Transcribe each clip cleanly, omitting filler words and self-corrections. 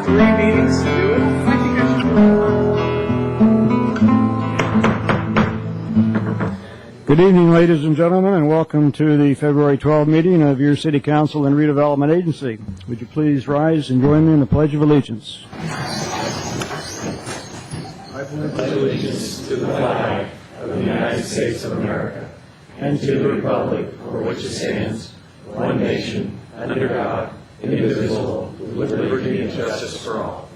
3 meetings to do it. I think I should. Good evening, ladies and gentlemen, and welcome to the February 12 meeting of your City Council and Redevelopment Agency. Would you please rise and join me in the Pledge of Allegiance? I pledge allegiance to the flag of the United States of America and to the republic for which it stands, one nation, under God, indivisible, with liberty and justice for all.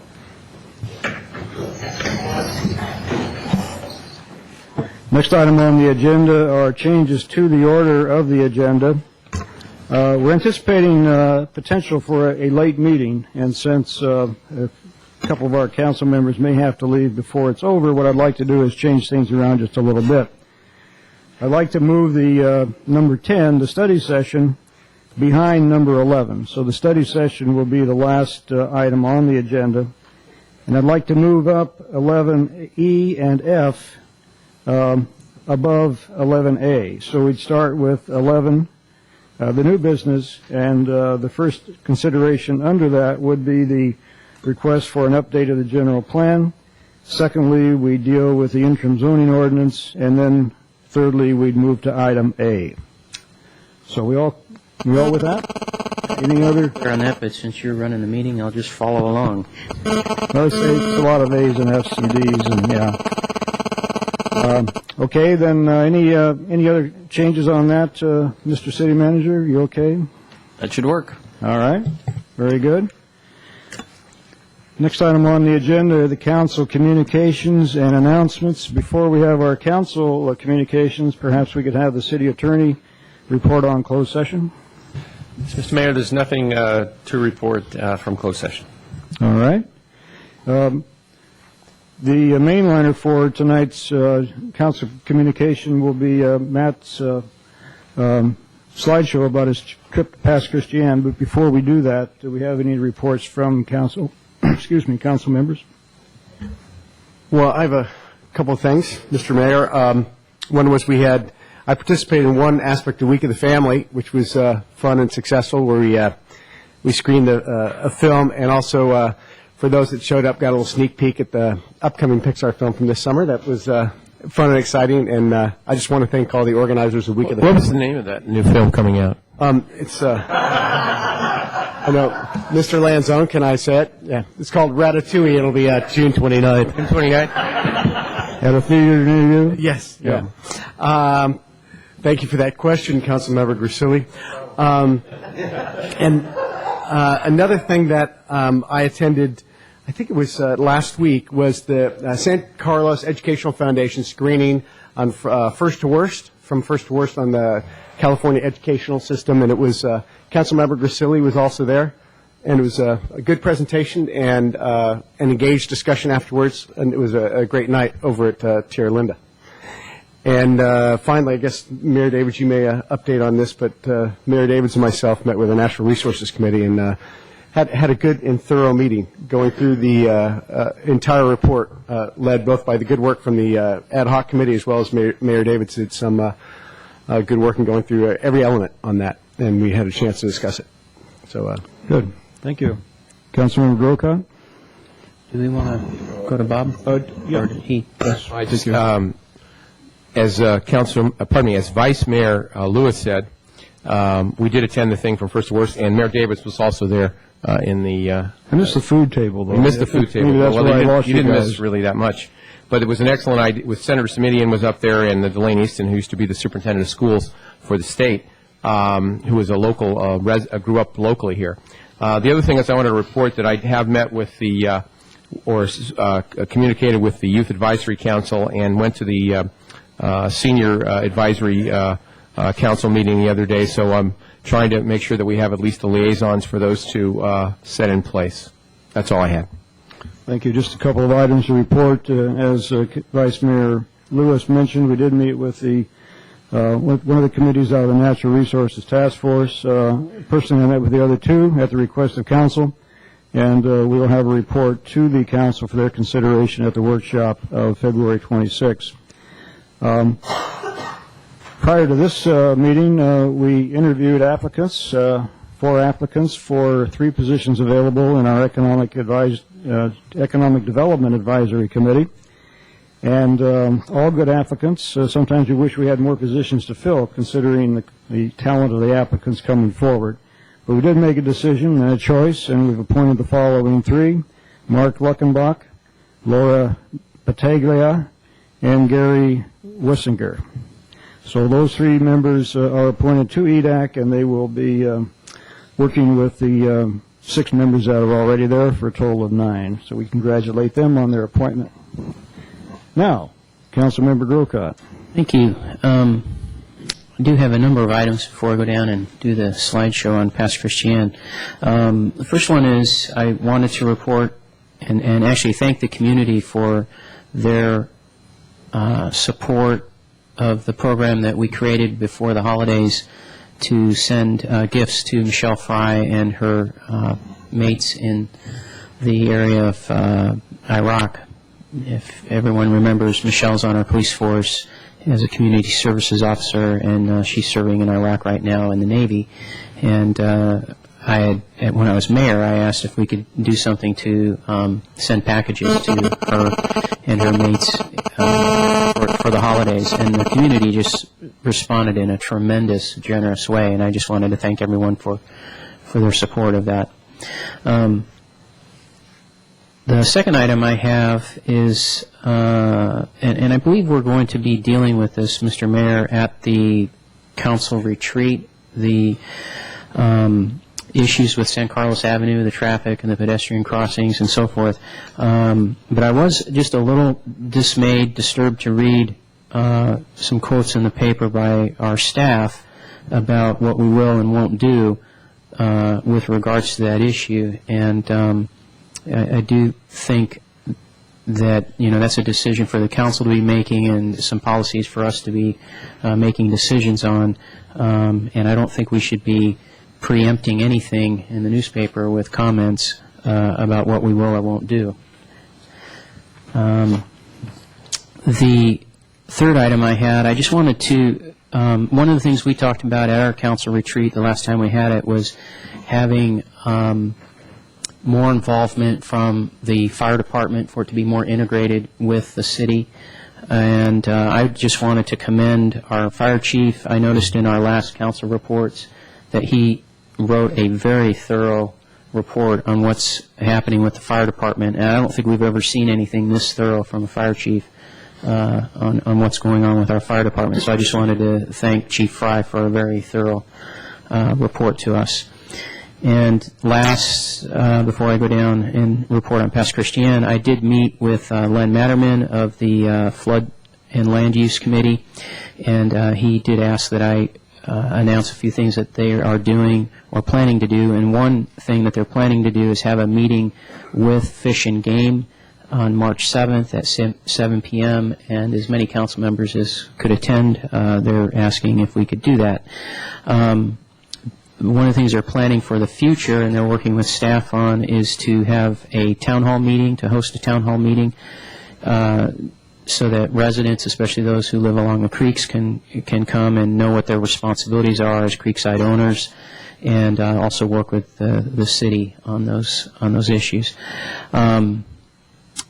Next item on the agenda are changes to the order of the agenda. We're anticipating potential for a late meeting, and since a couple of our council members may have to leave before it's over, what I'd like to do is change things around just a little bit. I'd like to move the number 10, the study session, behind number 11. So the study session will be the last item on the agenda. And I'd like to move up 11E and F above 11A. So we'd start with 11, the new business, and the first consideration under that would be the request for an update of the general plan. Secondly, we deal with the interim zoning ordinance, and then thirdly, we'd move to item A. So we all with that? Any other? On that, but since you're running the meeting, I'll just follow along. No, it's a lot of A's and F's and D's, and yeah. Okay, then any other changes on that, Mr. City Manager? You okay? That should work. All right, very good. Next item on the agenda are the council communications and announcements. Before we have our council communications, perhaps we could have the city attorney report on closed session. Mr. Mayor, there's nothing to report from closed session. All right. The mainliner for tonight's council communication will be Matt's slideshow about his trip past Christiane. But before we do that, do we have any reports from council? Excuse me, council members. Well, I have a couple of things, Mr. Mayor. One was I participated in one aspect of Week of the Family, which was fun and successful, where we screened a film, and also for those that showed up, got a little sneak peek at the upcoming Pixar film from this summer. That was fun and exciting, and I just want to thank all the organizers of Week of the Family. What was the name of that new film coming out? It's I know, Mr. Lanzone, can I say it? Yeah, it's called Ratatouille. It'll be June 29th. June 29th? At a theater near you? Yes. Yeah. Thank you for that question, Councilmember Grassilli. And another thing that I attended, I think it was last week, was the San Carlos Educational Foundation screening on First to Worst on the California educational system, and it was Councilmember Grassilli was also there, and it was a good presentation and an engaged discussion afterwards, and it was a great night over at Tierra Linda. And finally, I guess, Mayor Davids, you may update on this, but Mayor Davids and myself met with the Natural Resources Committee and had a good and thorough meeting going through the entire report, led both by the good work from the ad hoc committee as well as Mayor Davids did some good work in going through every element on that, and we had a chance to discuss it. So Good. Thank you. Councilmember Grocott? Do we want to go to Bob? Yeah. Or did he? Yes. I just, as Vice Mayor Lewis said, we did attend the thing from First to Worst, and Mayor Davids was also there in the. I missed the food table, though. We missed the food table. Maybe that's why I lost you didn't guys. miss really that much. But it was an excellent idea. With Senator Simidian was up there, and Delane Easton, who used to be the superintendent of schools for the state, who was a local, grew up locally here. The other thing is I wanted to report that I have met with the, communicated with the Youth Advisory Council and went to the Senior Advisory Council meeting the other day, so I'm trying to make sure that we have at least the liaisons for those two set in place. That's all I had. Thank you. Just a couple of items to report. As Vice Mayor Lewis mentioned, we did meet with the one of the committees out of the Natural Resources Task Force. Personally, I met with the other two at the request of council, and we will have a report to the council for their consideration at the workshop of February 26th. Prior to this meeting, we interviewed applicants for 4 applicants for 3 positions available in our Economic Development Advisory Committee. And all good applicants. Sometimes we wish we had more positions to fill, considering the talent of the applicants coming forward. But we did make a decision and a choice, and we've appointed the following 3: Mark Luckenbach, Laura Battaglia, and Gary Wissinger. So those 3 members are appointed to EDAC, and they will be working with the 6 members that are already there for a total of 9. So we congratulate them on their appointment. Now, Councilmember Grocott. Thank you. I do have a number of items before I go down and do the slideshow on Pass Christian. The first one is I wanted to report and actually thank the community for their support of the program that we created before the holidays to send gifts to Michelle Fry and her mates in the area of Iraq. If everyone remembers, Michelle's on our police force as a community services officer, and she's serving in Iraq right now in the Navy. And when I was mayor, I asked if we could do something to send packages to her and her mates for the holidays. And the community just responded in a tremendous, generous way, and I just wanted to thank everyone for their support of that. The second item I have is, and I believe we're going to be dealing with this, Mr. Mayor, at the council retreat, the issues with San Carlos Avenue, the traffic and the pedestrian crossings and so forth. But I was just a little dismayed, disturbed to read some quotes in the paper by our staff about what we will and won't do with regards to that issue. And I do think that, that's a decision for the council to be making and some policies for us to be making decisions on. And I don't think we should be preempting anything in the newspaper with comments about what we will or won't do. The third item I had, I just wanted to, one of the things we talked about at our council retreat the last time we had it was having more involvement from the fire department for it to be more integrated with the city. And I just wanted to commend our fire chief. I noticed in our last council reports that he wrote a very thorough report on what's happening with the fire department. And I don't think we've ever seen anything this thorough from a fire chief on what's going on with our fire department. So I just wanted to thank Chief Fry for a very thorough report to us. And last, before I go down and report on Pass Christian, I did meet with Len Matterman of the Flood and Land Use Committee, and he did ask that I announce a few things that they are doing or planning to do. And one thing that they're planning to do is have a meeting with Fish and Game on March 7th at 7 p.m., and as many council members as could attend, they're asking if we could do that. One of the things they're planning for the future, and they're working with staff on, is to have a town hall meeting, to host a town hall meeting, so that residents, especially those who live along the creeks, can come and know what their responsibilities are as creekside owners, and also work with the city on those issues.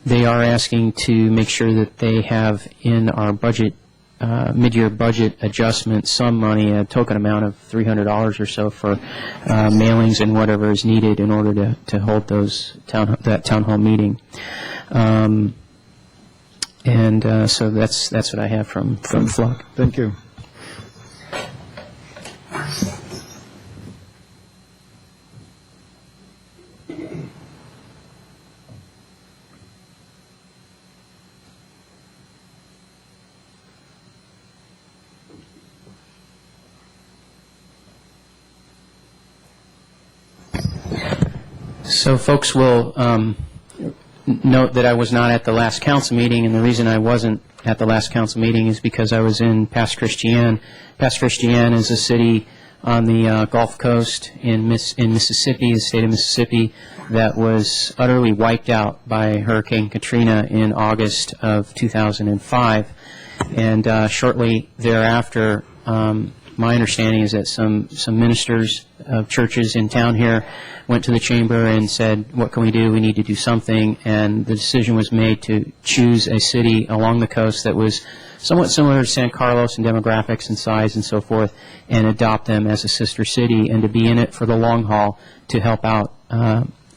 They are asking to make sure that they have in our budget, mid-year budget adjustment, some money, a token amount of $300 or so for mailings and whatever is needed in order to hold that town hall meeting. And so that's what I have from Flock. Thank you. So folks will note that I was not at the last council meeting, and the reason I wasn't at the last council meeting is because I was in Pass Christian. Pass Christian is a city on the Gulf Coast in Mississippi, the state of Mississippi, that was utterly wiped out by Hurricane Katrina in August of 2005. And shortly thereafter, my understanding is that some ministers of churches in town here went to the chamber and said, what can we do? We need to do something. And the decision was made to choose a city along the coast that was somewhat similar to San Carlos in demographics and size and so forth, and adopt them as a sister city and to be in it for the long haul to help out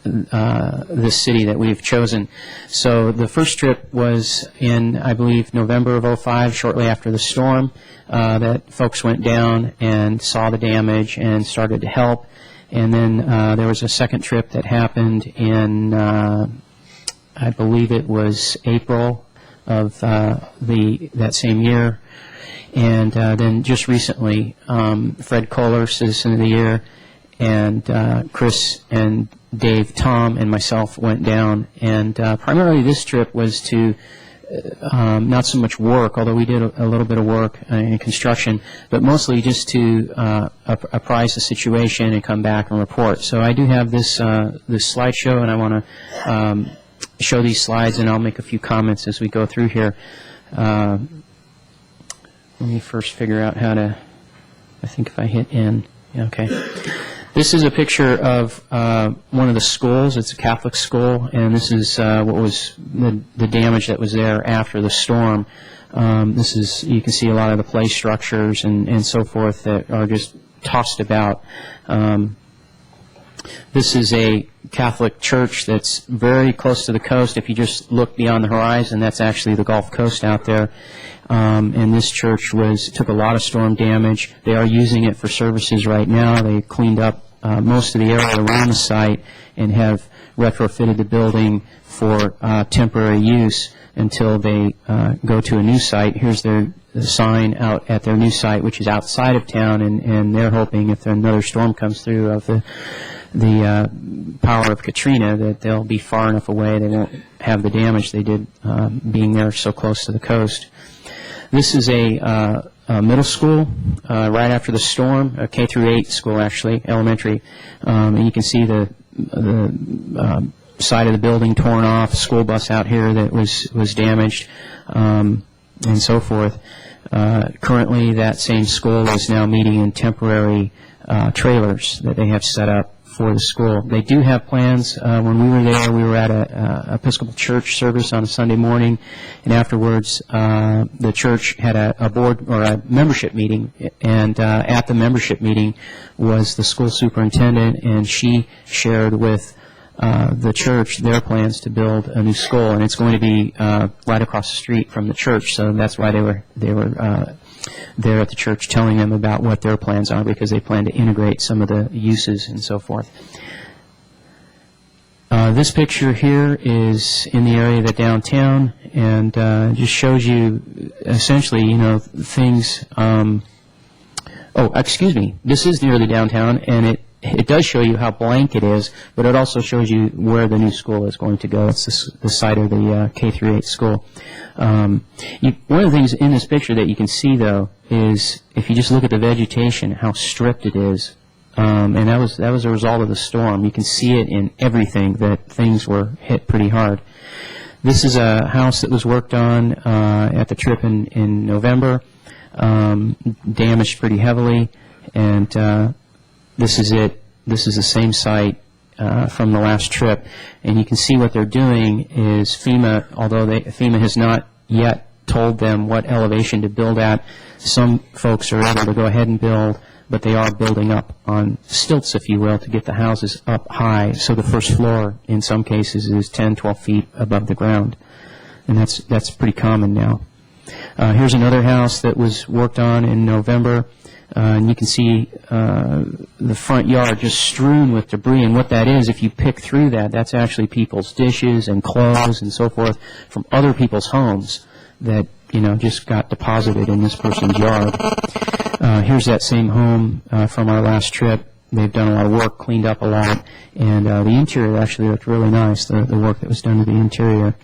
this city that we've chosen. So the first trip was in, I believe, November of '05, shortly after the storm, that folks went down and saw the damage and started to help. And then there was a second trip that happened in, I believe it was April of that same year. And then just recently, Fred Kohler, Citizen of the Year, and Chris and Dave, Tom, and myself went down. And primarily this trip was to not so much work, although we did a little bit of work in construction, but mostly just to apprise the situation and come back and report. So I do have this slideshow, and I want to show these slides, and I'll make a few comments as we go through here. Let me first figure out how to, I think if I hit N, okay. This is a picture of one of the schools. It's a Catholic school, and this is what was the damage that was there after the storm. This is, you can see a lot of the play structures and so forth that are just tossed about. This is a Catholic church that's very close to the coast. If you just look beyond the horizon, that's actually the Gulf Coast out there. And this church took a lot of storm damage. They are using it for services right now. They cleaned up most of the area around the site and have retrofitted the building for temporary use until they go to a new site. Here's the sign out at their new site, which is outside of town, and they're hoping if another storm comes through of the power of Katrina that they'll be far enough away they won't have the damage they did being there so close to the coast. This is a middle school right after the storm, a K through 8 school actually, elementary, and you can see the side of the building torn off, school bus out here that was damaged, and so forth. Currently, that same school is now meeting in temporary trailers that they have set up for the school. They do have plans. When we were there, we were at a Episcopal church service on a Sunday morning, and afterwards the church had a board or a membership meeting, and at the membership meeting was the school superintendent, and she shared with the church their plans to build a new school, and it's going to be right across the street from the church, so that's why they were there at the church telling them about what their plans are, because they plan to integrate some of the uses and so forth. This picture here is in the area of the downtown, and just shows you essentially, things. This is near the downtown, and it does show you how blank it is, but it also shows you where the new school is going to go. It's the site of the K through 8 school. One of the things in this picture that you can see, though, is if you just look at the vegetation, how stripped it is. And that was a result of the storm. You can see it in everything, that things were hit pretty hard. This is a house that was worked on at the trip in November, damaged pretty heavily, and this is it. This is the same site from the last trip, and you can see what they're doing is FEMA, although FEMA has not yet told them what elevation to build at, some folks are able to go ahead and build, but they are building up on stilts, if you will, to get the houses up high, so the first floor in some cases is 10, 12 feet above the ground, and that's pretty common now. Here's another house that was worked on in November. And you can see the front yard just strewn with debris, and what that is, if you pick through that, that's actually people's dishes and clothes and so forth from other people's homes that just got deposited in this person's yard. Here's that same home from our last trip. They've done a lot of work, cleaned up a lot, and the interior actually looked really nice, the work that was done to the interior.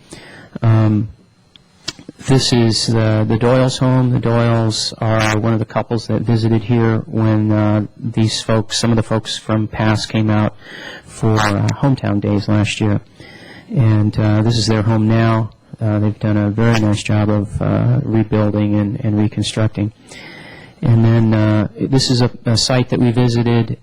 This is the Doyles' home. The Doyles are one of the couples that visited here when these folks, some of the folks from PASS came out for hometown days last year. And this is their home now. They've done a very nice job of rebuilding and reconstructing. And then this is a site that we visited.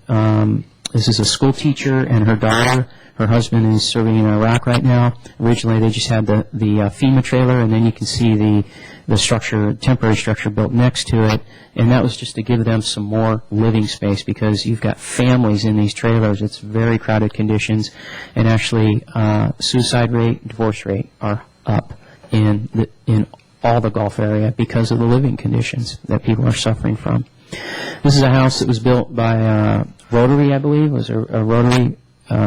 This is a school teacher and her daughter. Her husband is serving in Iraq right now. Originally, they just had the FEMA trailer, and then you can see the structure, temporary structure built next to it. And that was just to give them some more living space, because you've got families in these trailers. It's very crowded conditions, and actually, suicide rate, divorce rate are up in all the Gulf area because of the living conditions that people are suffering from. This is a house that was built by Rotary, I believe. It was a Rotary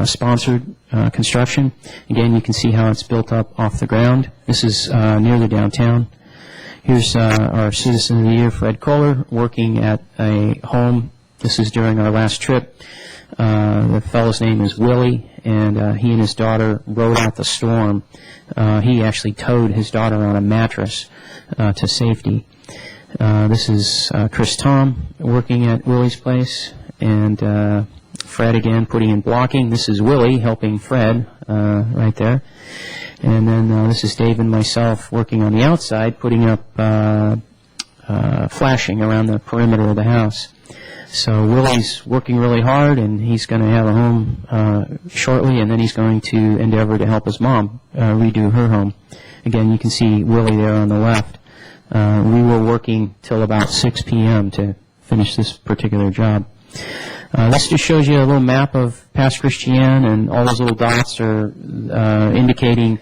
sponsored construction. Again, you can see how it's built up off the ground. This is near the downtown. Here's our Citizen of the Year, Fred Kohler, working at a home. This is during our last trip. The fellow's name is Willie, and he and his daughter rode out the storm. He actually towed his daughter on a mattress to safety. This is Chris Tom working at Willie's place, and Fred again putting in blocking. This is Willie helping Fred right there. And then this is Dave and myself working on the outside, putting up flashing around the perimeter of the house. So Willie's working really hard, and he's going to have a home shortly, and then he's going to endeavor to help his mom redo her home. Again, you can see Willie there on the left. We were working till about 6 p.m. to finish this particular job. This just shows you a little map of Pass Christian, and all those little dots are indicating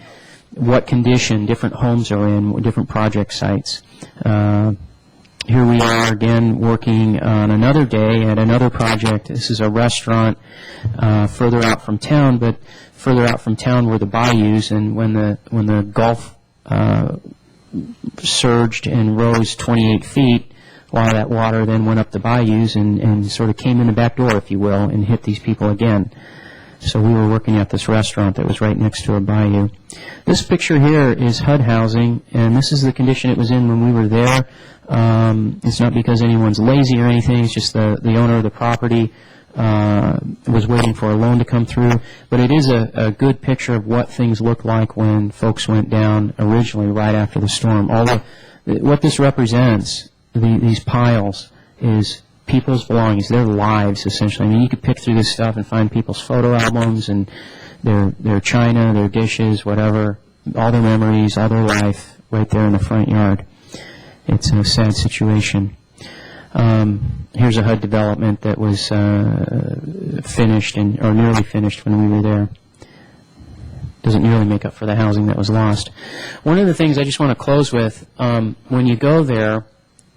what condition different homes are in, different project sites. Here we are again working on another day at another project. This is a restaurant further out from town, but further out from town were the bayous, and when the Gulf surged and rose 28 feet, a lot of that water then went up the bayous and sort of came in the back door, if you will, and hit these people again. So we were working at this restaurant that was right next to a bayou. This picture here is HUD housing, and this is the condition it was in when we were there. It's not because anyone's lazy or anything. It's just the owner of the property was waiting for a loan to come through. But it is a good picture of what things looked like when folks went down originally right after the storm. What this represents, these piles, is people's belongings, their lives, essentially. I mean, you could pick through this stuff and find people's photo albums and their china, their dishes, whatever, all their memories, all their life right there in the front yard. It's a sad situation. Here's a HUD development that was finished or nearly finished when we were there. Doesn't nearly make up for the housing that was lost. One of the things I just want to close with, when you go there,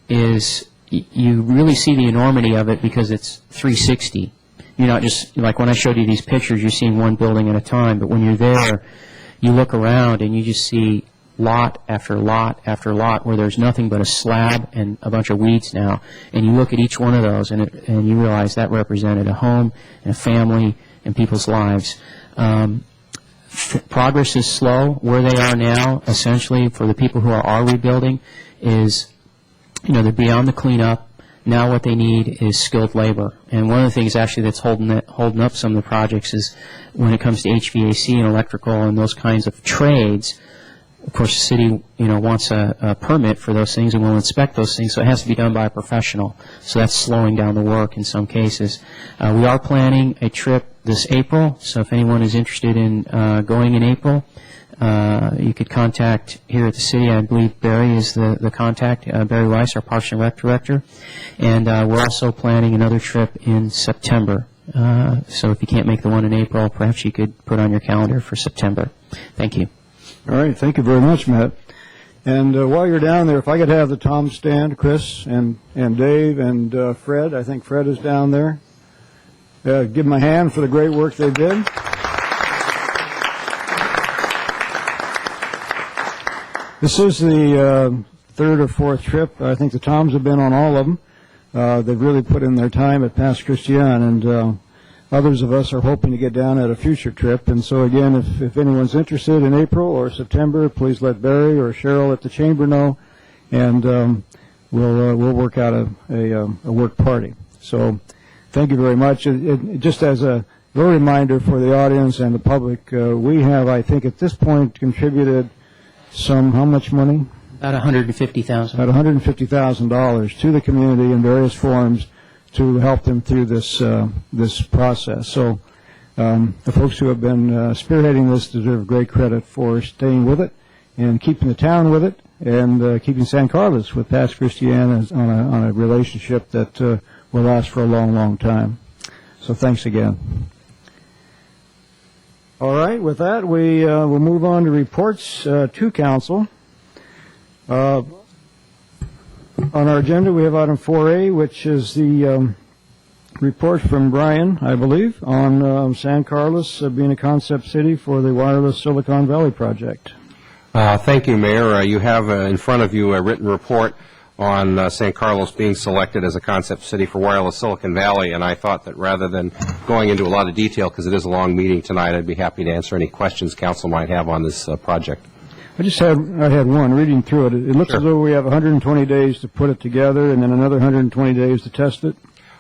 is you really see the enormity of it because it's 360. You're not just, like when I showed you these pictures, you're seeing one building at a time, but when you're there, you look around and you just see lot after lot after lot where there's nothing but a slab and a bunch of weeds now. And you look at each one of those and you realize that represented a home and a family and people's lives. Progress is slow. Where they are now, essentially, for the people who are rebuilding, is they're beyond the cleanup. Now what they need is skilled labor. And one of the things actually that's holding up some of the projects is when it comes to HVAC and electrical and those kinds of trades. Of course, the city, wants a permit for those things and will inspect those things, so it has to be done by a professional. So that's slowing down the work in some cases. We are planning a trip this April, so if anyone is interested in going in April, you could contact here at the city. I believe Barry is the contact, Barry Weiss, our Parks and Rec director. And we're also planning another trip in September. So if you can't make the one in April, perhaps you could put on your calendar for September. Thank you. All right, thank you very much, Matt. And while you're down there, if I could have the Tom stand, Chris and Dave and Fred. I think Fred is down there. Give them a hand for the great work they did. This is the third or fourth trip. I think the Toms have been on all of them. They've really put in their time at Pass Christian, and others of us are hoping to get down at a future trip. And so, again, if anyone's interested in April or September, please let Barry or Cheryl at the chamber know, and we'll work out a work party. So thank you very much. Just as a little reminder for the audience and the public, we have, I think, at this point contributed how much money? About $150,000. about $150,000 to the community in various forms to help them through this process. So the folks who have been spearheading this deserve great credit for staying with it and keeping the town with it and keeping San Carlos with Pax Christiana on a relationship that will last for a long, long time. So thanks again. All right, with that, we will move on to reports to council. On our agenda, we have item 4A, which is the report from Brian, I believe, on San Carlos being a concept city for the wireless Silicon Valley project. Thank you, Mayor. You have in front of you a written report on San Carlos being selected as a concept city for wireless Silicon Valley, and I thought that rather than going into a lot of detail, because it is a long meeting tonight, I'd be happy to answer any questions council might have on this project. I had one, reading through it. It looks Sure. as though we have 120 days to put it together and then another 120 days to test it.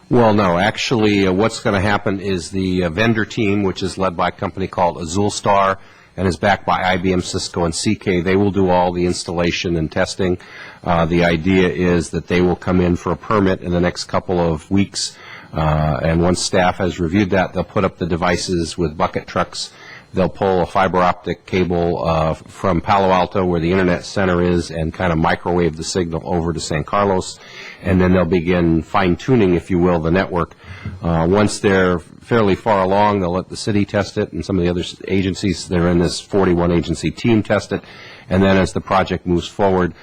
Well, no. Actually, what's going to happen is the vendor team, which is led by a company called Azulstar and is backed by IBM, Cisco, and CK, they will do all the installation and testing. The idea is that they will come in for a permit in the next couple of weeks, and once staff has reviewed that, they'll put up the devices with bucket trucks. They'll pull a fiber optic cable from Palo Alto, where the Internet Center is, and kind of microwave the signal over to San Carlos, and then they'll begin fine-tuning, if you will, the network. Once they're fairly far along, they'll let the city test it, and some of the other agencies that are in this 41-agency team test it, and then as the project moves forward,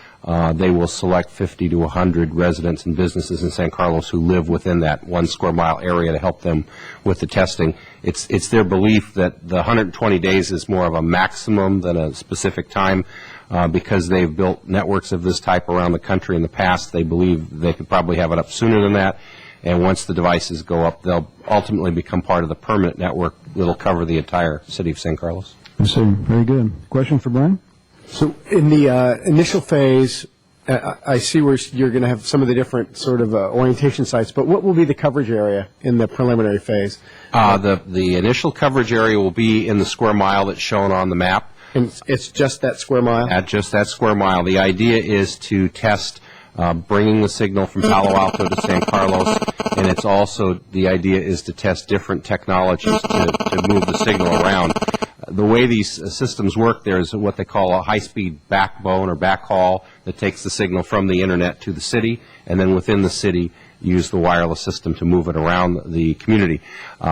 they will select 50 to 100 residents and businesses in San Carlos who live within that 1 square mile area to help them with the testing. It's their belief that the 120 days is more of a maximum than a specific time because they've built networks of this type around the country in the past. They believe they could probably have it up sooner than that, and once the devices go up, they'll ultimately become part of the permanent network that will cover the entire city of San Carlos. I see. Very good. Question for Brian? So in the initial phase, I see where you're going to have some of the different sort of orientation sites, but what will be the coverage area in the preliminary phase? The initial coverage area will be in the square mile that's shown on the map. And it's just that square mile? At just that square mile. The idea is to test bringing the signal from Palo Alto to San Carlos, and it's also, the idea is to test different technologies to move the signal around. The way these systems work, there's what they call a high-speed backbone or backhaul that takes the signal from the Internet to the city, and then within the city use the wireless system to move it around the community.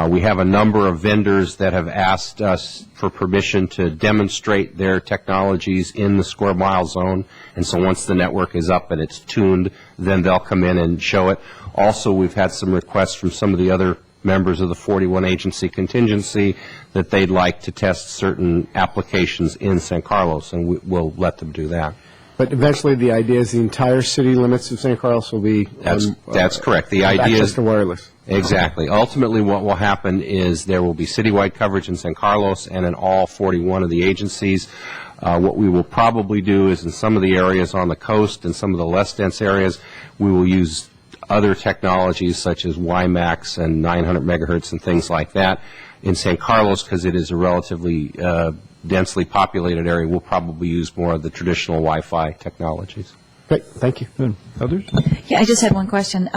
We have a number of vendors that have asked us for permission to demonstrate their technologies in the square mile zone, and so once the network is up and it's tuned, then they'll come in and show it. Also, we've had some requests from some of the other members of the 41-agency contingency that they'd like to test certain applications in San Carlos, and we'll let them do that. But eventually the idea is the entire city limits of San Carlos will be That's correct. The idea access is to wireless. Exactly. Ultimately, what will happen is there will be citywide coverage in San Carlos and in all 41 of the agencies. What we will probably do is in some of the areas on the coast and some of the less dense areas, we will use other technologies such as WiMAX and 900 megahertz and things like that. In San Carlos, because it is a relatively densely populated area, we'll probably use more of the traditional Wi-Fi technologies. Great, thank you. Good. Others? Yeah, I just had one question.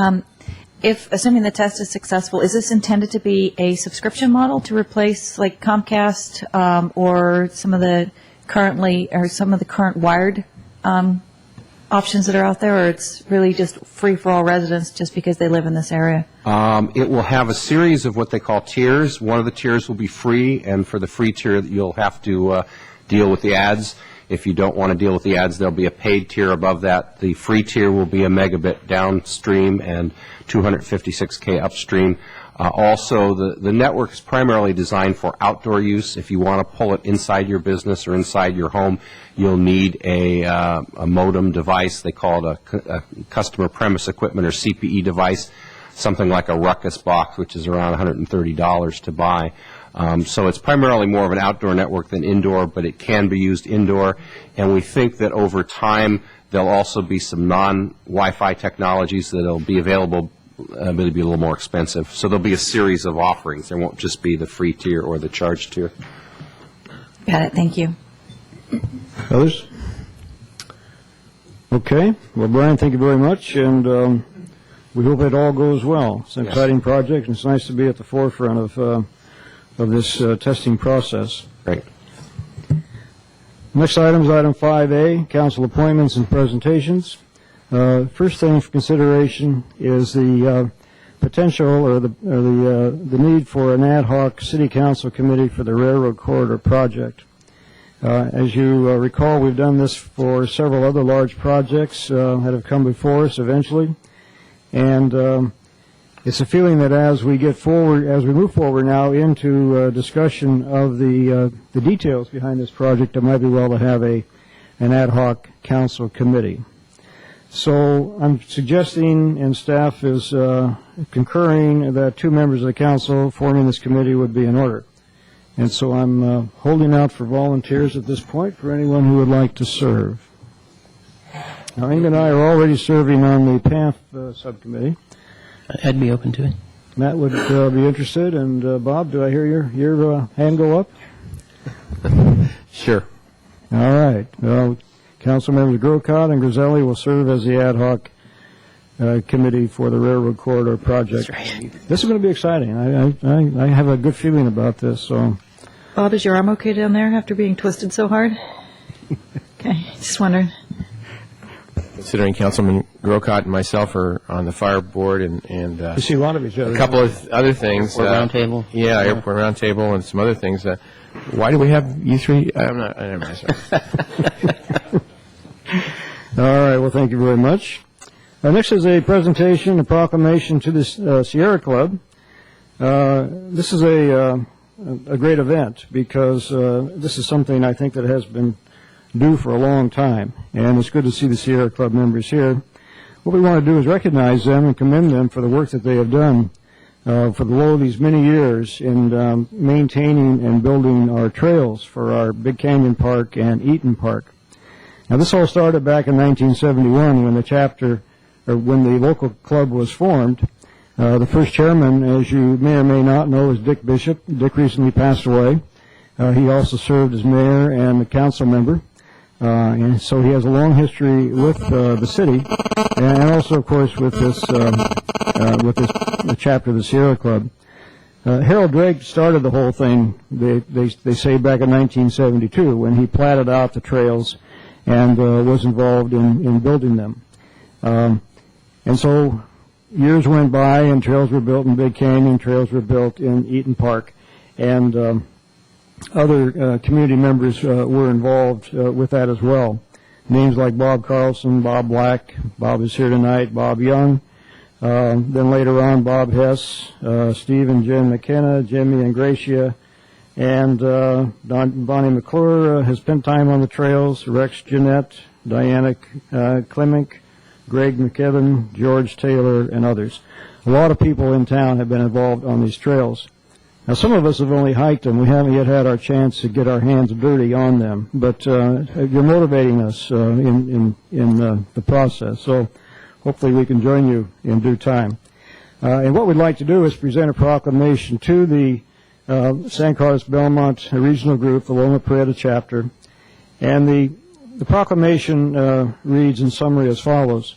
If, assuming the test is successful, is this intended to be a subscription model to replace like Comcast or some of the current wired options that are out there, or it's really just free for all residents just because they live in this area? It will have a series of what they call tiers. One of the tiers will be free, and for the free tier, you'll have to deal with the ads. If you don't want to deal with the ads, there'll be a paid tier above that. The free tier will be a megabit downstream and 256K upstream. Also, the network is primarily designed for outdoor use. If you want to pull it inside your business or inside your home, you'll need a modem device. They call it a customer premise equipment or CPE device, something like a Ruckus box, which is around $130 to buy. So it's primarily more of an outdoor network than indoor, but it can be used indoor. And we think that over time, there'll also be some non-Wi-Fi technologies that will be available, but it'll be a little more expensive. So there'll be a series of offerings. There won't just be the free tier or the charge tier. Got it. Thank you. Others? Okay. Well, Brian, thank you very much, and we hope it all goes well. It's an exciting project, and it's nice to be at the forefront of this testing process. Great. Next item is item 5A, council appointments and presentations. First thing for consideration is the potential or the need for an ad hoc city council committee for the railroad corridor project. As you recall, we've done this for several other large projects that have come before us eventually, and it's a feeling that as we move forward now into discussion of the details behind this project, it might be well to have an ad hoc council committee. So I'm suggesting, and staff is concurring, that 2 members of the council forming this committee would be in order. And so I'm holding out for volunteers at this point for anyone who would like to serve. Now, Inga and I are already serving on the PAF subcommittee. I'd be open to it. Matt would be interested, and Bob, do I hear your hand go up? Sure. All right. Well, Council members Grocott and Griselli will serve as the ad hoc committee for the railroad corridor project. That's right. This is going to be exciting. I have a good feeling about this. So, Bob, is your arm okay down there after being twisted so hard? Okay, just wondering. Considering Councilman Grocott and myself are on the fire board and we see a lot of each other. a couple of other things. Airport roundtable. Yeah, airport roundtable and some other things. Why do we have you three? I'm not. I never mind. Sorry. All right. Well, thank you very much. Next is a presentation, a proclamation to the Sierra Club. This is a great event because this is something I think that has been due for a long time, and it's good to see the Sierra Club members here. What we want to do is recognize them and commend them for the work that they have done for these many years in maintaining and building our trails for our Big Canyon Park and Eaton Park. Now, this all started back in 1971 when when the local club was formed. The first chairman, as you may or may not know, is Dick Bishop. Dick recently passed away. He also served as mayor and a council member. And so he has a long history with the city, and also, of course, with this chapter of the Sierra Club. Harold Drake started the whole thing. They say back in 1972 when he platted out the trails and was involved in building them. And so years went by, and trails were built in Big Canyon, trails were built in Eaton Park, and other community members were involved with that as well. Names like Bob Carlson, Bob Black, Bob is here tonight, Bob Young, then later on Bob Hess, Steve and Jim McKenna, Jimmy and Gracia, and Bonnie McClure has spent time on the trails, Rex Jeanette, Diana Clemick, Greg McKevin, George Taylor, and others. A lot of people in town have been involved on these trails. Now, some of us have only hiked them. We haven't yet had our chance to get our hands dirty on them, but you're motivating us in the process. So hopefully we can join you in due time. And what we'd like to do is present a proclamation to the San Carlos Belmont Regional Group, the Loma Prieta chapter. And the proclamation reads in summary as follows,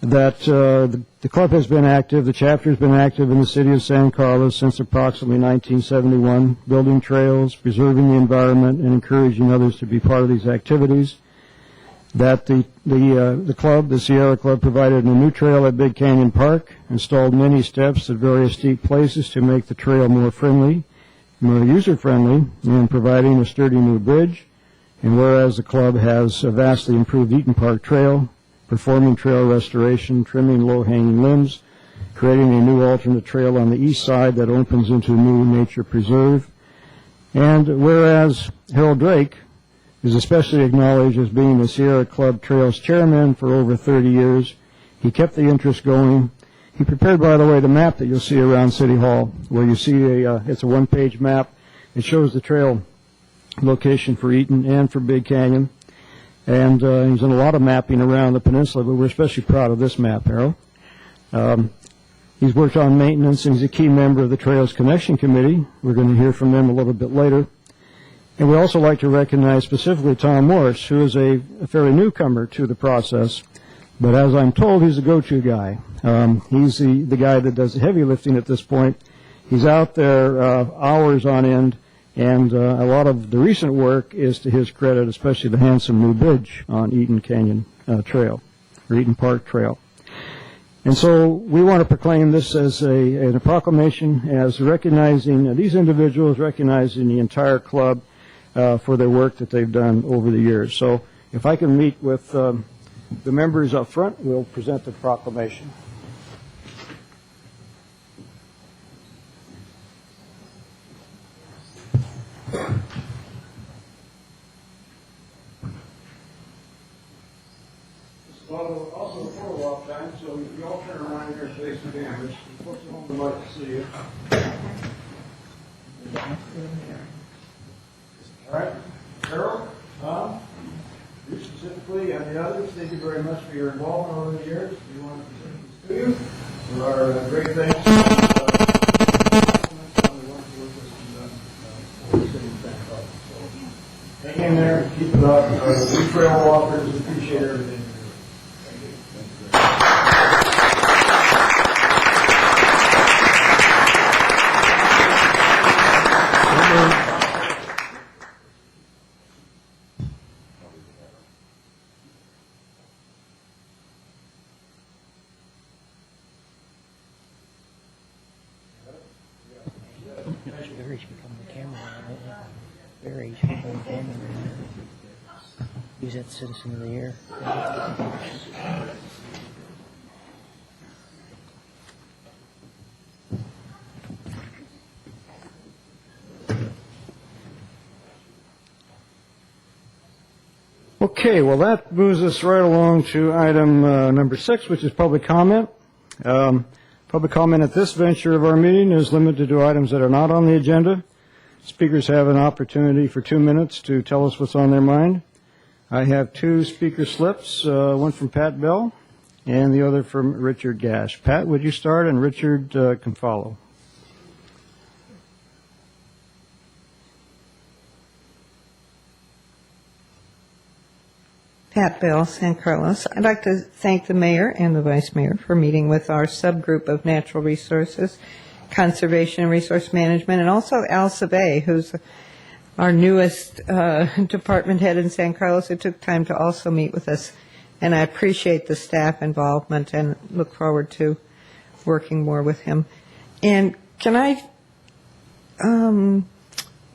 that the club has been active, the chapter has been active in the city of San Carlos since approximately 1971, building trails, preserving the environment, and encouraging others to be part of these activities. That the club, the Sierra Club, provided a new trail at Big Canyon Park, installed many steps at various steep places to make the trail more friendly, more user-friendly, and providing a sturdy new bridge. And whereas the club has vastly improved Eaton Park Trail, performing trail restoration, trimming low-hanging limbs, creating a new alternate trail on the east side that opens into a new nature preserve. And whereas Harold Drake is especially acknowledged as being the Sierra Club Trails chairman for over 30 years, he kept the interest going. He prepared, by the way, the map that you'll see around City Hall, where you see it's a one-page map. It shows the trail location for Eaton and for Big Canyon. And he's done a lot of mapping around the peninsula, but we're especially proud of this map, Harold. He's worked on maintenance, and he's a key member of the Trails Connection Committee. We're going to hear from them a little bit later. And we also like to recognize specifically Tom Morris, who is a fairly newcomer to the process, but as I'm told, he's a go-to guy. He's the guy that does the heavy lifting at this point. He's out there hours on end, and a lot of the recent work is to his credit, especially the handsome new bridge on Eaton Canyon Trail, or Eaton Park Trail. And so we want to proclaim this as a proclamation, as recognizing these individuals, recognizing the entire club for their work that they've done over the years. So if I can meet with the members up front, we'll present the proclamation. Also a photo op time, so you all turn around here and face the cameras. Folks at home would like to see you. All right, Carol, Tom, you specifically, and the others, thank you very much for your involvement over the years. We want to present this to you. There are great things. Hang in there, keep it up. We trail walkers appreciate everything. Barry's become the camera. Barry's become the camera. He's at Citizen of the Year. Okay, well, that moves us right along to item number 6, which is public comment. Public comment at this venture of our meeting is limited to items that are not on the agenda. Speakers have an opportunity for 2 minutes to tell us what's on their mind. I have 2 speaker slips, one from Pat Bell and the other from Richard Gash. Pat, would you start, and Richard can follow. Pat Bell, San Carlos. I'd like to thank the mayor and the vice mayor for meeting with our subgroup of natural resources, conservation and resource management, and also Al Sabay, who's our newest department head in San Carlos, who took time to also meet with us. And I appreciate the staff involvement and look forward to working more with him. And can I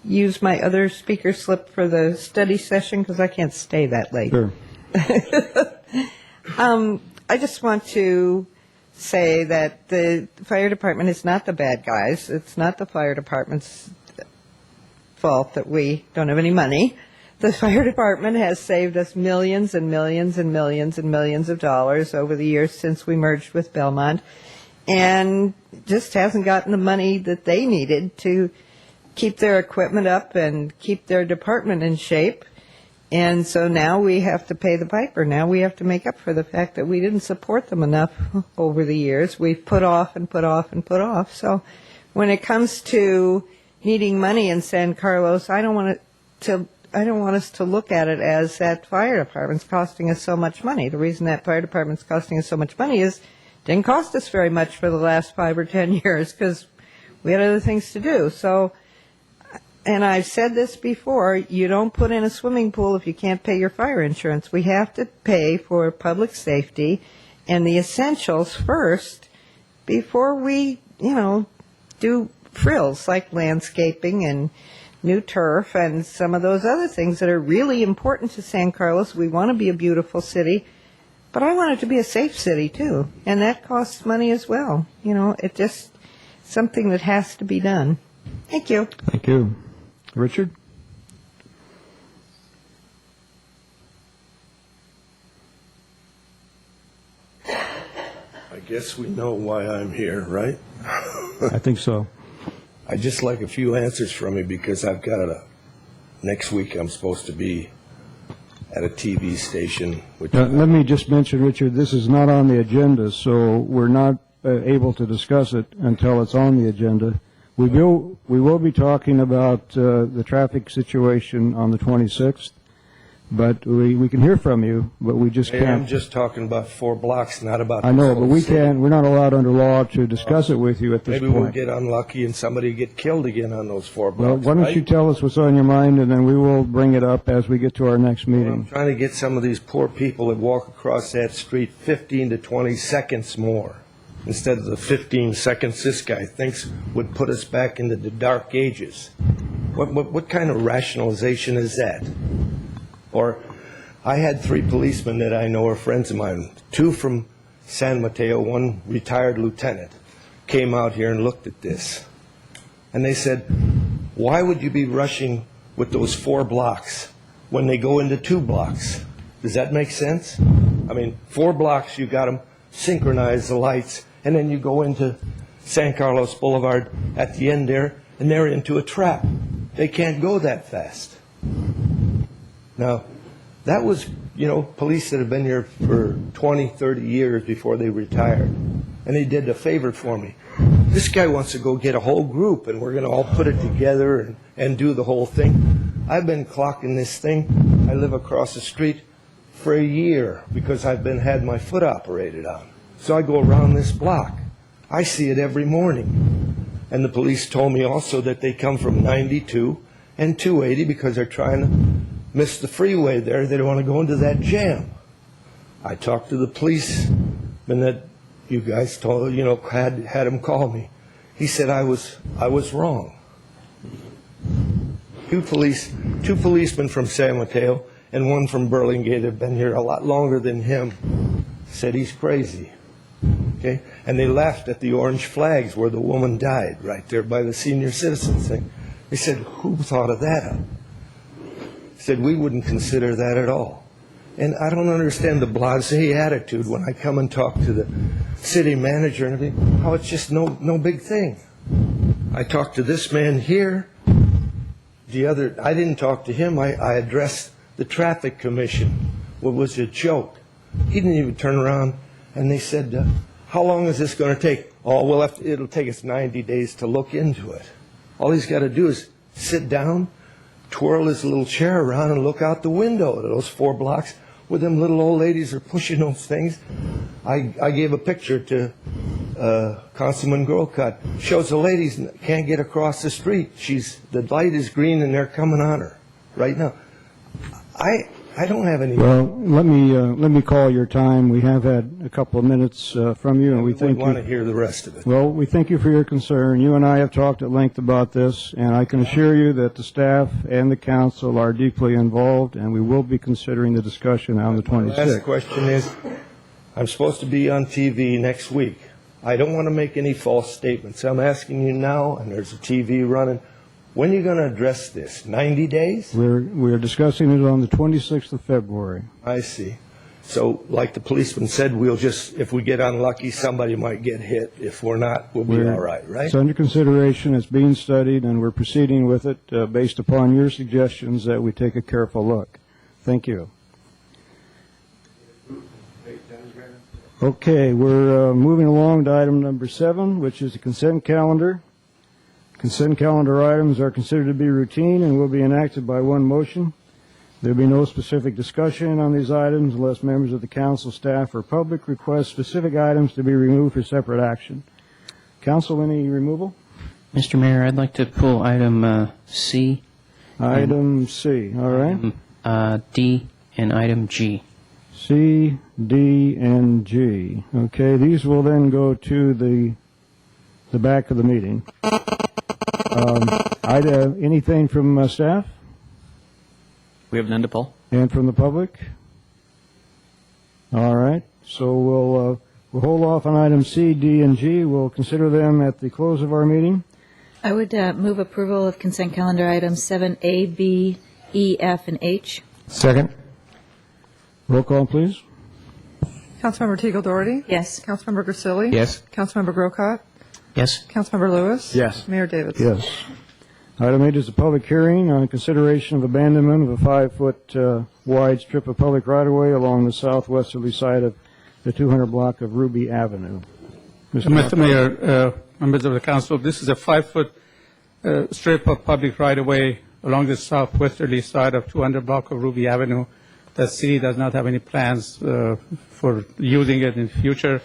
use my other speaker slip for the study session, because I can't stay that late? Sure. I just want to say that the fire department is not the bad guys. It's not the fire department's fault that we don't have any money. The fire department has saved us millions and millions and millions and millions of dollars over the years since we merged with Belmont, and just hasn't gotten the money that they needed to keep their equipment up and keep their department in shape. And so now we have to pay the piper. Now we have to make up for the fact that we didn't support them enough over the years. We've put off and put off and put off. So when it comes to needing money in San Carlos, I don't want us to look at it as that fire department's costing us so much money. The reason that fire department's costing us so much money is it didn't cost us very much for the last 5 or 10 years because we had other things to do. So, and I've said this before, you don't put in a swimming pool if you can't pay your fire insurance. We have to pay for public safety and the essentials first before we, do frills like landscaping and new turf and some of those other things that are really important to San Carlos. We want to be a beautiful city, but I want it to be a safe city too, and that costs money as well. It's just something that has to be done. Thank you. Thank you. Richard? I guess we know why I'm here, right? I think so. I'd just like a few answers from you because I've got next week I'm supposed to be at a TV station. Let me just mention, Richard, this is not on the agenda, so we're not able to discuss it until it's on the agenda. We will be talking about the traffic situation on the 26th, but we can hear from you, but we just Mayor, I'm can't. just talking about 4 blocks, not about I this know, whole but we city. can't, we're not allowed under law to discuss it with you at this Maybe we'll point. get unlucky and somebody get killed again on those 4 Well, blocks, why don't right? you tell us what's on your mind, and then we will bring it up as we get to our next I'm meeting. trying to get some of these poor people that walk across that street 15 to 20 seconds more, instead of the 15 seconds this guy thinks would put us back into the dark ages. What kind of rationalization is that? Or, I had 3 policemen that I know are friends of mine, 2 from San Mateo, 1 retired lieutenant, came out here and looked at this. And they said, why would you be rushing with those 4 blocks when they go into 2 blocks? Does that make sense? I mean, 4 blocks, you got them synchronize the lights, and then you go into San Carlos Boulevard at the end there, and they're into a trap. They can't go that fast. Now, that was, police that have been here for 20, 30 years before they retired. And they did a favor for me. This guy wants to go get a whole group, and we're going to all put it together and do the whole thing. I've been clocking this thing. I live across the street for a year because I've had my foot operated on. So I go around this block. I see it every morning. And the police told me also that they come from 92 and 280 because they're trying to miss the freeway there. They don't want to go into that jam. I talked to the policeman that you guys told, had him call me. He said I was wrong. 2 policemen from San Mateo and 1 from Burlingame have been here a lot longer than him. Said he's crazy. Okay? And they laughed at the orange flags where the woman died, right there by the senior citizens thing. They said, who thought of that up? Said we wouldn't consider that at all. And I don't understand the blasé attitude when I come and talk to the city manager and everything, how it's just no big thing. I talked to this man here. I didn't talk to him. I addressed the traffic commission. What was a joke. He didn't even turn around, and they said, how long is this going to take? Oh, it'll take us 90 days to look into it. All he's got to do is sit down, twirl his little chair around, and look out the window at those 4 blocks where them little old ladies are pushing those things. I gave a picture to Councilman Grolcutt. Shows the ladies can't get across the street. The light is green and they're coming on her right now. I don't have any. Well, let me call your time. We have had a couple of minutes from you, and we think want to hear the rest of it. Well, we thank you for your concern. You and I have talked at length about this, and I can assure you that the staff and the council are deeply involved, and we will be considering the discussion on the 26th. Last question is, I'm supposed to be on TV next week. I don't want to make any false statements. I'm asking you now, and there's a TV running. When are you going to address this? 90 days? We're discussing it on the 26th of February. I see. So, like the policeman said, if we get unlucky, somebody might get hit. If we're not, we'll be all right, right? It's under consideration, it's being studied, and we're proceeding with it based upon your suggestions that we take a careful look. Thank you. Okay, we're moving along to item number 7, which is the consent calendar. Consent calendar items are considered to be routine and will be enacted by one motion. There will be no specific discussion on these items unless members of the council, staff, or public request specific items to be removed for separate action. Council, any removal? Mr. Mayor, I'd like to pull item C. Item C, all right. D, and item G. C, D, and G. Okay, these will then go to the back of the meeting. Anything from staff? We have none to pull. And from the public? All right, so we'll hold off on item C, D, and G. We'll consider them at the close of our meeting. I would move approval of consent calendar items 7A, B, E, F, and H. Second. Roll call, please. Councilmember Teagle Doherty? Yes. Councilmember Grisilli? Yes. Councilmember Grocott? Yes? Councilmember Lewis? Yes. Mayor Davis? Yes. Item 8 is a public hearing on consideration of abandonment of a 5-foot wide strip of public right-of-way along the southwesterly side of the 200 block of Ruby Avenue. Mr. Mayor, members of the council, this is a 5-foot strip of public right-of-way along the southwesterly side of 200 block of Ruby Avenue. The city does not have any plans for using it in the future,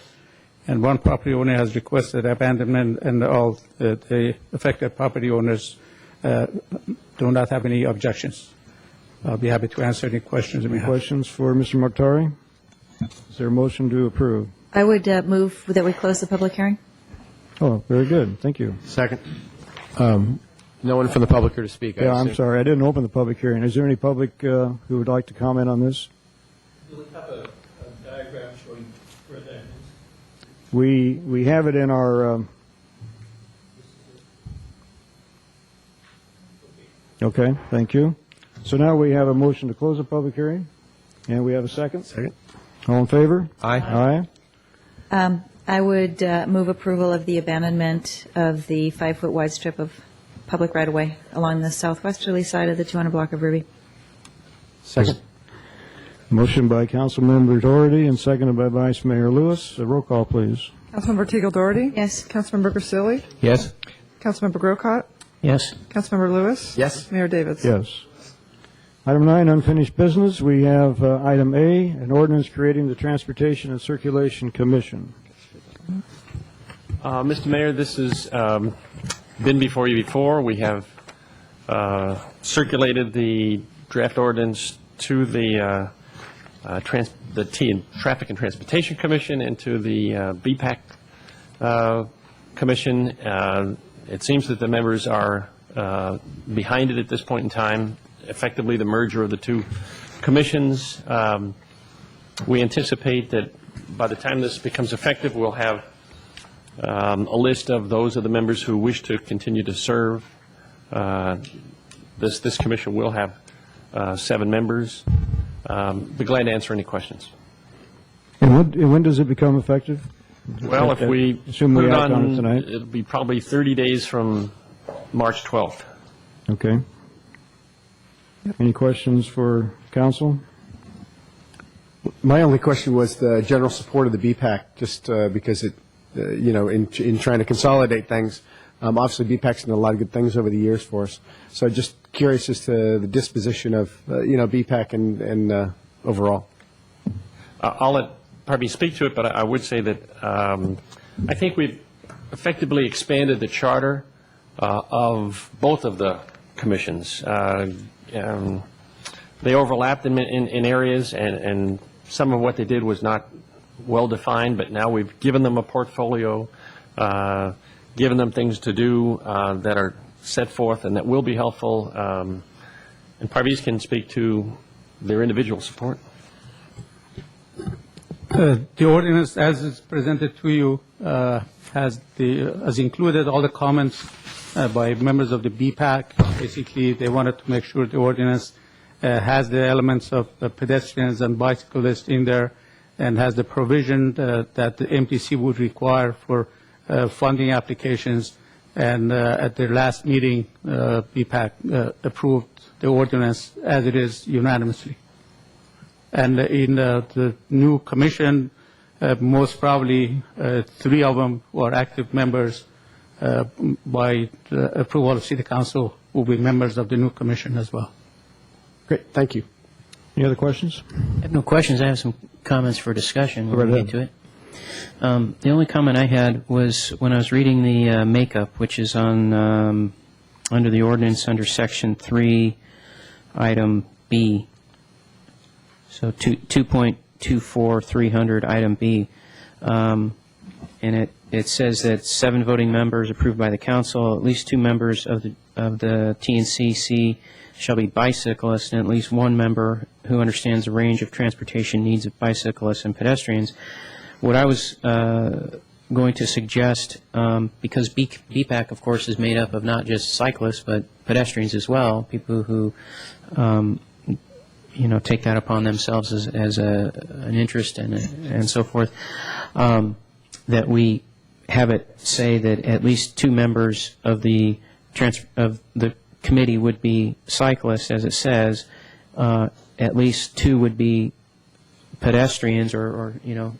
and one property owner has requested abandonment, and all the affected property owners do not have any objections. I'll be happy to answer any questions you may have. Questions for Mr. Mortari? Is there a motion to approve? I would move that we close the public hearing. Oh, very good. Thank you. Second. No one from the public here to speak, I Yeah, I'm assume. sorry. I didn't open the public hearing. Is there any public who would like to comment on this? Do we have a diagram showing where that is? We have it in our. Okay, thank you. So now we have a motion to close the public hearing, and we have a second. Second. All in favor? Aye. Aye. I would move approval of the abandonment of the 5-foot wide strip of public right-of-way along the southwesterly side of the 200 block of Ruby. Second. Motion by Councilmember Doherty and seconded by Vice Mayor Lewis. A roll call, please. Councilmember Teagle Doherty? Yes. Councilmember Grisilli? Yes? Councilmember Grocott? Yes. Councilmember Lewis? Yes. Mayor Davis? Yes. Item 9, unfinished business. We have item A, an ordinance creating the Transportation and Circulation Commission. Mr. Mayor, this has been before you before. We have circulated the draft ordinance to the Traffic and Transportation Commission and to the BPAC Commission. It seems that the members are behind it at this point in time, effectively the merger of the two commissions. We anticipate that by the time this becomes effective, we'll have a list of those of the members who wish to continue to serve. This commission will have 7 members. Be glad to answer any questions. And when does it become effective? Well, if we Assume put we it act on it on, tonight. it'll be probably 30 days from March 12th. Okay. Any questions for council? My only question was the general support of the BPAC, just because it, in trying to consolidate things. Obviously, BPAC's done a lot of good things over the years for us. So just curious as to the disposition of, BPAC and overall. I'll let Parveen speak to it, but I would say that I think we've effectively expanded the charter of both of the commissions. They overlapped in areas, and some of what they did was not well defined, but now we've given them a portfolio, given them things to do that are set forth and that will be helpful. And Parveen can speak to their individual support. The ordinance, as is presented to you, has included all the comments by members of the BPAC. Basically, they wanted to make sure the ordinance has the elements of pedestrians and bicyclists in there, and has the provision that the MTC would require for funding applications. And at their last meeting, BPAC approved the ordinance as it is unanimously. And in the new commission, most probably 3 of them who are active members by the approval of City Council will be members of the new commission as well. Great, thank you. Any other questions? I have no questions. I have some comments for discussion when Go we right get to it. The only comment I had was when I was reading the makeup, which is on under the ordinance under Section 3, Item B. So 2.24300, Item B. And it says that 7 voting members approved by the council, at least 2 members of the TNCC shall be bicyclists, and at least 1 member who understands the range of transportation needs of bicyclists and pedestrians. What I was going to suggest, because BPAC, of course, is made up of not just cyclists, but pedestrians as well, people who, take that upon themselves as an interest and so forth, that we have it say that at least 2 members of the committee would be cyclists, as it says. At least 2 would be pedestrians or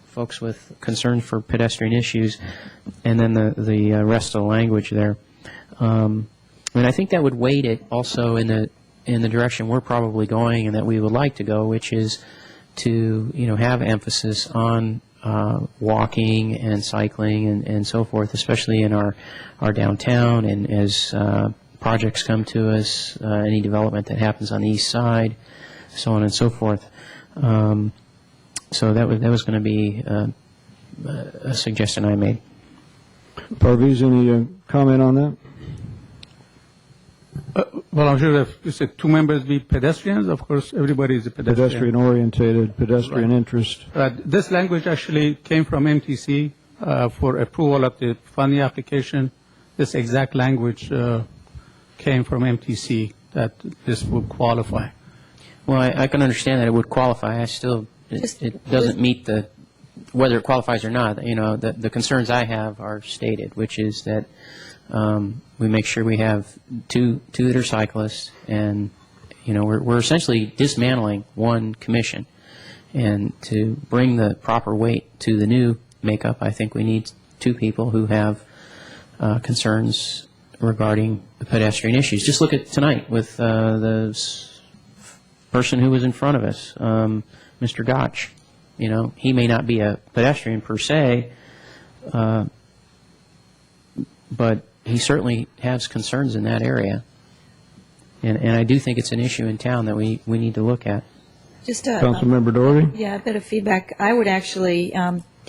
folks with concern for pedestrian issues, and then the rest of the language there. I think that would weight it also in the direction we're probably going and that we would like to go, which is to have emphasis on walking and cycling and so forth, especially in our downtown, and as projects come to us, any development that happens on the east side, so on and so forth. So that was going to be a suggestion I made. Parviz, any comment on that? Well, I'm sure if you said 2 members be pedestrians, of course, everybody is a pedestrian. Pedestrian-orientated, pedestrian interest. This language actually came from MTC for approval of the funding application. This exact language came from MTC that this would qualify. Well, I can understand that it would qualify. I still, it doesn't meet whether it qualifies or not. The concerns I have are stated, which is that we make sure we have two that are cyclists, and we're essentially dismantling one commission. And to bring the proper weight to the new makeup, I think we need 2 people who have concerns regarding the pedestrian issues. Just look at tonight with the person who was in front of us, Mr. Gotch. He may not be a pedestrian per se, but he certainly has concerns in that area. And I do think it's an issue in town that we need to look at. Just Councilmember Doherty? Yeah, a bit of feedback. I would actually,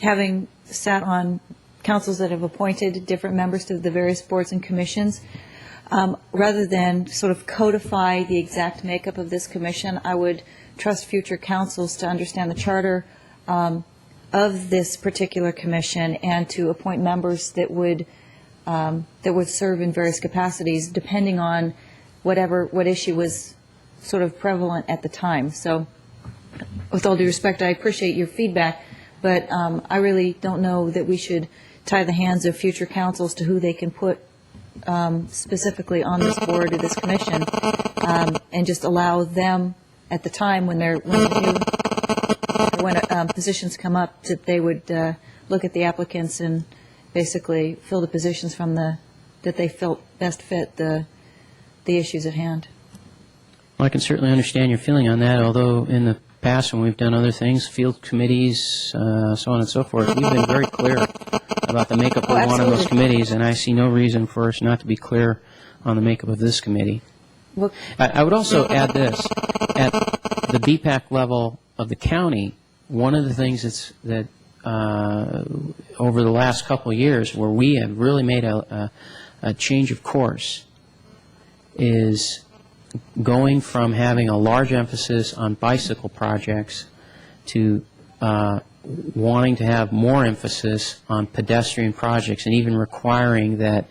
having sat on councils that have appointed different members to the various boards and commissions, rather than sort of codify the exact makeup of this commission, I would trust future councils to understand the charter of this particular commission and to appoint members that would serve in various capacities depending on what issue was sort of prevalent at the time. So with all due respect, I appreciate your feedback, but I really don't know that we should tie the hands of future councils to who they can put specifically on this board or this commission, and just allow them at the time when positions come up that they would look at the applicants and basically fill the positions from that they felt best fit the issues at hand. Well, I can certainly understand your feeling on that, although in the past when we've done other things, field committees, so on and so forth, we've been very clear about the makeup of one of those committees, and I see no reason for us not to be clear on the makeup of this committee. Well, I would also add this. At the BPAC level of the county, one of the things that over the last couple of years where we have really made a change of course is going from having a large emphasis on bicycle projects to wanting to have more emphasis on pedestrian projects, and even requiring that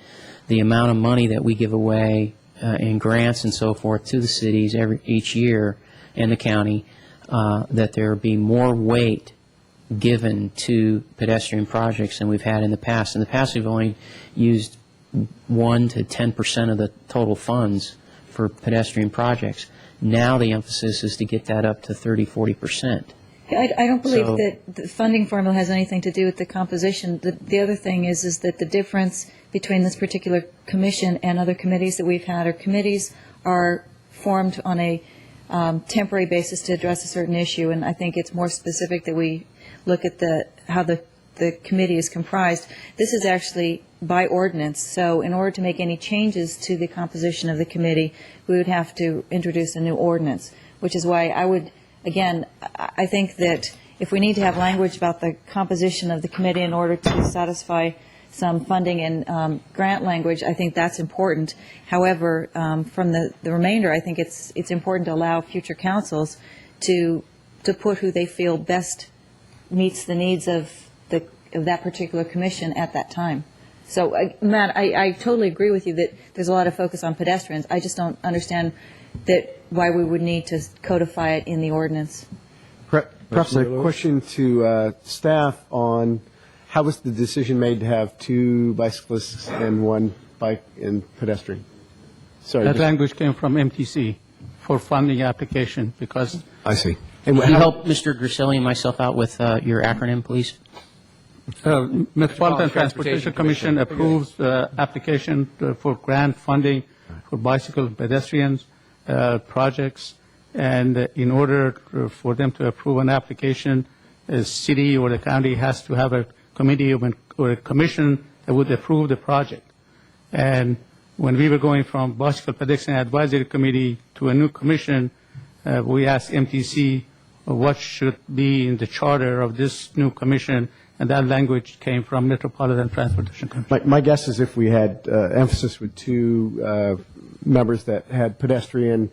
the amount of money that we give away in grants and so forth to the cities each year and the county, that there be more weight given to pedestrian projects than we've had in the past. In the past, we've only used 1 to 10% of the total funds for pedestrian projects. Now the emphasis is to get that up to 30-40%. I don't believe that the funding formula has anything to do with the composition. The other thing is that the difference between this particular commission and other committees that we've had, or committees are formed on a temporary basis to address a certain issue, and I think it's more specific that we look at how the committee is comprised. This is actually by ordinance, so in order to make any changes to the composition of the committee, we would have to introduce a new ordinance, which is why I think that if we need to have language about the composition of the committee in order to satisfy some funding and grant language, I think that's important. However, from the remainder, I think it's important to allow future councils to put who they feel best meets the needs of that particular commission at that time. So, Matt, I totally agree with you that there's a lot of focus on pedestrians. I just don't understand why we would need to codify it in the ordinance. Perhaps a question to staff on how was the decision made to have 2 bicyclists and 1 bike and pedestrian? Sorry. That language came from MTC for funding application because... I see. Can you help Mr. Griselli and myself out with your acronym, please? Metropolitan Transportation Commission approves application for grant funding for bicycle and pedestrians projects. And in order for them to approve an application, the city or the county has to have a committee or a commission that would approve the project. And when we were going from Bicycle Pedestrian Advisory Committee to a new commission, we asked MTC what should be in the charter of this new commission, and that language came from Metropolitan Transportation Commission. My guess is if we had emphasis with two members that had pedestrian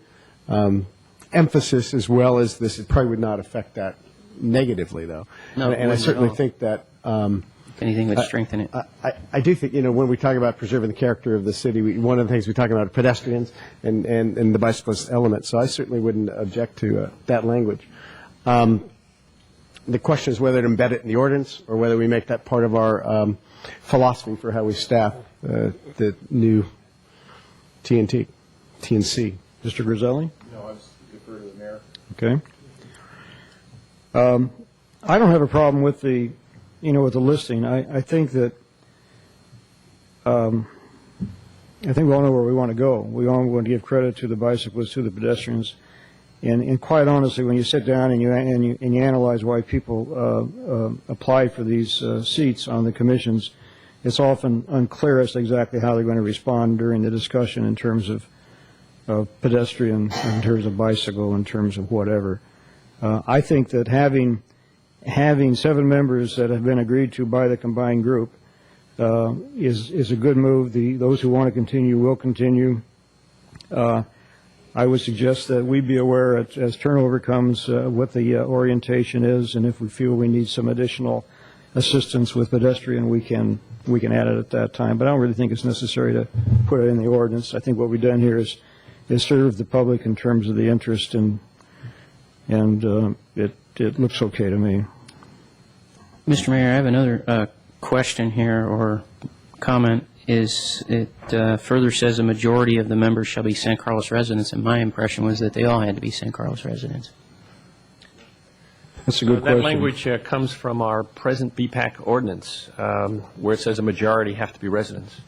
emphasis as well as this, it probably would not affect that negatively, though. No, it and I wouldn't certainly at all. think that. If anything, would strengthen it. I do think, when we talk about preserving the character of the city, one of the things we talk about are pedestrians and the bicyclist element. So I certainly wouldn't object to that language. The question is whether to embed it in the ordinance or whether we make that part of our philosophy for how we staff the new TNC. Mr. Griselli? No, I was defer to the mayor. Okay. I don't have a problem with the listing. I think that, I think we all know where we want to go. We all want to give credit to the bicyclists, to the pedestrians. And quite honestly, when you sit down and you analyze why people apply for these seats on the commissions, it's often unclear as to exactly how they're going to respond during the discussion in terms of pedestrian, in terms of bicycle, in terms of whatever. I think that having 7 members that have been agreed to by the combined group is a good move. Those who want to continue will continue. I would suggest that we be aware as turnover comes what the orientation is, and if we feel we need some additional assistance with pedestrian, we can add it at that time. But I don't really think it's necessary to put it in the ordinance. I think what we've done here is serve the public in terms of the interest, and it looks okay to me. Mr. Mayor, I have another question here or comment. It further says a majority of the members shall be San Carlos residents, and my impression was that they all had to be San Carlos residents. That's a good question. That language comes from our present BPAC ordinance, where it says a majority have to be residents.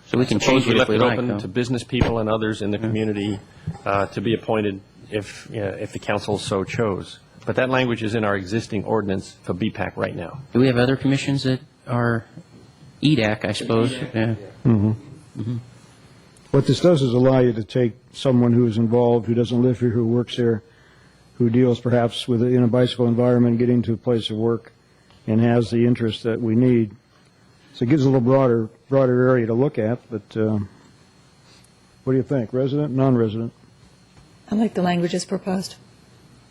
So we can change it if we left it like, open though. to business people and others in the community to be appointed if the council so chose. But that language is in our existing ordinance for BPAC right now. Do we have other commissions that are EDAC, I suppose? Yeah. What this does is allow you to take someone who is involved, who doesn't live here, who works here, who deals perhaps with in a bicycle environment, getting to a place of work, and has the interest that we need. So it gives a little broader area to look at. But what do you think? Resident, non-resident? I like the language as proposed.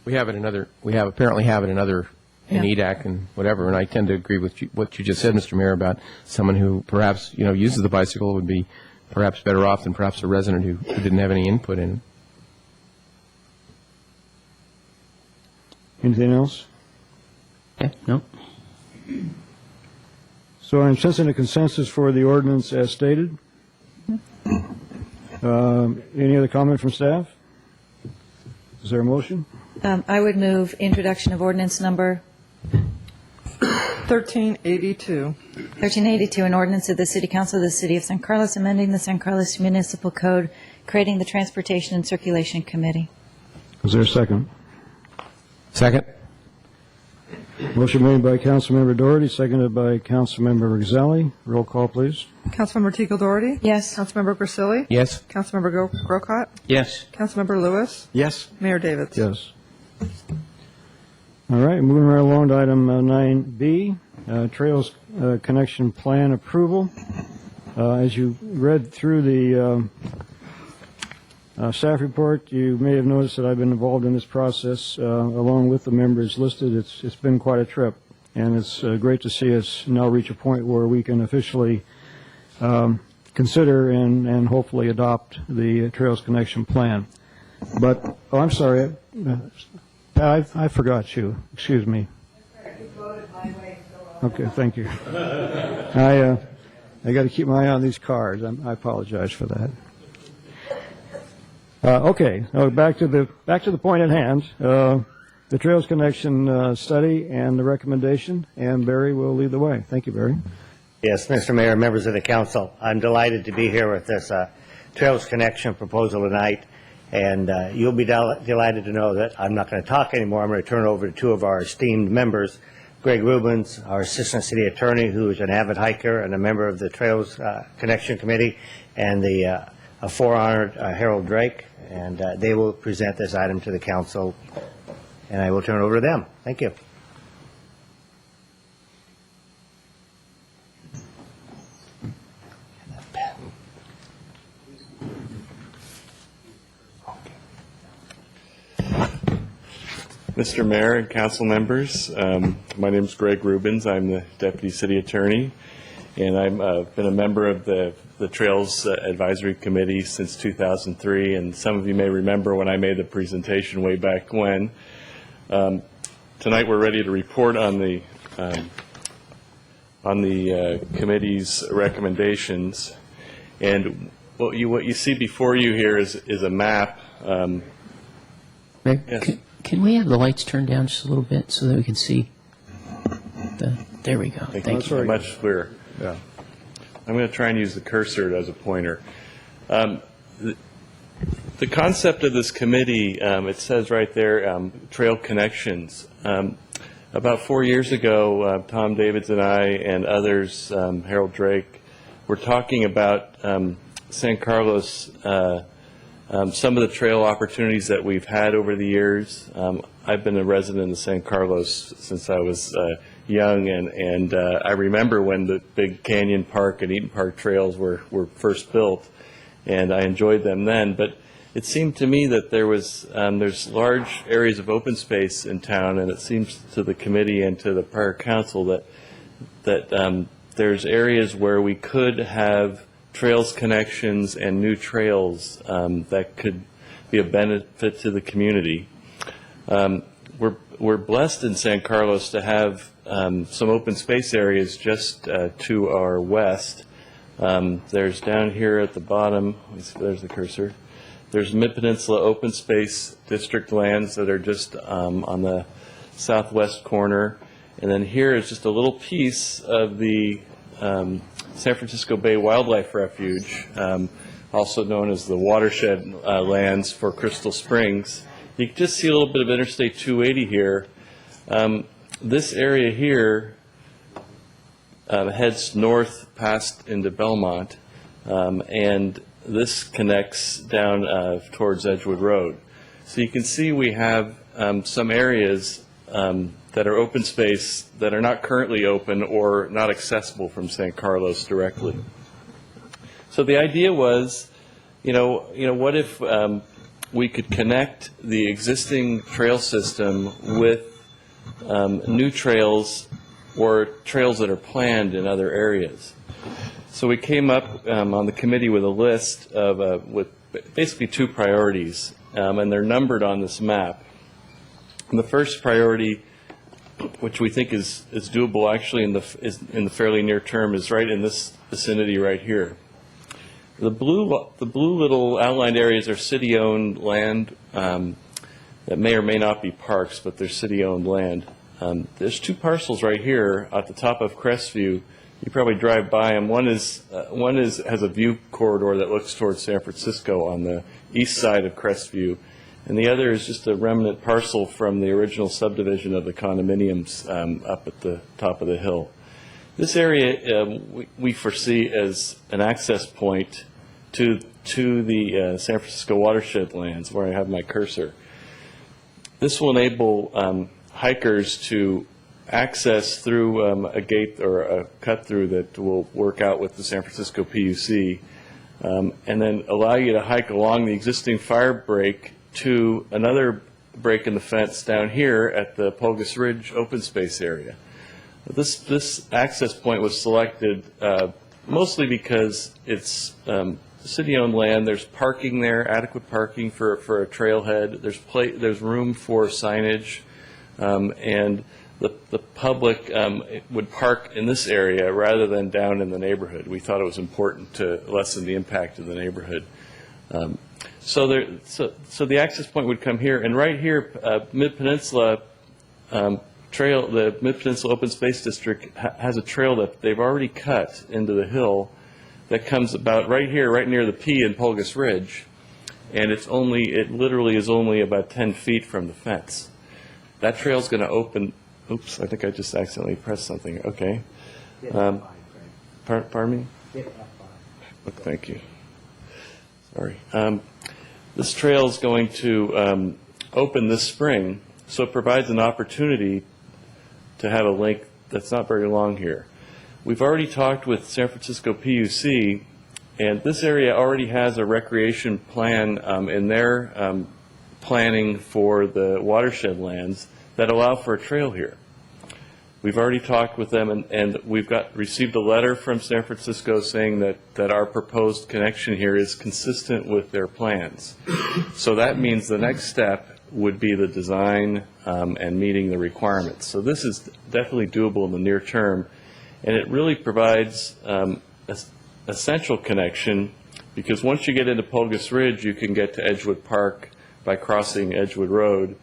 We apparently have it in other in Yeah. EDAC and whatever, and I tend to agree with what you just said, Mr. Mayor, about someone who perhaps uses the bicycle would be perhaps better off than perhaps a resident who didn't have any input in it. Anything else? Okay, no. So I'm sensing a consensus for the ordinance as stated. Any other comment from staff? Is there a motion? I would move introduction of ordinance number 1382. 1382, an ordinance of the City Council of the City of San Carlos amending the San Carlos Municipal Code, creating the Transportation and Circulation Committee. Is there a second? Second. Motion made by Councilmember Doherty, seconded by Councilmember Griselli. Roll call, please. Councilmember Teagle Doherty? Yes. Councilmember Grisilli? Yes. Councilmember Grocott? Yes. Councilmember Lewis? Yes. Mayor Davis? Yes. All right, moving right along to item 9B, Trails Connection Plan Approval. As you read through the staff report, you may have noticed that I've been involved in this process along with the members listed. It's been quite a trip, and it's great to see us now reach a point where we can officially consider and hopefully adopt the Trails Connection Plan. But, I'm sorry, I forgot you. Excuse me. Okay, thank you. I got to keep my eye on these cards. I apologize for that. Okay, now back to the point at hand. The Trails Connection study and the recommendation, and Barry will lead the way. Thank you, Barry. Yes, Mr. Mayor, members of the council, I'm delighted to be here with this Trails Connection proposal tonight, and you'll be delighted to know that I'm not going to talk anymore. I'm going to turn it over to two of our esteemed members, Greg Rubens, our Assistant City Attorney, who is an avid hiker and a member of the Trails Connection Committee, and the aforehonored Harold Drake, and they will present this item to the council, and I will turn it over to them. Thank you. Mr. Mayor and council members, my name is Greg Rubens. I'm the Deputy City Attorney, and I've been a member of the Trails Advisory Committee since 2003, and some of you may remember when I made the presentation way back when. Tonight we're ready to report on the committee's recommendations, and what you see before you here is a map. Rick, Yes. can we have the lights turned down just a little bit so that we can see? There we go. Thank you. Much clearer. Yeah. I'm going to try and use the cursor as a pointer. The concept of this committee, it says right there, Trail Connections. About 4 years ago, Tom Davids and I and others, Harold Drake, were talking about San Carlos, some of the trail opportunities that we've had over the years. I've been a resident of San Carlos since I was young, and I remember when the big Canyon Park and Eaton Park trails were first built, and I enjoyed them then. But it seemed to me that there's large areas of open space in town, and it seems to the committee and to the prior council that there's areas where we could have trails connections and new trails that could be a benefit to the community. We're blessed in San Carlos to have some open space areas just to our west. There's down here at the bottom, there's the cursor, there's Mid-Peninsula Open Space District lands that are just on the southwest corner. And then here is just a little piece of the San Francisco Bay Wildlife Refuge, also known as the watershed lands for Crystal Springs. You can just see a little bit of Interstate 280 here. This area here heads north past into Belmont, and this connects down towards Edgewood Road. So you can see we have some areas that are open space that are not currently open or not accessible from San Carlos directly. So the idea was, what if we could connect the existing trail system with new trails or trails that are planned in other areas. So we came up on the committee with a list of with basically two priorities, and they're numbered on this map. And the first priority, which we think is doable actually in the fairly near term, is right in this vicinity right here. The blue little outlined areas are city-owned land that may or may not be parks, but they're city-owned land. There's two parcels right here at the top of Crestview. You probably drive by them. One has a view corridor that looks towards San Francisco on the east side of Crestview, and the other is just a remnant parcel from the original subdivision of the condominiums up at the top of the hill. This area we foresee as an access point to the San Francisco watershed lands, where I have my cursor. This will enable hikers to access through a gate or a cut-through that will work out with the San Francisco PUC, and then allow you to hike along the existing fire break to another break in the fence down here at the Pulgas Ridge open space area. This access point was selected mostly because it's city-owned land. There's parking there, adequate parking for a trailhead. There's room for signage, and the public would park in this area rather than down in the neighborhood. We thought it was important to lessen the impact of the neighborhood. So the access point would come here, and right here, Mid-Peninsula Trail, the Mid-Peninsula Open Space District has a trail that they've already cut into the hill that comes about right here, right near the P in Pulgus Ridge, and it literally is only about 10 feet from the fence. That trail's going to open. Oops, I think I just accidentally pressed something. Okay. Pardon me? Thank you. Sorry. This trail is going to open this spring, so it provides an opportunity to have a link that's not very long here. We've already talked with San Francisco PUC, and this area already has a recreation plan in their planning for the watershed lands that allow for a trail here. We've already talked with them, and we've received a letter from San Francisco saying that our proposed connection here is consistent with their plans. So that means the next step would be the design and meeting the requirements. So this is definitely doable in the near term, and it really provides a central connection, because once you get into Pulgus Ridge, you can get to Edgewood Park by crossing Edgewood Road,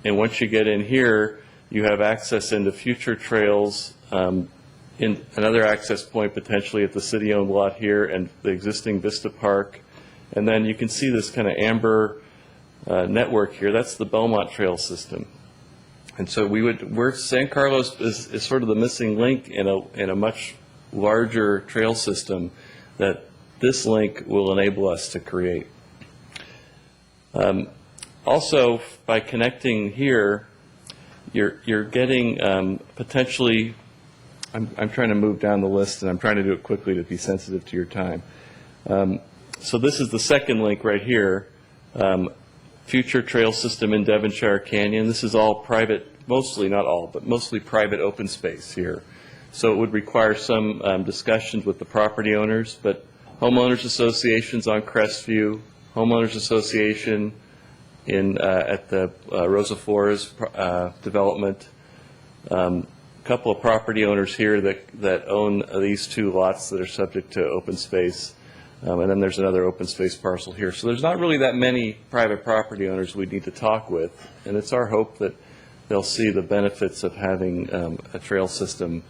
and once you get in here, you have access into future trails, in another access point potentially at the city-owned lot here and the existing Vista Park. And then you can see this kind of amber network here. That's the Belmont Trail system. And so San Carlos is sort of the missing link in a much larger trail system that this link will enable us to create. Also, by connecting here, you're getting potentially, I'm trying to move down the list, and I'm trying to do it quickly to be sensitive to your time. So this is the second link right here, future trail system in Devonshire Canyon. This is all private, mostly, not all, but mostly private open space here. So it would require some discussions with the property owners, but homeowners associations on Crestview, homeowners association at the Rosa Flores development, a couple of property owners here that own these two lots that are subject to open space, and then there's another open space parcel here. So there's not really that many private property owners we need to talk with, and it's our hope that they'll see the benefits of having a trail system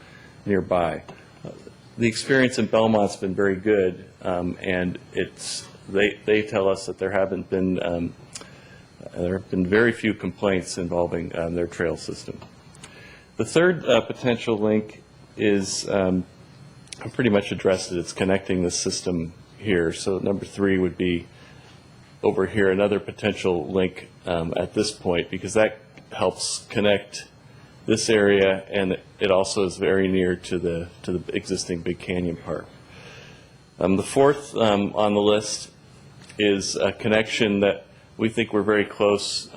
nearby. The experience in Belmont's been very good, and they tell us that there have been very few complaints involving their trail system. The third potential link is, I pretty much addressed it, it's connecting the system here. So number 3 would be over here, another potential link at this point, because that helps connect this area, and it also is very near to the existing Big Canyon Park. The fourth on the list is a connection that we think we're very close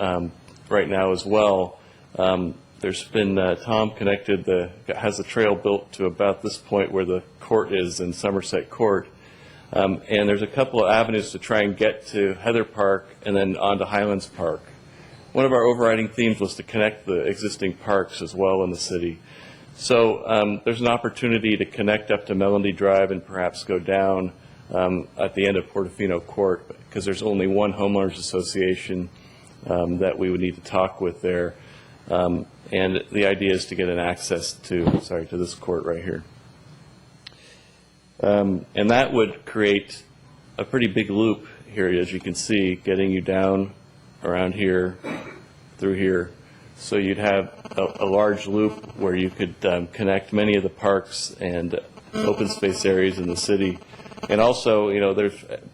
right now as well. There's been, Tom has a trail built to about this point where the court is in Somerset Court. And there's a couple of avenues to try and get to Heather Park and then on to Highlands Park. One of our overriding themes was to connect the existing parks as well in the city. So there's an opportunity to connect up to Melody Drive and perhaps go down at the end of Portofino Court, because there's only one homeowners association that we would need to talk with there. And the idea is to get an access to this court right here. And that would create a pretty big loop here, as you can see, getting you down around here, through here. So you'd have a large loop where you could connect many of the parks and open space areas in the city. And also,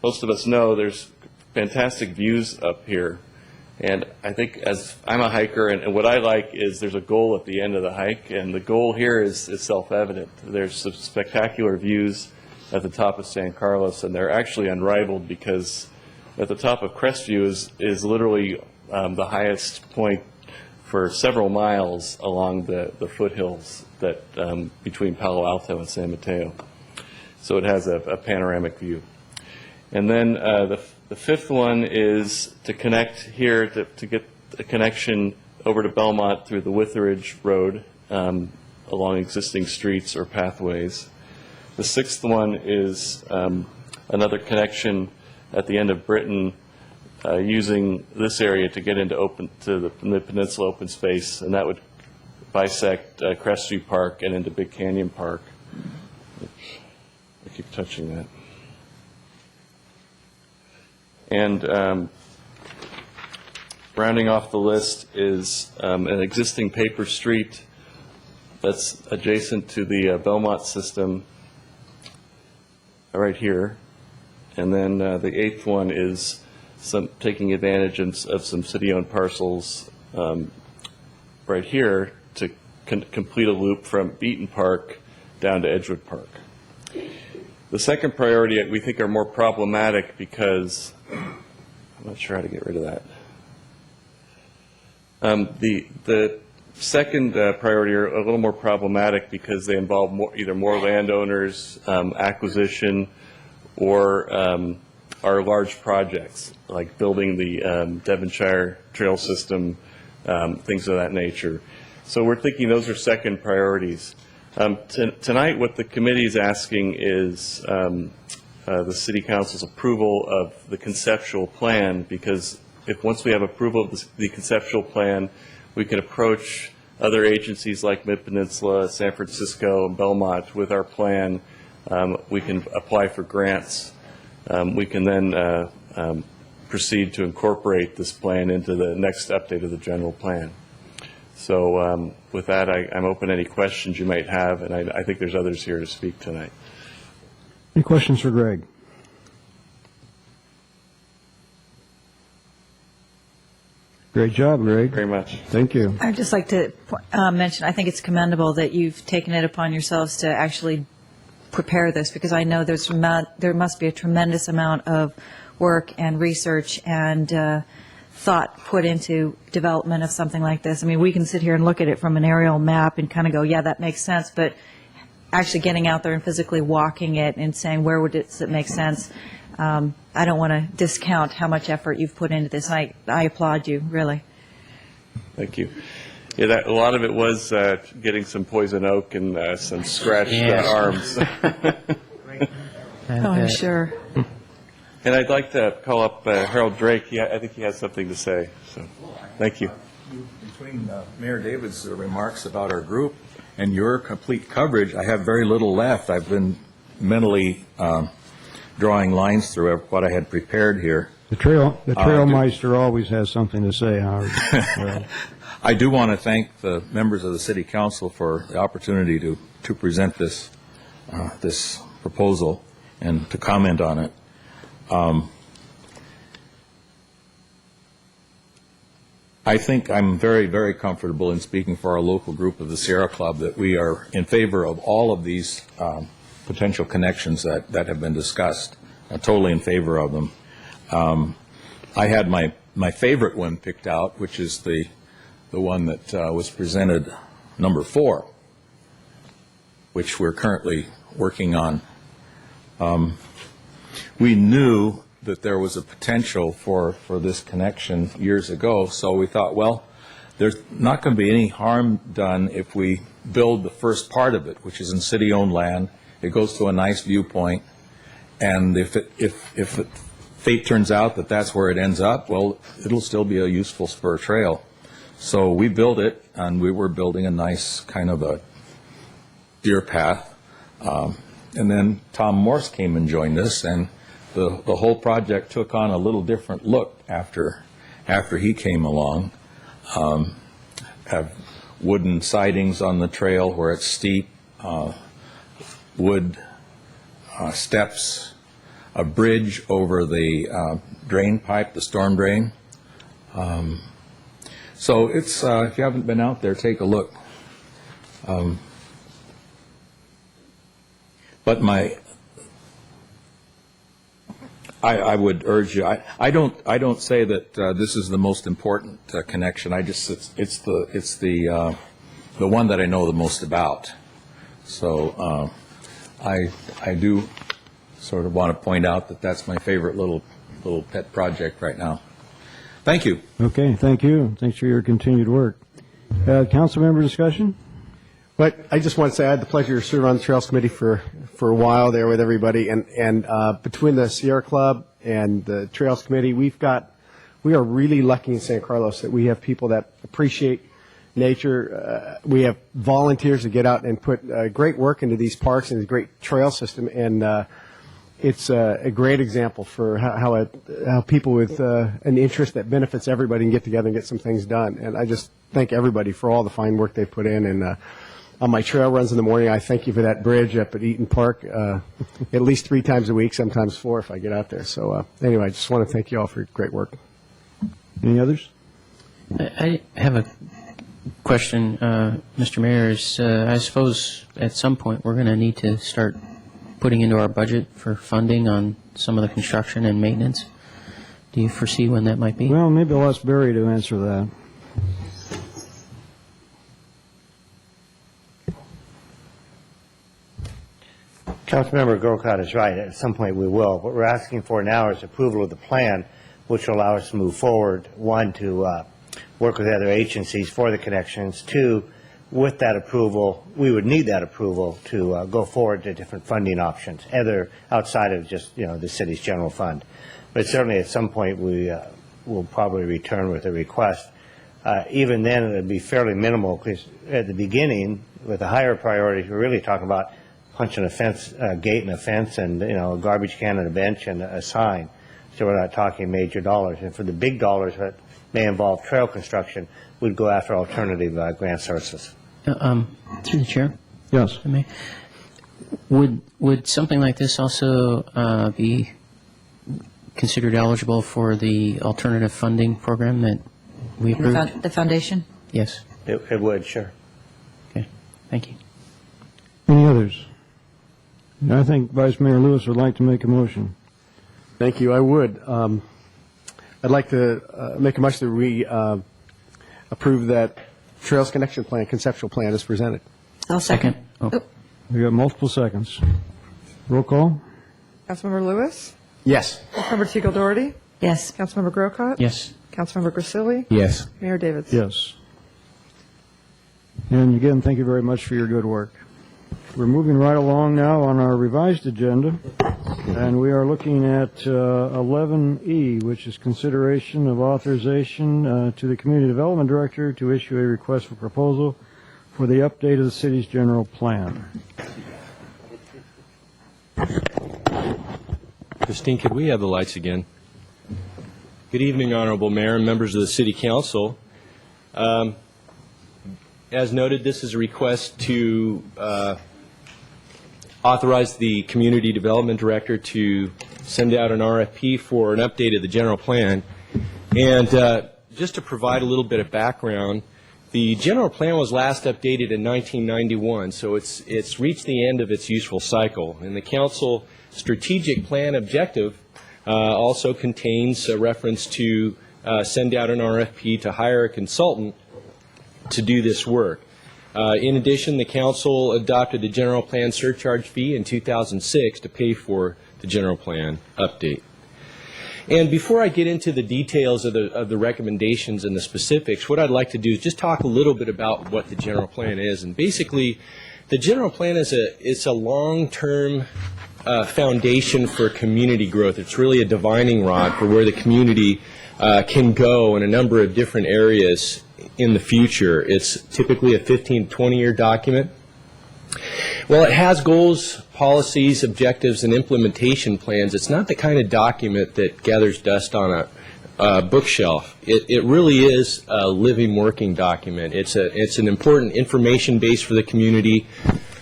most of us know there's fantastic views up here. And I think, as I'm a hiker, and what I like is there's a goal at the end of the hike, and the goal here is self-evident. There's some spectacular views at the top of San Carlos, and they're actually unrivaled, because at the top of Crestview is literally the highest point for several miles along the foothills that between Palo Alto and San Mateo. So it has a panoramic view. And then the fifth one is to connect here, to get a connection over to Belmont through the Witheridge Road along existing streets or pathways. The sixth one is another connection at the end of Britain using this area to get into the Peninsula open space, and that would bisect Crestview Park and into Big Canyon Park. keep touching that. And rounding off the list is an existing paper street that's adjacent to the Belmont system right here. And then the 8th one is taking advantage of some city-owned parcels right here to complete a loop from Beaton Park down to Edgewood Park. The second priority we think are more problematic because I'm not sure how to get rid of that. The second priority are a little more problematic because they involve either more landowners, acquisition, or are large projects like building the Devonshire Trail System, things of that nature. So we're thinking those are second priorities. Tonight, what the committee is asking is the City Council's approval of the conceptual plan, because once we have approval of the conceptual plan, we can approach other agencies like Mid-Peninsula, San Francisco, and Belmont with our plan. We can apply for grants. We can then proceed to incorporate this plan into the next update of the general plan. So with that, I'm open to any questions you might have, and I think there's others here to speak tonight. Any questions for Greg? Great job, Greg. Very much. Thank you. I'd just like to mention, I think it's commendable that you've taken it upon yourselves to actually prepare this, because I know there must be a tremendous amount of work and research and thought put into development of something like this. I mean, we can sit here and look at it from an aerial map and kind of go, yeah, that makes sense, but actually getting out there and physically walking it and saying, where would it make sense? I don't want to discount how much effort you've put into this. I applaud you, really. Thank you. Yeah, a lot of it was getting some poison oak and some scratched arms. I'm sure. And I'd like to call up Harold Drake. I think he has something to say. So, thank you. Between Mayor David's remarks about our group and your complete coverage, I have very little left. I've been mentally drawing lines through what I had prepared here. The Trailmeister always has something to say, Howard. I do want to thank the members of the City Council for the opportunity to present this proposal and to comment on it. I think I'm very, very comfortable in speaking for our local group of the Sierra Club that we are in favor of all of these potential connections that have been discussed. I'm totally in favor of them. I had my favorite one picked out, which is the one that was presented, number 4, which we're currently working on. We knew that there was a potential for this connection years ago, so we thought, well, there's not going to be any harm done if we build the first part of it, which is in city-owned land. It goes to a nice viewpoint, and if fate turns out that that's where it ends up, well, it'll still be a useful spur trail. So we built it, and we were building a nice kind of a deer path. And then Tom Morse came and joined us, and the whole project took on a little different look after he came along. Have wooden sidings on the trail where it's steep, wood steps, a bridge over the drain pipe, the storm drain. So it's if you haven't been out there, take a look. But I would urge you. I don't say that this is the most important connection. It's the one that I know the most about. So I do sort of want to point out that that's my favorite little pet project right now. Thank you. Okay, thank you. Thanks for your continued work. Council member discussion? But I just want to say I had the pleasure to serve on the Trails Committee for a while there with everybody, and between the Sierra Club and the Trails Committee, we are really lucky in San Carlos that we have people that appreciate nature. We have volunteers that get out and put great work into these parks and a great trail system, and it's a great example for how people with an interest that benefits everybody can get together and get some things done. And I just thank everybody for all the fine work they put in. And on my trail runs in the morning, I thank you for that bridge up at Eaton Park at least 3 times a week, sometimes 4 if I get out there. So anyway, I just want to thank you all for your great work. Any others? I have a question, Mr. Mayor. I suppose at some point we're going to need to start putting into our budget for funding on some of the construction and maintenance. Do you foresee when that might be? Well, maybe I'll ask Barry to answer that. Councilmember Grocott is right. At some point we will. What we're asking for now is approval of the plan, which will allow us to move forward. 1, to work with other agencies for the connections. 2, with that approval, we would need that approval to go forward to different funding options, either outside of just the city's general fund. But certainly at some point we will probably return with a request. Even then it would be fairly minimal, because at the beginning, with the higher priorities, we're really talking about punching a fence, gate and a fence, and a garbage can and a bench and a sign. So we're not talking major dollars. And for the big dollars that may involve trail construction, we'd go after alternative grant sources. Through the chair. Yes. I may. Would something like this also be considered eligible for the alternative funding program that we approved? The foundation? Yes. It would, sure. Okay. Thank you. Any others? I think Vice Mayor Lewis would like to make a motion. Thank you. I would. I'd like to make a motion that we approve that Trails Connection Plan, conceptual plan, as presented. I'll second. We got multiple seconds. Roll call. Councilmember Lewis? Yes. Councilmember Teagle Doherty? Yes. Councilmember Grocott? Yes. Councilmember Grisilli? Yes. Mayor Davis? Yes. And again, thank you very much for your good work. We're moving right along now on our revised agenda, and we are looking at 11E, which is consideration of authorization to the Community Development Director to issue a request for proposal for the update of the city's general plan. Christine, could we have the lights again? Good evening, Honorable Mayor and members of the City Council. As noted, this is a request to authorize the Community Development Director to send out an RFP for an update of the general plan. And just to provide a little bit of background, the general plan was last updated in 1991, so it's reached the end of its useful cycle. And the Council strategic plan objective also contains a reference to send out an RFP to hire a consultant to do this work. In addition, the Council adopted the general plan surcharge fee in 2006 to pay for the general plan update. And before I get into the details of the recommendations and the specifics, what I'd like to do is just talk a little bit about what the general plan is. And basically, the general plan is a long-term foundation for community growth. It's really a divining rod for where the community can go in a number of different areas in the future. It's typically a 15 to 20-year document. Well, it has goals, policies, objectives, and implementation plans. It's not the kind of document that gathers dust on a bookshelf. It really is a living, working document. It's an important information base for the community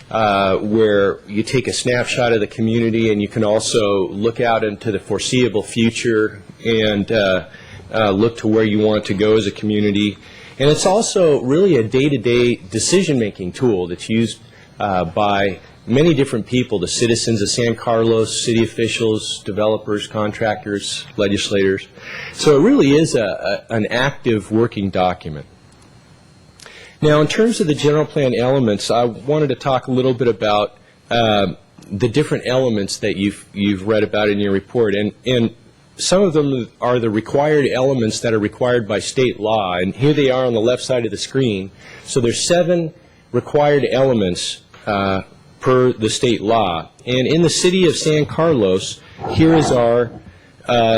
where you take a snapshot of the community and you can also look out into the foreseeable future and look to where you want to go as a community. And it's also really a day-to-day decision-making tool that's used by many different people, the citizens of San Carlos, city officials, developers, contractors, legislators. So it really is an active working document. Now, in terms of the general plan elements, I wanted to talk a little bit about the different elements that you've read about in your report. And some of them are the required elements that are required by state law, and here they are on the left side of the screen. So there's 7 required elements per the state law. And in the city of San Carlos, here is our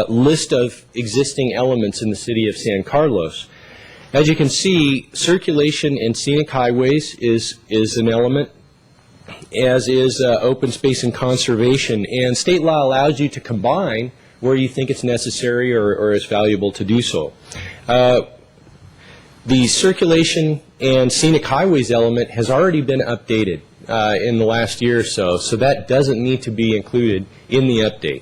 list of existing elements in the city of San Carlos. As you can see, circulation and scenic highways is an element, as is open space and conservation. And state law allows you to combine where you think it's necessary or is valuable to do so. The circulation and scenic highways element has already been updated in the last year or so, so that doesn't need to be included in the update.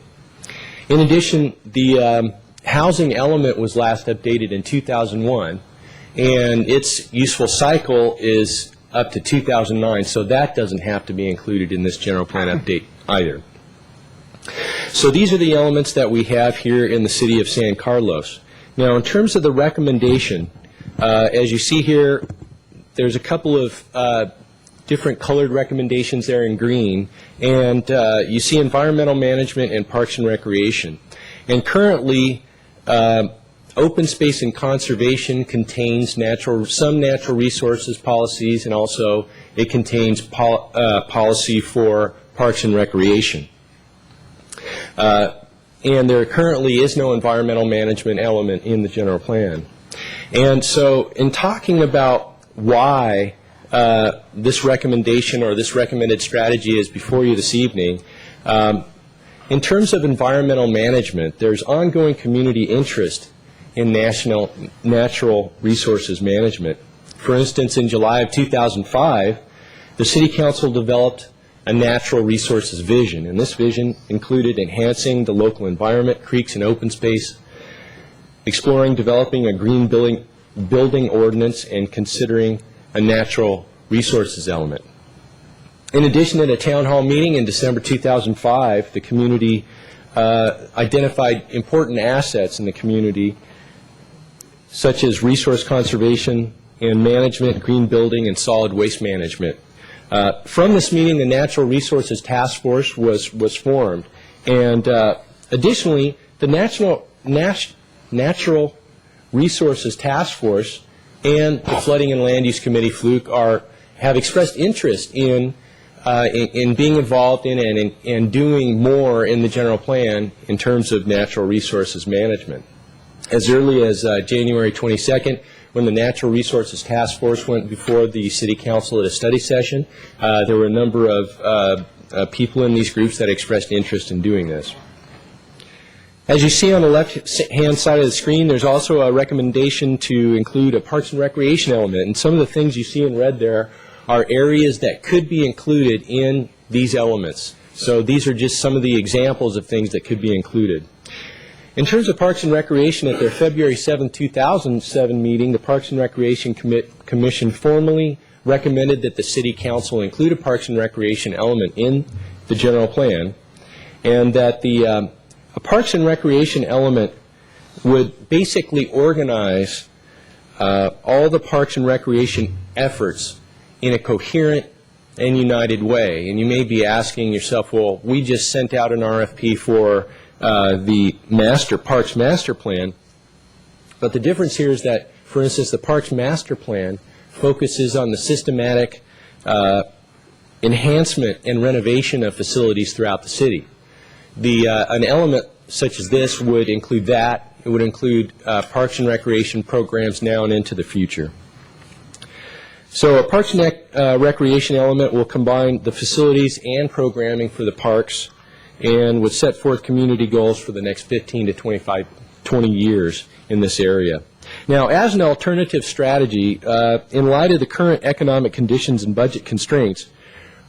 In addition, the housing element was last updated in 2001, and its useful cycle is up to 2009, so that doesn't have to be included in this general plan update either. So these are the elements that we have here in the city of San Carlos. Now, in terms of the recommendation, as you see here, there's a couple of different colored recommendations there in green, and you see environmental management and parks and recreation. And currently, open space and conservation contains some natural resources policies, and also it contains policy for parks and recreation. And there currently is no environmental management element in the general plan. And so in talking about why this recommendation or this recommended strategy is before you this evening, in terms of environmental management, there's ongoing community interest in natural resources management. For instance, in July of 2005, the City Council developed a natural resources vision, and this vision included enhancing the local environment, creeks and open space, exploring developing a green building ordinance, and considering a natural resources element. In addition, at a town hall meeting in December 2005, the community identified important assets in the community, such as resource conservation and management, green building, and solid waste management. From this meeting, the Natural Resources Task Force was formed, and additionally, the Natural Resources Task Force and the Flooding and Land Use Committee, FLUC, have expressed interest in being involved in and doing more in the general plan in terms of natural resources management. As early as January 22nd, when the Natural Resources Task Force went before the City Council at a study session, there were a number of people in these groups that expressed interest in doing this. As you see on the left-hand side of the screen, there's also a recommendation to include a Parks and Recreation element, and some of the things you see in red there are areas that could be included in these elements. So these are just some of the examples of things that could be included. In terms of Parks and Recreation, at their February 7, 2007 meeting, the Parks and Recreation Commission formally recommended that the City Council include a Parks and Recreation element in the general plan, and that a Parks and Recreation element would basically organize all the Parks and Recreation efforts in a coherent and united way. And you may be asking yourself, well, we just sent out an RFP for the Parks Master Plan, but the difference here is that, for instance, the Parks Master Plan focuses on the systematic enhancement and renovation of facilities throughout the city. An element such as this would include that. It would include Parks and Recreation programs now and into the future. So a Parks and Recreation element will combine the facilities and programming for the parks, and would set forth community goals for the next 15 to 20 years in this area. Now, as an alternative strategy, in light of the current economic conditions and budget constraints,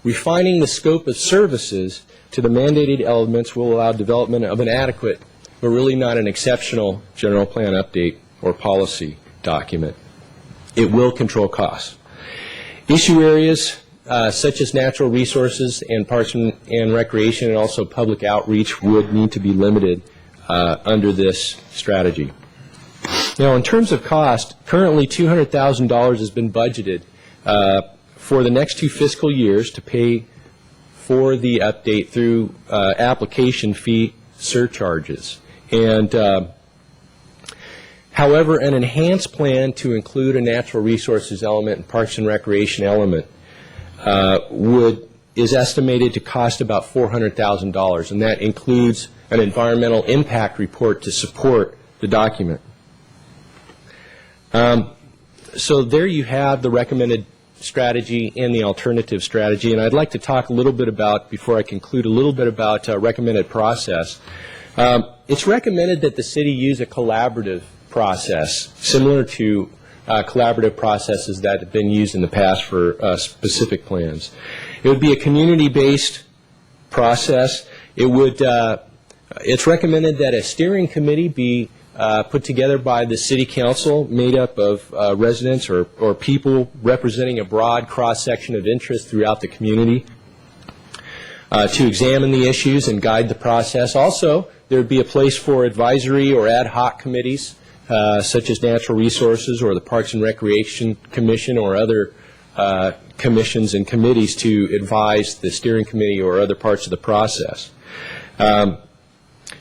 refining the scope of services to the mandated elements will allow development of an adequate, but really not an exceptional, general plan update or policy document. It will control costs. Issue areas such as natural resources and parks and recreation, and also public outreach, would need to be limited under this strategy. Now, in terms of cost, currently $200,000 has been budgeted for the next 2 fiscal years to pay for the update through application fee surcharges. And however, an enhanced plan to include a natural resources element and parks and recreation element is estimated to cost about $400,000, and that includes an environmental impact report to support the document. So there you have the recommended strategy and the alternative strategy, and I'd like to talk a little bit about, before I conclude, a little bit about recommended process. It's recommended that the city use a collaborative process, similar to collaborative processes that have been used in the past for specific plans. It would be a community-based process. It's recommended that a steering committee be put together by the city council, made up of residents or people representing a broad cross-section of interest throughout the community, to examine the issues and guide the process. Also, there would be a place for advisory or ad hoc committees, such as Natural Resources or the Parks and Recreation Commission or other commissions and committees to advise the steering committee or other parts of the process.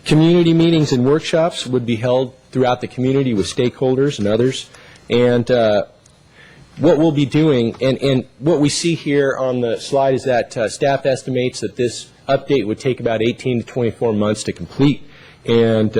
Community meetings and workshops would be held throughout the community with stakeholders and others. And what we'll be doing, and what we see here on the slide is that staff estimates that this update would take about 18 to 24 months to complete. And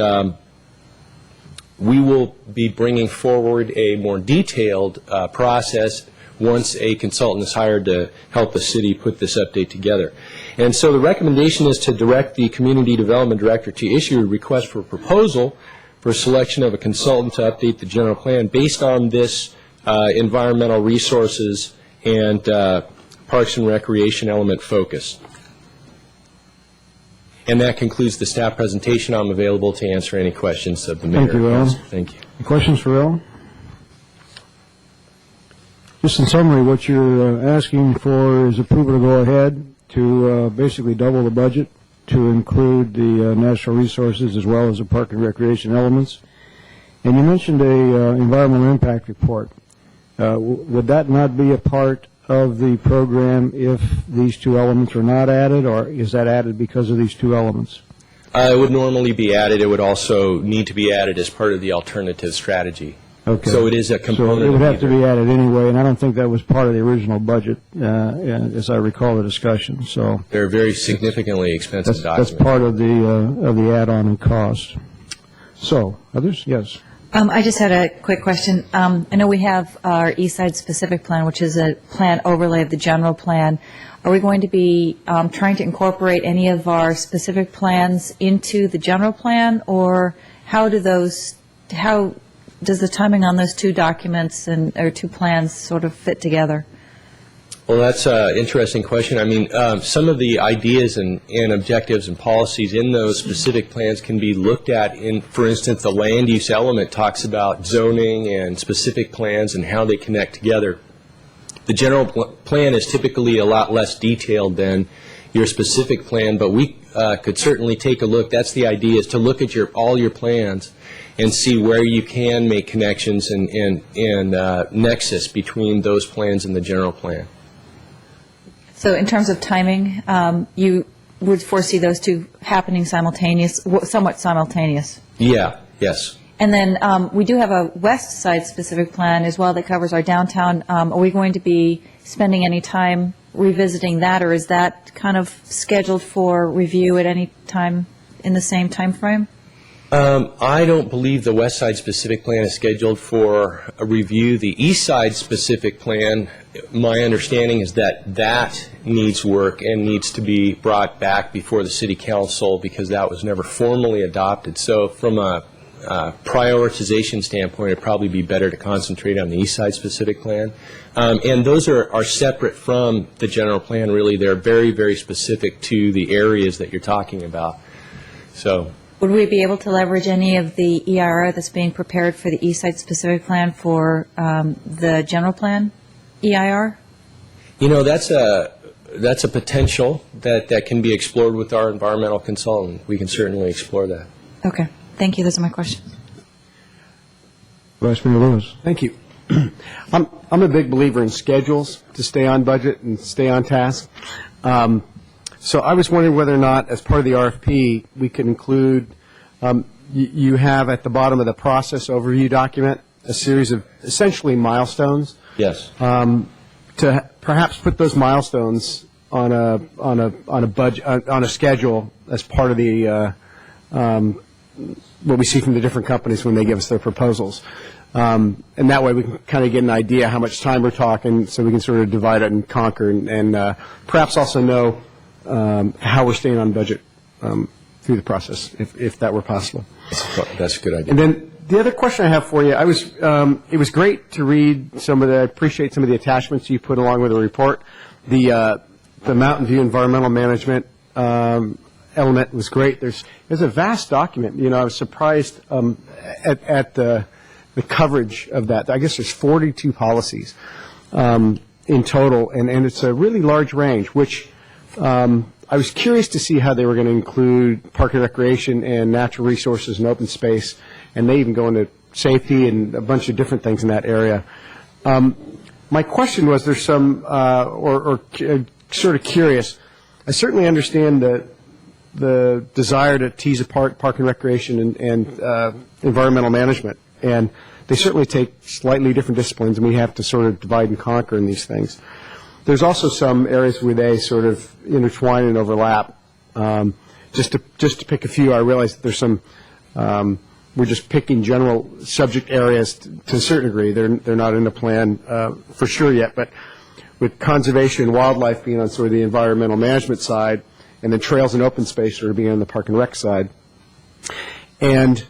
we will be bringing forward a more detailed process once a consultant is hired to help the city put this update together. And so the recommendation is to direct the Community Development Director to issue a request for proposal for selection of a consultant to update the general plan based on this environmental resources and Parks and Recreation element focus. And that concludes the staff presentation. I'm available to answer any questions of the mayor. Thank you, Al. Thank you. Questions for Al? Just in summary, what you're asking for is approval to go ahead to basically double the budget to include the natural resources as well as the park and recreation elements. And you mentioned a environmental impact report. Would that not be a part of the program if these two elements are not added, or is that added because of these two elements? It would normally be added. It would also need to be added as part of the alternative strategy. Okay. So it is a component. So it would have to either. be added anyway, and I don't think that was part of the original budget, as I recall the discussion. So They're very significantly expensive documents. that's part of the add-on in cost. So others, yes. I just had a quick question. I know we have our East Side Specific Plan, which is a plan overlay of the general plan. Are we going to be trying to incorporate any of our specific plans into the general plan, or how does the timing on those two documents or two plans sort of fit together? Well, that's an interesting question. I mean, some of the ideas and objectives and policies in those specific plans can be looked at in, for instance, the land use element talks about zoning and specific plans and how they connect together. The general plan is typically a lot less detailed than your specific plan, but we could certainly take a look. That's the idea, is to look at all your plans and see where you can make connections and nexus between those plans and the general plan. So in terms of timing, you would foresee those two happening somewhat simultaneous? Yeah, yes. And then we do have a West Side Specific Plan as well that covers our downtown. Are we going to be spending any time revisiting that, or is that kind of scheduled for review at any time in the same time frame? I don't believe the West Side Specific Plan is scheduled for a review. The East Side Specific Plan, my understanding is that needs work and needs to be brought back before the City Council because that was never formally adopted. So from a prioritization standpoint, it would probably be better to concentrate on the East Side Specific Plan. And those are separate from the general plan, really. They're very, very specific to the areas that you're talking about. So. Would we be able to leverage any of the EIR that's being prepared for the East Side Specific Plan for the general plan EIR? You know, that's a potential that can be explored with our environmental consultant. We can certainly explore that. Okay. Thank you. Those are my questions. Vice Mayor Lewis. Thank you. I'm a big believer in schedules to stay on budget and stay on task. So I was wondering whether or not, as part of the RFP, we could include, you have at the bottom of the process overview document a series of essentially milestones. Yes. To perhaps put those milestones on a budget, on a schedule as part of the what we see from the different companies when they give us their proposals. And that way we can kind of get an idea how much time we're talking, so we can sort of divide it and conquer, and perhaps also know how we're staying on budget through the process, if that were possible. That's a good idea. And then the other question I have for you, it was great to read I appreciate some of the attachments you put along with the report. The Mountain View environmental management element was great. There's a vast document. I was surprised at the coverage of that. I guess there's 42 policies in total, and it's a really large range, which I was curious to see how they were going to include park and recreation and natural resources and open space, and they even go into safety and a bunch of different things in that area. My question was, there's some, sort of curious, I certainly understand the desire to tease apart park and recreation and environmental management, and they certainly take slightly different disciplines, and we have to sort of divide and conquer in these things. There's also some areas where they sort of intertwine and overlap. Just to pick a few, I realize that there's some. We're just picking general subject areas to a certain degree. They're not in the plan for sure yet, but with conservation and wildlife being on sort of the environmental management side, and then trails and open space sort of being on the park and rec side. And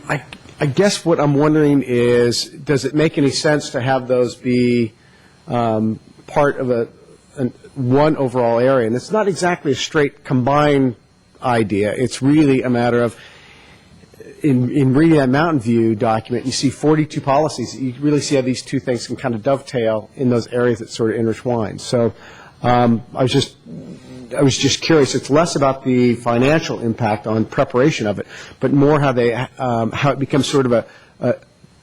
I guess what I'm wondering is, does it make any sense to have those be part of one overall area? And it's not exactly a straight combined idea. It's really a matter of, in reading that Mountain View document, you see 42 policies. You really see how these two things can kind of dovetail in those areas that sort of intertwine. So I was just curious. It's less about the financial impact on preparation of it, but more how it becomes sort of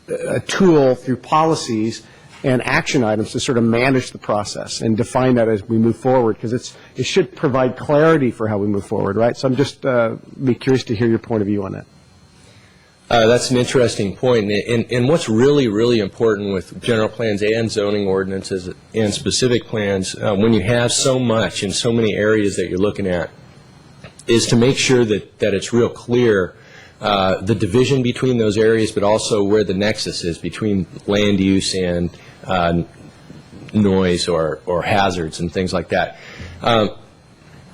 a tool through policies and action items to sort of manage the process and define that as we move forward, because it should provide clarity for how we move forward, right? So I'm just be curious to hear your point of view on that. That's an interesting point. And what's really, really important with general plans and zoning ordinances and specific plans, when you have so much in so many areas that you're looking at, is to make sure that it's real clear the division between those areas, but also where the nexus is between land use and noise or hazards and things like that.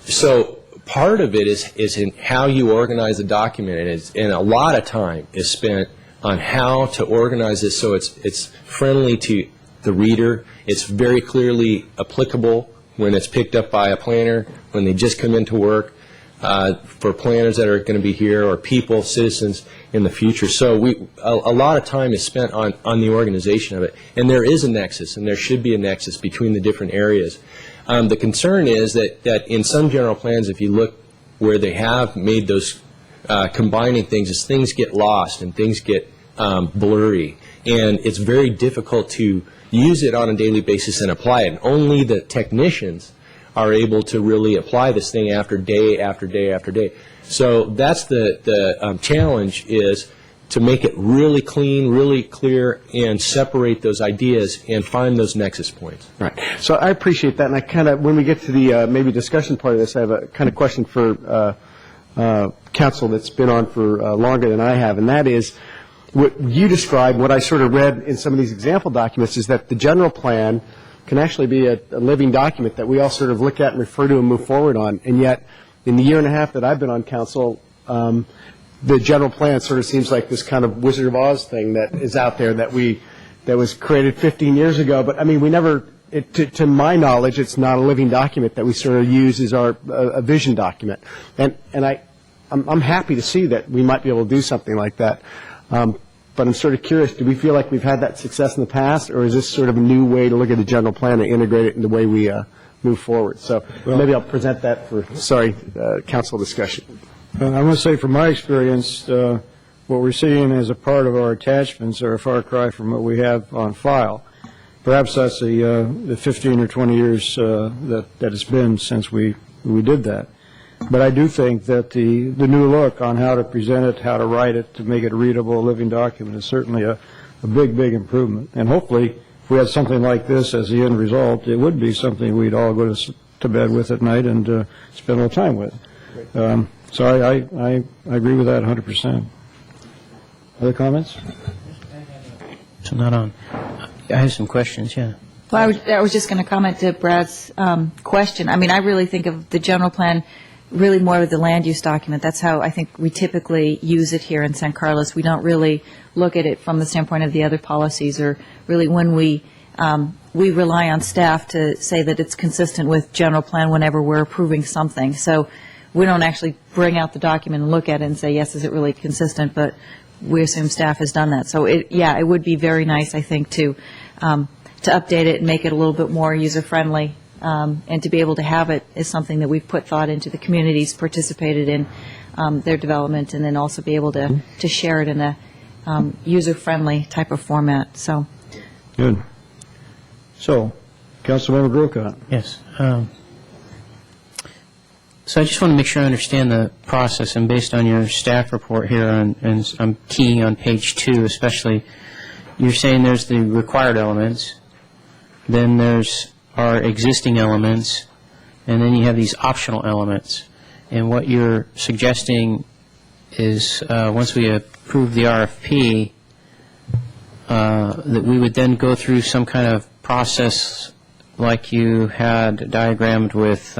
So part of it is in how you organize the document, and a lot of time is spent on how to organize this so it's friendly to the reader. It's very clearly applicable when it's picked up by a planner, when they just come into work, for planners that are going to be here, or people, citizens in the future. So a lot of time is spent on the organization of it. And there is a nexus, and there should be a nexus between the different areas. The concern is that in some general plans, if you look where they have made those combining things, is things get lost and things get blurry. And it's very difficult to use it on a daily basis and apply it. And only the technicians are able to really apply this thing after day after day after day. So that's the challenge, is to make it really clean, really clear, and separate those ideas and find those nexus points. Right. So I appreciate that, and I kind of, when we get to the maybe discussion part of this, I have a kind of question for council that's been on for longer than I have, and that is, what you described, what I sort of read in some of these example documents, is that the general plan can actually be a living document that we all sort of look at and refer to and move forward on. And yet, in the year and a half that I've been on council, the general plan sort of seems like this kind of Wizard of Oz thing that is out there that was created 15 years ago. But I mean, we never, to my knowledge, it's not a living document that we sort of use as a vision document. And I'm happy to see that we might be able to do something like that. But I'm sort of curious, do we feel like we've had that success in the past, or is this sort of a new way to look at the general plan and integrate it in the way we move forward? So maybe I'll present that for, council discussion. I want to say from my experience, what we're seeing as a part of our attachments are a far cry from what we have on file. Perhaps that's the 15 or 20 years that it's been since we did that. But I do think that the new look on how to present it, how to write it, to make it a readable, living document is certainly a big, big improvement. And hopefully, if we had something like this as the end result, it would be something we'd all go to bed with at night and spend a little time with. So I agree with that 100%. Other comments? So not on. I have some questions, yeah. Well, I was just going to comment to Brad's question. I mean, I really think of the general plan really more of the land use document. That's how I think we typically use it here in San Carlos. We don't really look at it from the standpoint of the other policies, or really when we rely on staff to say that it's consistent with general plan whenever we're approving something. So we don't actually bring out the document and look at it and say, yes, is it really consistent, but we assume staff has done that. So it would be very nice, I think, to update it and make it a little bit more user-friendly, and to be able to have it is something that we've put thought into. The communities participated in their development, and then also be able to share it in a user-friendly type of format. So Good. So, Councilmember Grocott. Yes. So I just want to make sure I understand the process, and based on your staff report here, and I'm keying on page 2 especially, you're saying there's the required elements, then there's our existing elements, and then you have these optional elements. And what you're suggesting is once we approve the RFP, that we would then go through some kind of process like you had diagrammed with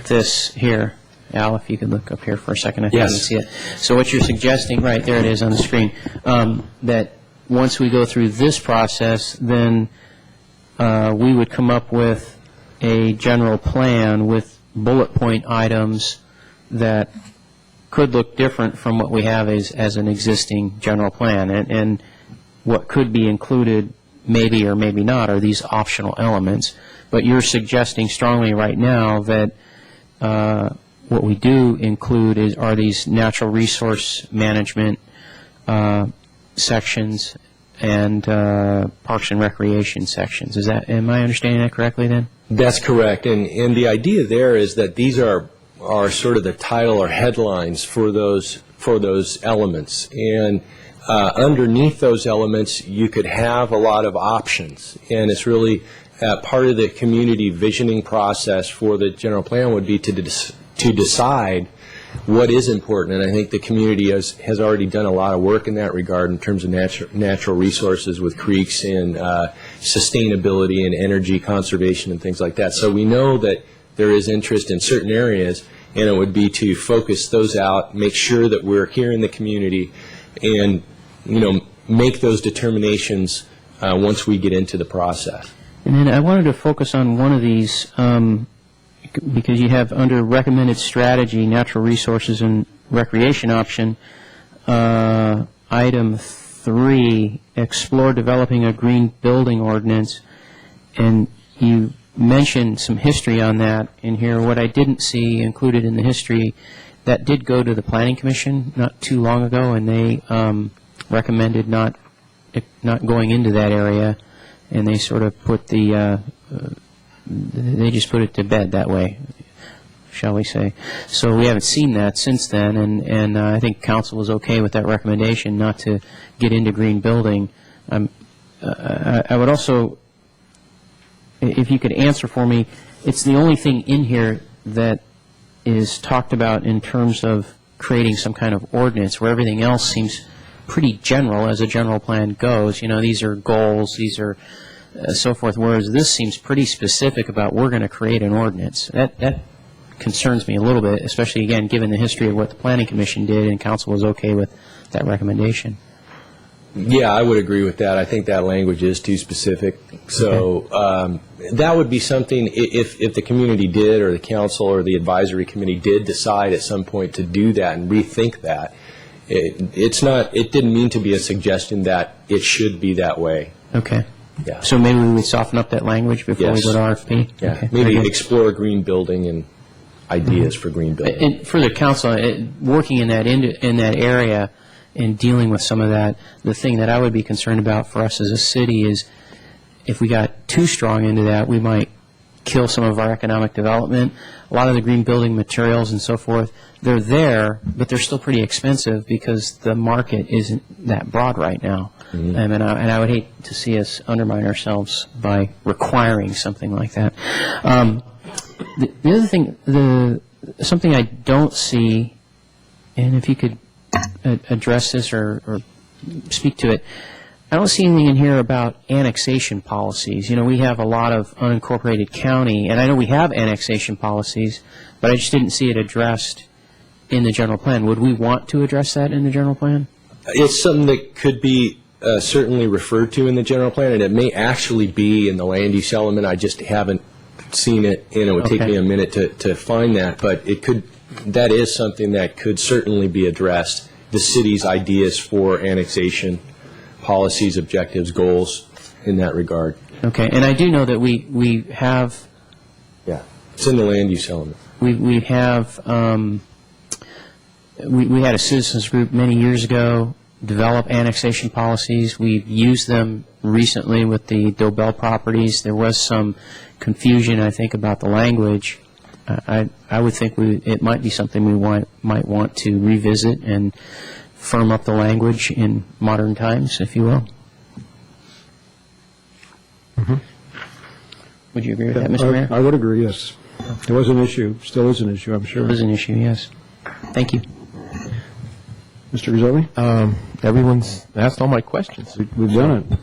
this here. Al, if you could look up here for a second, I think you can see it. So what you're suggesting, right, there it is on the screen, that once we go through this process, then we would come up with a general plan with bullet point items that could look different from what we have as an existing general plan. And what could be included, maybe or maybe not, are these optional elements. But you're suggesting strongly right now that what we do include are these natural resource management sections and parks and recreation sections. Am I understanding that correctly then? That's correct. And the idea there is that these are sort of the title or headlines for those elements. And underneath those elements, you could have a lot of options. And it's really part of the community visioning process for the general plan would be to decide what is important. And I think the community has already done a lot of work in that regard in terms of natural resources with creeks and sustainability and energy conservation and things like that. So we know that there is interest in certain areas, and it would be to focus those out, make sure that we're hearing the community, and make those determinations once we get into the process. And then I wanted to focus on one of these because you have under recommended strategy, natural resources and recreation option, item 3, explore developing a green building ordinance, and you mentioned some history on that in here. What I didn't see included in the history, that did go to the Planning Commission not too long ago, and they recommended not going into that area, and they sort of put they just put it to bed that way, shall we say. So we haven't seen that since then, and I think Council was okay with that recommendation not to get into green building. I would also, if you could answer for me, it's the only thing in here that is talked about in terms of creating some kind of ordinance, where everything else seems pretty general as a general plan goes. These are goals, these are so forth, whereas this seems pretty specific about we're going to create an ordinance. That concerns me a little bit, especially, again, given the history of what the Planning Commission did, and Council was okay with that recommendation. Yeah, I would agree with that. I think that language is too specific. So that would be something, if the community did, or the council or the advisory committee did decide at some point to do that and rethink that, it didn't mean to be a suggestion that it should be that way. Okay. Yeah. So maybe we would soften up that language before we go to RFP? Yeah. Okay. Maybe explore green building and ideas for green building. And for the council, working in that area and dealing with some of that, the thing that I would be concerned about for us as a city is if we got too strong into that, we might kill some of our economic development. A lot of the green building materials and so forth, they're there, but they're still pretty expensive because the market isn't that broad right now. Mm-hmm. And I would hate to see us undermine ourselves by requiring something like that. The other thing, the something I don't see, and if you could address this or speak to it, I don't see anything in here about annexation policies. You know, we have a lot of unincorporated county, and I know we have annexation policies, but I just didn't see it addressed in the general plan. Would we want to address that in the general plan? It's something that could be certainly referred to in the general plan, and it may actually be in the land use element. I just haven't seen it, and it would take me a minute to find that. But it could. That is something that could certainly be addressed. The city's ideas for annexation, policies, objectives, goals in that regard. Okay, and I do know that we have. Yeah, it's in the land use element. We have. We had a citizens group many years ago develop annexation policies. We've used them recently with the Dobell properties. There was some confusion, I think, about the language. I would think it might be something we might want to revisit and firm up the language in modern times, if you will. Mm-hmm. Would you agree with that, Mr. Mayor? I would agree, yes. It was an issue, still is an issue, I'm sure. It was an issue, yes. Thank you. Mr. Grizzelli? Everyone's asked all my questions. We've done it.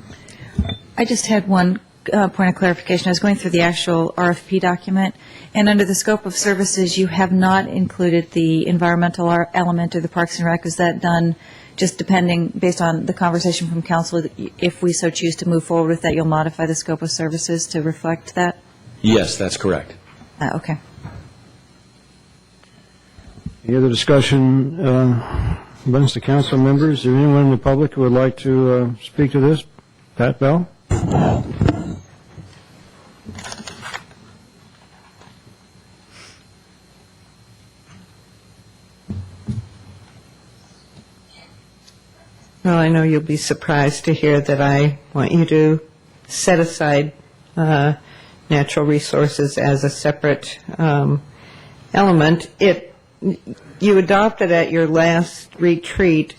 I just had one point of clarification. I was going through the actual RFP document, and under the scope of services, you have not included the environmental element or the Parks and Rec. Is that done just depending, based on the conversation from council, if we so choose to move forward with that, you'll modify the scope of services to reflect that? Yes, that's correct. Okay. Any other discussion amongst the council members? Is there anyone in the public who would like to speak to this? Pat Bell? Well, I know you'll be surprised to hear that I want you to set aside natural resources as a separate element. You adopted at your last retreat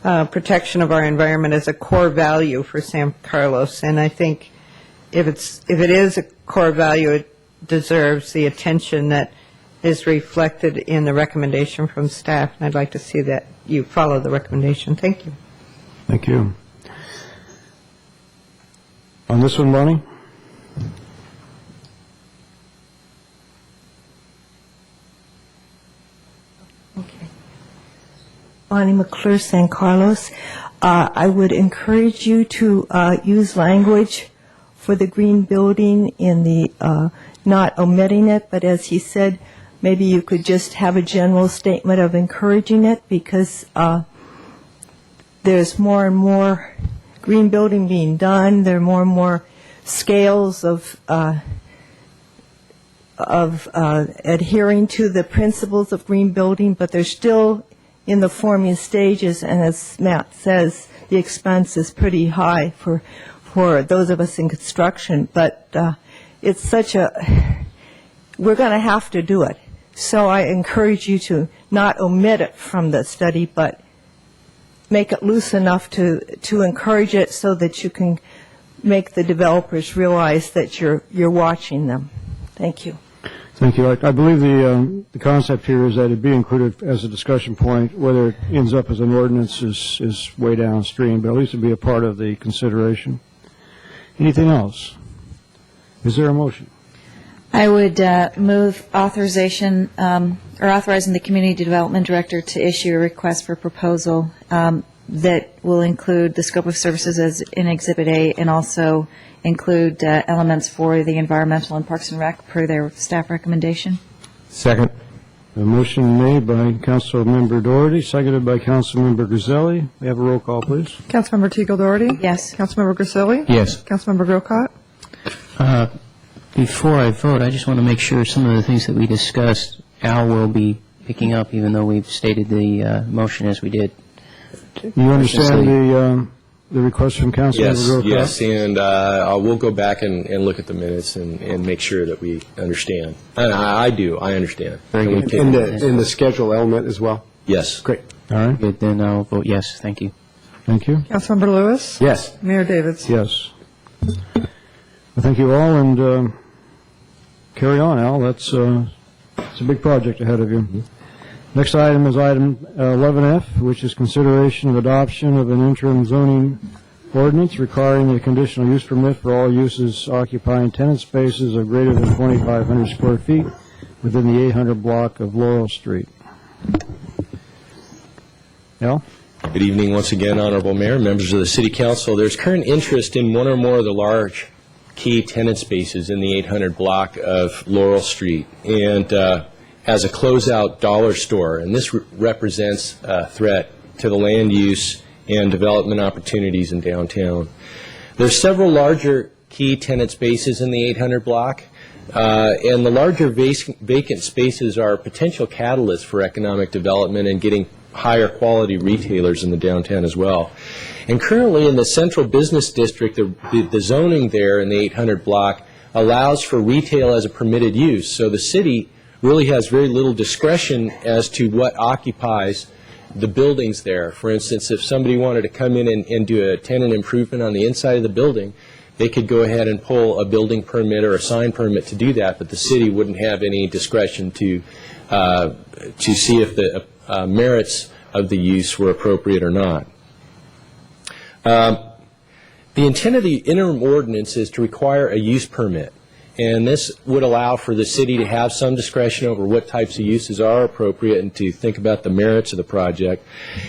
protection of our environment as a core value for San Carlos, and I think if it is a core value, it deserves the attention that is reflected in the recommendation from staff, and I'd like to see that you follow the recommendation. Thank you. Thank you. On this one, Bonnie? Bonnie McClure, San Carlos. I would encourage you to use language for the green building in the, not omitting it, but as he said, maybe you could just have a general statement of encouraging it, because there's more and more green building being done. There are more and more scales of adhering to the principles of green building, but they're still in the forming stages, and as Matt says, the expense is pretty high for those of us in construction, but it's such we're going to have to do it. So I encourage you to not omit it from the study, but make it loose enough to encourage it so that you can make the developers realize that you're watching them. Thank you. Thank you. I believe the concept here is that it be included as a discussion point. Whether it ends up as an ordinance is way downstream, but at least it be a part of the consideration. Anything else? Is there a motion? I would move authorization or authorizing the Community Development Director to issue a request for proposal that will include the scope of services as in Exhibit A, and also include elements for the environmental and Parks and Rec per their staff recommendation. Second. A motion made by Councilmember Doherty, seconded by Councilmember Grizzelli. We have a roll call, please. Councilmember Teagle Doherty? Yes. Councilmember Grisilli? Yes. Councilmember Grocott? Before I vote, I just want to make sure some of the things that we discussed, Al will be picking up, even though we've stated the motion as we did. You understand the request from Councilmember Grocott? Yes, and we'll go back and look at the minutes and make sure that we understand. And I do, I understand. Very good. In the schedule element as well? Yes. Great. All right. Good, then I'll vote yes. Thank you. Thank you. Councilmember Lewis? Yes. Mayor Davids? Yes. Well, thank you all, and carry on, Al. Let's It's a big project ahead of you. Next item is item 11F, which is consideration of adoption of an interim zoning ordinance requiring a conditional use permit for all uses occupying tenant spaces of greater than 2,500 square feet within the 800 block of Laurel Street. Al? Good evening once again, Honorable Mayor, members of the City Council. There's current interest in one or more of the large key tenant spaces in the 800 block of Laurel Street, and as a closeout dollar store, and this represents a threat to the land use and development opportunities in downtown. There's several larger key tenant spaces in the 800 block, and the larger vacant spaces are potential catalysts for economic development and getting higher quality retailers in the downtown as well. And currently in the central business district, the zoning there in the 800 block allows for retail as a permitted use. So the city really has very little discretion as to what occupies the buildings there. For instance, if somebody wanted to come in and do a tenant improvement on the inside of the building, they could go ahead and pull a building permit or a sign permit to do that, but the city wouldn't have any discretion to see if the merits of the use were appropriate or not. The intent of the interim ordinance is to require a use permit, and this would allow for the city to have some discretion over what types of uses are appropriate and to think about the merits of the project.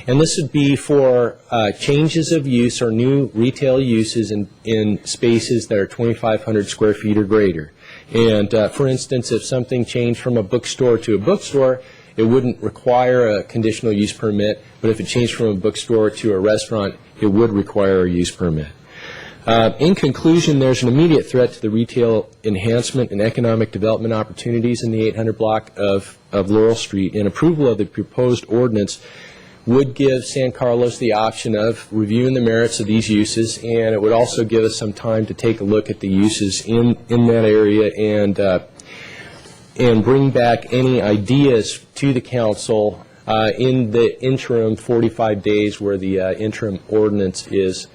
And this would be for changes of use or new retail uses in spaces that are 2,500 square feet or greater. And for instance, if something changed from a bookstore to a bookstore, it wouldn't require a conditional use permit, but if it changed from a bookstore to a restaurant, it would require a use permit. In conclusion, there's an immediate threat to the retail enhancement and economic development opportunities in the 800 block of Laurel Street, and approval of the proposed ordinance would give San Carlos the option of reviewing the merits of these uses, and it would also give us some time to take a look at the uses in that area and bring back any ideas to the council in the interim 45 days where the interim ordinance is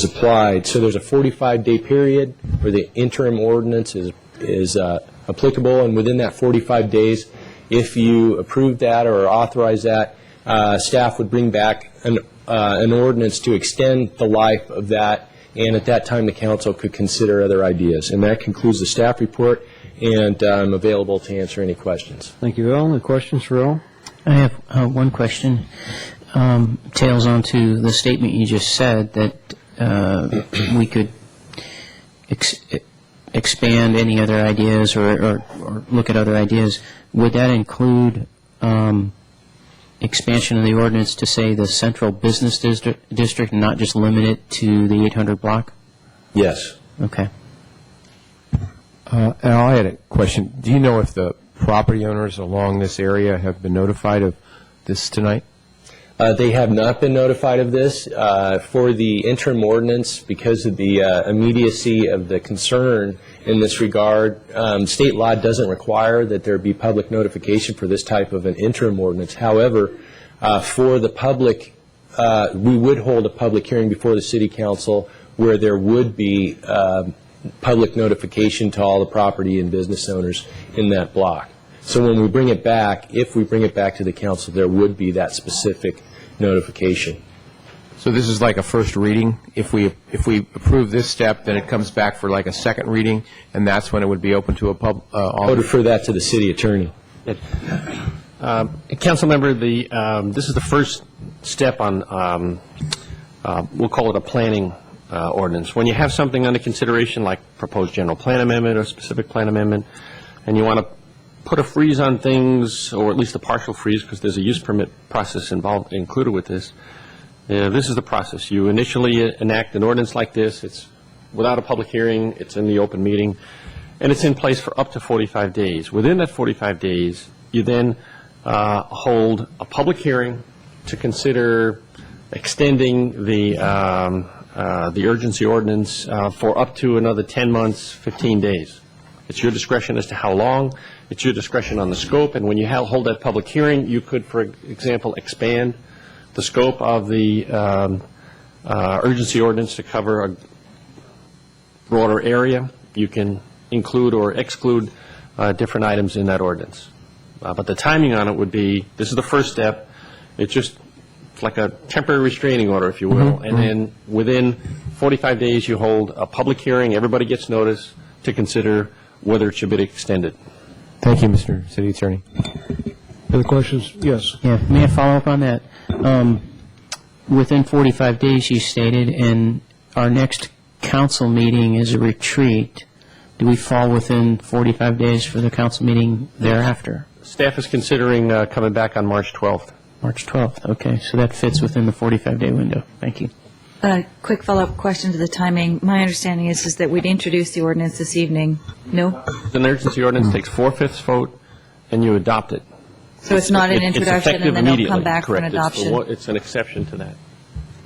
applied. So there's a 45-day period where the interim ordinance is applicable, and within that 45 days, if you approve that or authorize that, staff would bring back an ordinance to extend the life of that, and at that time the council could consider other ideas. And that concludes the staff report, and I'm available to answer any questions. Thank you, Al. Any questions for Al? I have one question. Tails onto the statement you just said that we could expand any other ideas or look at other ideas. Would that include expansion of the ordinance to say the central business district and not just limit it to the 800 block? Yes. Okay. Al, I had a question. Do you know if the property owners along this area have been notified of this tonight? They have not been notified of this. For the interim ordinance, because of the immediacy of the concern in this regard, state law doesn't require that there be public notification for this type of an interim ordinance. However, for the public, we would hold a public hearing before the City Council where there would be public notification to all the property and business owners in that block. So when we bring it back, if we bring it back to the council, there would be that specific notification. So this is like a first reading. If we approve this step, then it comes back for like a second reading, and that's when it would be open to a I would refer that to the city attorney. Council member, this is the first step on, we'll call it a planning ordinance. When you have something under consideration like proposed general plan amendment or specific plan amendment, and you want to put a freeze on things, or at least a partial freeze, because there's a use permit process included with this. This is the process. You initially enact an ordinance like this. It's without a public hearing. It's in the open meeting, and it's in place for up to 45 days. Within that 45 days, you then hold a public hearing to consider extending the urgency ordinance for up to another 10 months, 15 days. It's your discretion as to how long. It's your discretion on the scope. And when you hold that public hearing, you could, for example, expand the scope of the urgency ordinance to cover a broader area. You can include or exclude different items in that ordinance. But the timing on it would be, this is the first step. It's just like a temporary restraining order, if you will. And then within 45 days, you hold a public hearing. Everybody gets notice to consider whether it should be extended. Thank you, Mr. City Attorney. Other questions? Yes. Yeah, may I follow up on that? Within 45 days, you stated, and our next council meeting is a retreat. Do we fall within 45 days for the council meeting thereafter? Staff is considering coming back on March 12th. March 12th, okay. So that fits within the 45-day window. Thank you. Quick follow-up question to the timing. My understanding is that we'd introduce the ordinance this evening. No? The emergency ordinance takes 4/5 vote, and you adopt it. So it's not an introduction and then it'll come back for an Correct. adoption? It's an exception to that.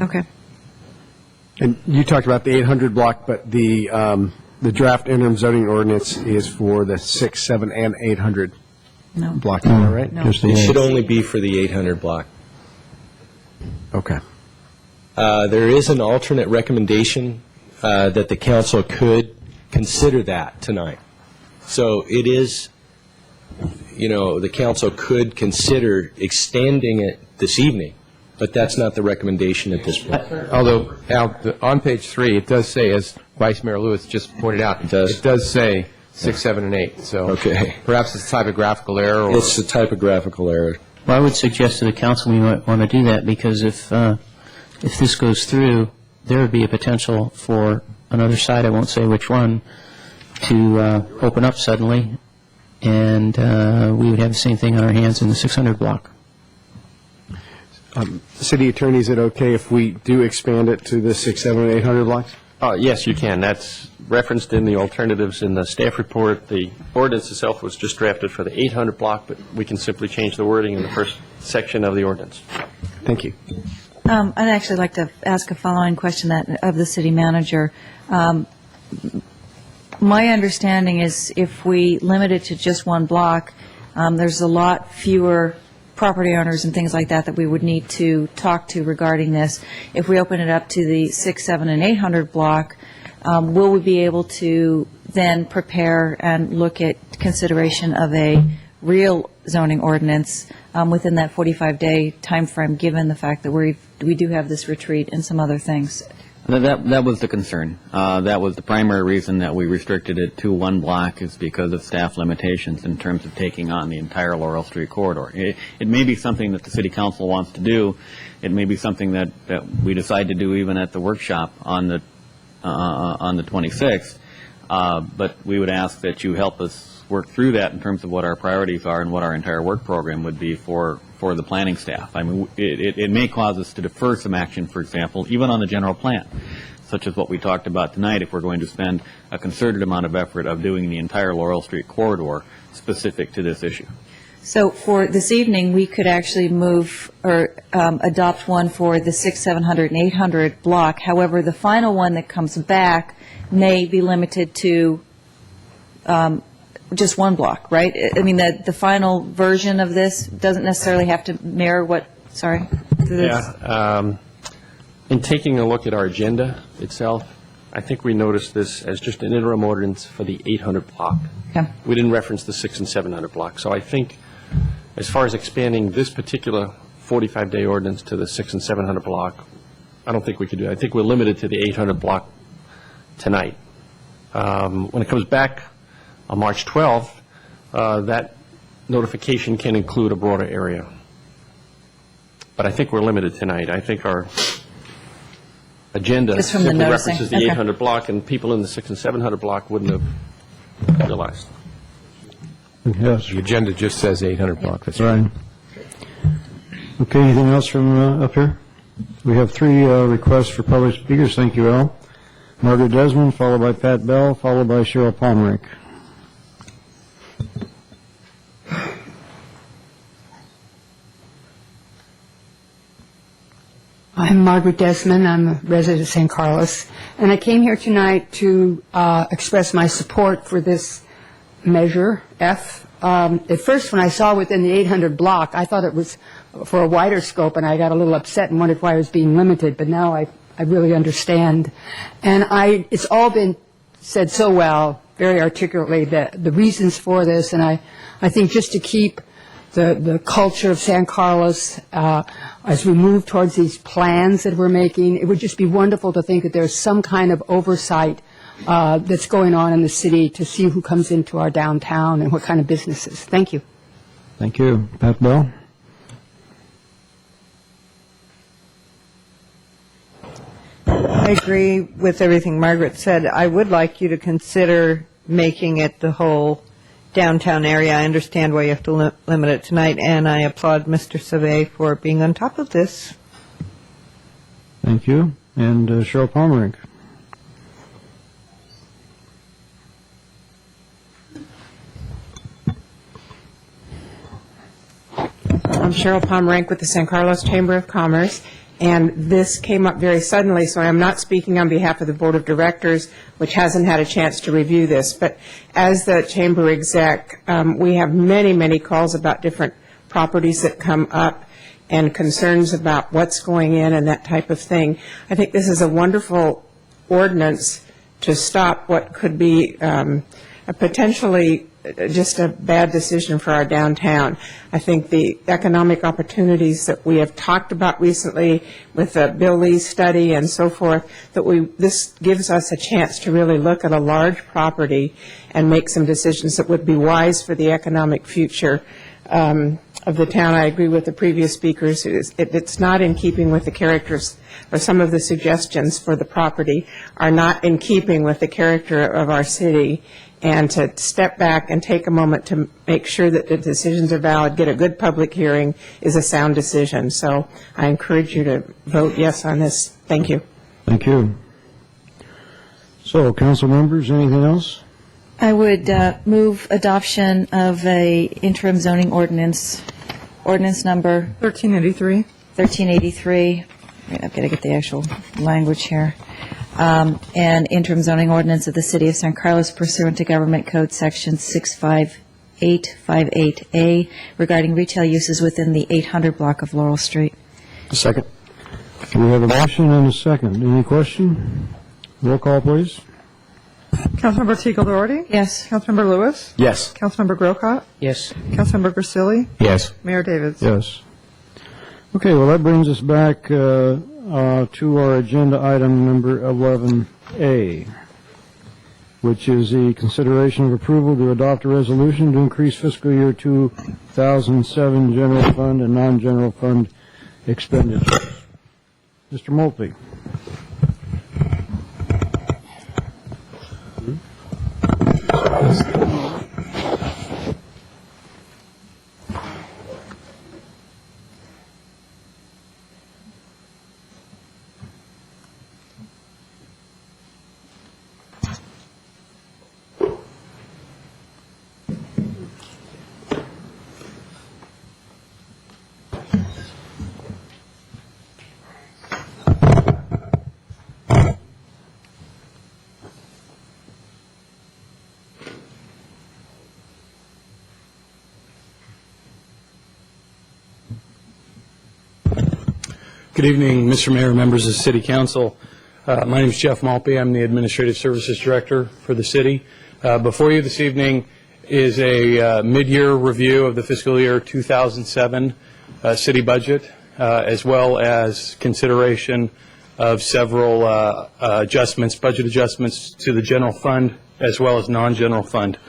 Okay. And you talked about the 800 block, but the draft interim zoning ordinance is for the 6, 7, and 800 block, is that right? No. It should only be for the 800 block. Okay. There is an alternate recommendation that the council could consider that tonight. So it is, the council could consider extending it this evening, but that's not the recommendation at this point. Although, Al, on page 3, it does say, as Vice Mayor Lewis just pointed out, it does say 6, 7, and 8. So Okay. perhaps it's a typographical error. It's a typographical error. Well, I would suggest to the council we might want to do that, because if this goes through, there would be a potential for another side, I won't say which one, to open up suddenly, and we would have the same thing on our hands in the 600 block. City Attorney, is it okay if we do expand it to the 6, 7, and 800 blocks? Yes, you can. That's referenced in the alternatives in the staff report. The ordinance itself was just drafted for the 800 block, but we can simply change the wording in the first section of the ordinance. Thank you. I'd actually like to ask a following question of the city manager. My understanding is if we limit it to just one block, there's a lot fewer property owners and things like that we would need to talk to regarding this. If we open it up to the 6, 7, and 800 block, will we be able to then prepare and look at consideration of a real zoning ordinance within that 45-day time frame, given the fact that we do have this retreat and some other things? That was the concern. That was the primary reason that we restricted it to one block, is because of staff limitations in terms of taking on the entire Laurel Street corridor. It may be something that the City Council wants to do. It may be something that we decide to do even at the workshop on the 26th. But we would ask that you help us work through that in terms of what our priorities are and what our entire work program would be for the planning staff. I mean, it may cause us to defer some action, for example, even on the general plan, such as what we talked about tonight, if we're going to spend a concerted amount of effort of doing the entire Laurel Street corridor specific to this issue. So for this evening, we could actually move or adopt one for the 6, 700, and 800 block. However, the final one that comes back may be limited to just one block, right? I mean, the final version of this doesn't necessarily have to mirror what, sorry? Yeah. In taking a look at our agenda itself, I think we noticed this as just an interim ordinance for the 800 block. Okay. We didn't reference the 6 and 700 block. So I think as far as expanding this particular 45-day ordinance to the 6 and 700 block, I don't think we could do it. I think we're limited to the 800 block tonight. When it comes back on March 12th, that notification can include a broader area. But I think we're limited tonight. I think our agenda Just from the simply noticing. references the Okay. 800 block, and people in the 6 and 700 block wouldn't have realized. Yes. The agenda just says 800 block. That's Right. Okay, anything else from up here? We have 3 requests for public speakers. Thank you, Al. Margaret Desmond, followed by Pat Bell, followed by Cheryl Palmerick. I'm Margaret Desmond. I'm a resident of San Carlos, and I came here tonight to express my support for this measure, F. At first, when I saw within the 800 block, I thought it was for a wider scope, and I got a little upset and wondered why it was being limited, but now I really understand. And it's all been said so well, very articulately the reasons for this, and I think just to keep the culture of San Carlos as we move towards these plans that we're making, it would just be wonderful to think that there's some kind of oversight that's going on in the city to see who comes into our downtown and what kind of businesses. Thank you. Thank you. Pat Bell? I agree with everything Margaret said. I would like you to consider making it the whole downtown area. I understand why you have to limit it tonight, and I applaud Mr. Savé for being on top of this. Thank you. And Cheryl Pomerink? I'm Cheryl Pomerink with the San Carlos Chamber of Commerce, and this came up very suddenly, so I'm not speaking on behalf of the Board of Directors, which hasn't had a chance to review this. But as the Chamber exec, we have many, many calls about different properties that come up and concerns about what's going in and that type of thing. I think this is a wonderful ordinance to stop what could be a potentially just a bad decision for our downtown. I think the economic opportunities that we have talked about recently with the Bill Lee study and so forth, this gives us a chance to really look at a large property and make some decisions that would be wise for the economic future of the town. I agree with the previous speakers. It's not in keeping with the characters, or some of the suggestions for the property are not in keeping with the character of our city. And to step back and take a moment to make sure that the decisions are valid, get a good public hearing, is a sound decision. So I encourage you to vote yes on this. Thank you. Thank you. So, council members, anything else? I would move adoption of a interim zoning ordinance number 1383. 1383. I've got to get the actual language here. And interim zoning ordinance of the City of San Carlos pursuant to Government Code Section 65858A regarding retail uses within the 800 block of Laurel Street. A second. We have a motion and a second. Any question? Roll call, please. Councilmember Teagle Doherty? Yes. Councilmember Lewis? Yes. Councilmember Grocott? Yes. Councilmember Grisilli? Yes. Mayor Davis? Yes. Okay, well, that brings us back to our agenda item number 11A, which is the consideration of approval to adopt a resolution to increase fiscal year 2007 general fund and non-general fund expenditures. Mr. Moltke. Good evening, Mr. Mayor, members of the City Council. My name is Jeff Malpe. I'm the Administrative Services Director for the city. Before you this evening is a mid-year review of the fiscal year 2007 city budget, as well as consideration of several budget adjustments to the general fund, as well as non-general fund.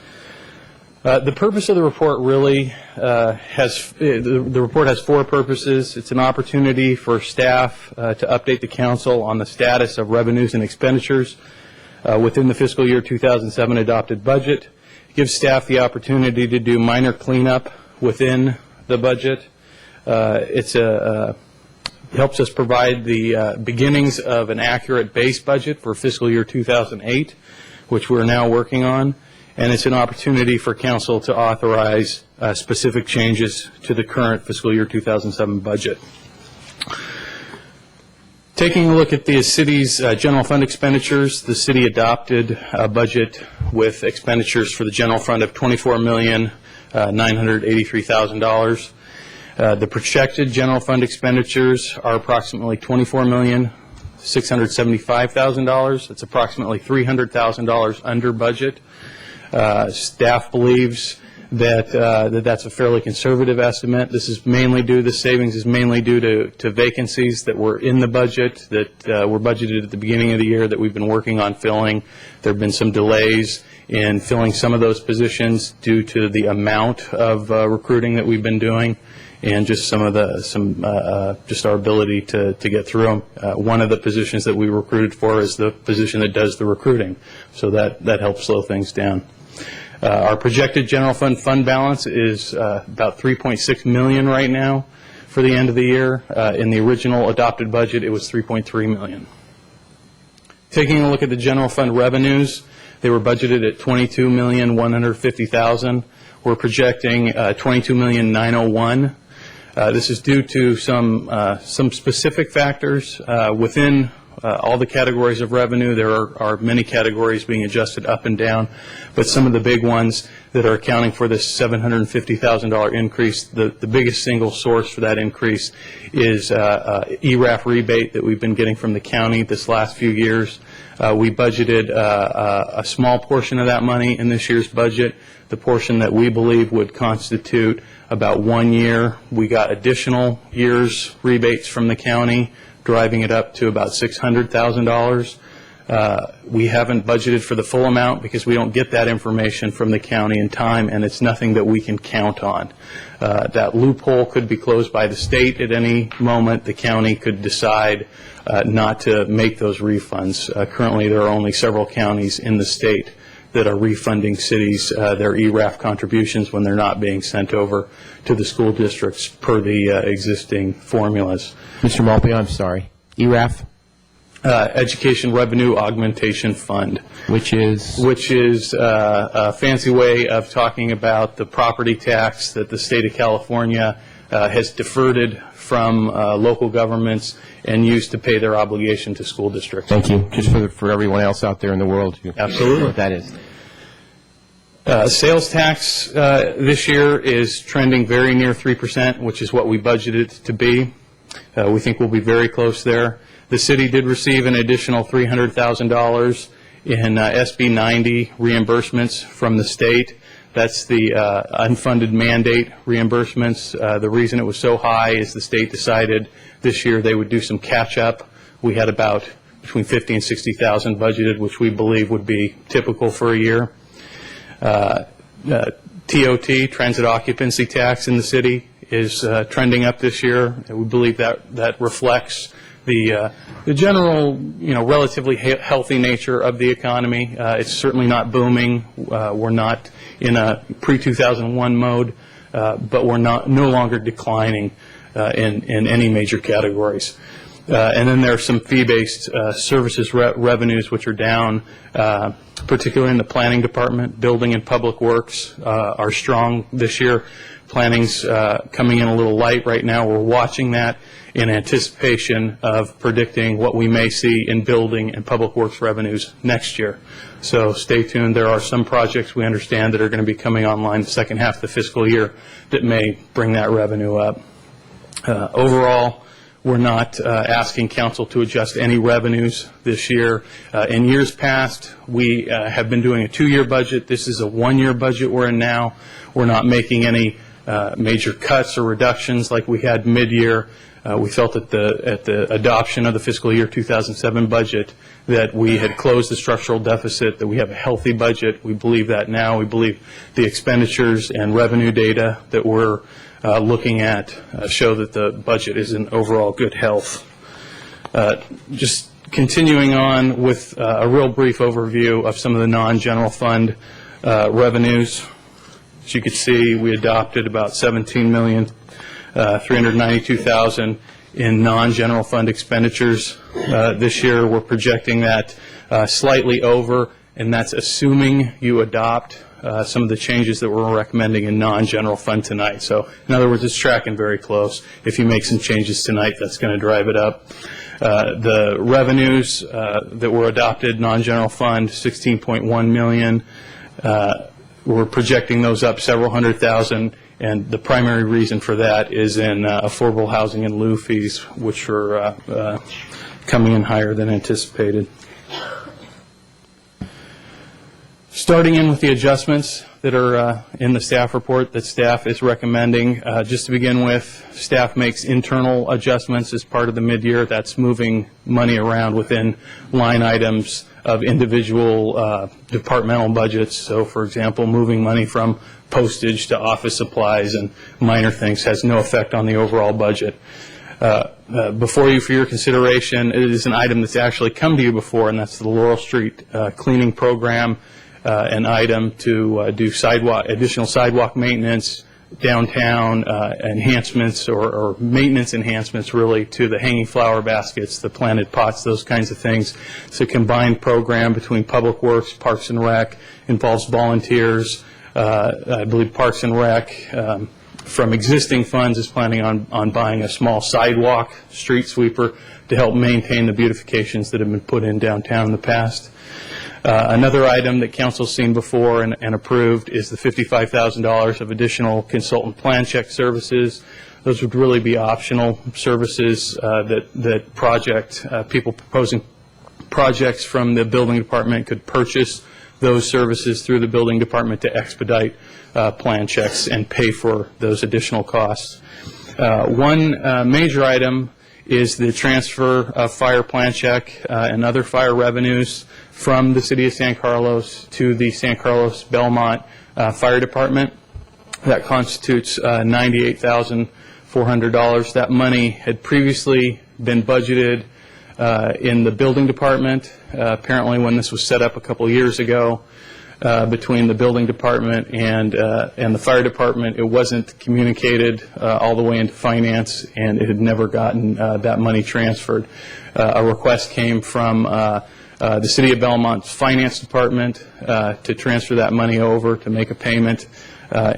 The purpose of the report really the report has four purposes. It's an opportunity for staff to update the council on the status of revenues and expenditures within the fiscal year 2007 adopted budget. It gives staff the opportunity to do minor cleanup within the budget. It helps us provide the beginnings of an accurate base budget for fiscal year 2008, which we're now working on. And it's an opportunity for council to authorize specific changes to the current fiscal year 2007 budget. Taking a look at the city's general fund expenditures, the city adopted a budget with expenditures for the general fund of $24,983,000. The projected general fund expenditures are approximately $24,675,000. It's approximately $300,000 under budget. Staff believes that that's a fairly conservative estimate. This is mainly due, the savings is mainly due to vacancies that were in the budget, that were budgeted at the beginning of the year that we've been working on filling. There have been some delays in filling some of those positions due to the amount of recruiting that we've been doing, and just just our ability to get through them. One of the positions that we recruited for is the position that does the recruiting, so that helps slow things down. Our projected general fund balance is about $3.6 million right now for the end of the year. In the original adopted budget, it was $3.3 million. Taking a look at the general fund revenues, they were budgeted at $22,150,000. We're projecting $22,901,000. This is due to some specific factors within all the categories of revenue. There are many categories being adjusted up and down, but some of the big ones that are accounting for this $750,000 increase, the biggest single source for that increase is ERAF rebate that we've been getting from the county this last few years. We budgeted a small portion of that money in this year's budget. The portion that we believe would constitute about 1 year, we got additional years rebates from the county, driving it up to about $600,000. We haven't budgeted for the full amount because we don't get that information from the county in time, and it's nothing that we can count on. That loophole could be closed by the state at any moment. The county could decide not to make those refunds. Currently, there are only several counties in the state that are refunding cities their ERAF contributions when they're not being sent over to the school districts per the existing formulas. Mr. Malpe, I'm sorry. ERAF? Education Revenue Augmentation Fund. Which is? Which is a fancy way of talking about the property tax that the state of California has deferred from local governments and used to pay their obligation to school districts. Thank you. Just for everyone else out there in the world. Absolutely. What that is. Sales tax this year is trending very near 3%, which is what we budgeted to be. We think we'll be very close there. The city did receive an additional $300,000 in SB 90 reimbursements from the state. That's the unfunded mandate reimbursements. The reason it was so high is the state decided this year they would do some catch-up. We had about between $50,000 and $60,000 budgeted, which we believe would be typical for a year. TOT, transit occupancy tax in the city, is trending up this year. We believe that reflects the general, relatively healthy nature of the economy. It's certainly not booming. We're not in a pre-2001 mode, but we're no longer declining in any major categories. And then there are some fee-based services revenues which are down, particularly in the planning department. Building and public works are strong this year. Planning's coming in a little light right now. We're watching that in anticipation of predicting what we may see in building and public works revenues next year. So stay tuned. There are some projects we understand that are going to be coming online the second half of the fiscal year that may bring that revenue up. Overall, we're not asking council to adjust any revenues this year. In years past, we have been doing a 2-year budget. This is a 1-year budget we're in now. We're not making any major cuts or reductions like we had mid-year. We felt at the adoption of the fiscal year 2007 budget that we had closed the structural deficit, that we have a healthy budget. We believe that now. We believe the expenditures and revenue data that we're looking at show that the budget is in overall good health. Just continuing on with a real brief overview of some of the non-general fund revenues. As you can see, we adopted about $17,392,000 in non-general fund expenditures. This year we're projecting that slightly over, and that's assuming you adopt some of the changes that we're recommending in non-general fund tonight. So in other words, it's tracking very close. If you make some changes tonight, that's going to drive it up. The revenues that were adopted, non-general fund, $16.1 million. We're projecting those up several hundred thousand, and the primary reason for that is in affordable housing and lieu fees, which are coming in higher than anticipated. Starting in with the adjustments that are in the staff report that staff is recommending. Just to begin with, staff makes internal adjustments as part of the mid-year. That's moving money around within line items of individual departmental budgets. So, for example, moving money from postage to office supplies and minor things has no effect on the overall budget. Before you for your consideration, it is an item that's actually come to you before, and that's the Laurel Street cleaning program, an item to do additional sidewalk maintenance downtown, enhancements or maintenance enhancements really to the hanging flower baskets, the planted pots, those kinds of things. It's a combined program between Public Works, Parks and Rec, involves volunteers. I believe Parks and Rec from existing funds is planning on buying a small sidewalk street sweeper to help maintain the beautifications that have been put in downtown in the past. Another item that Council's seen before and approved is the $55,000 of additional consultant plan check services. Those would really be optional services that people proposing projects from the building department could purchase those services through the building department to expedite plan checks and pay for those additional costs. One major item is the transfer of fire plan check and other fire revenues from the City of San Carlos to the San Carlos Belmont Fire Department. That constitutes $98,400. That money had previously been budgeted in the building department. Apparently, when this was set up a couple years ago, between the building department and the fire department, it wasn't communicated all the way into finance, and it had never gotten that money transferred. A request came from the City of Belmont's finance department to transfer that money over to make a payment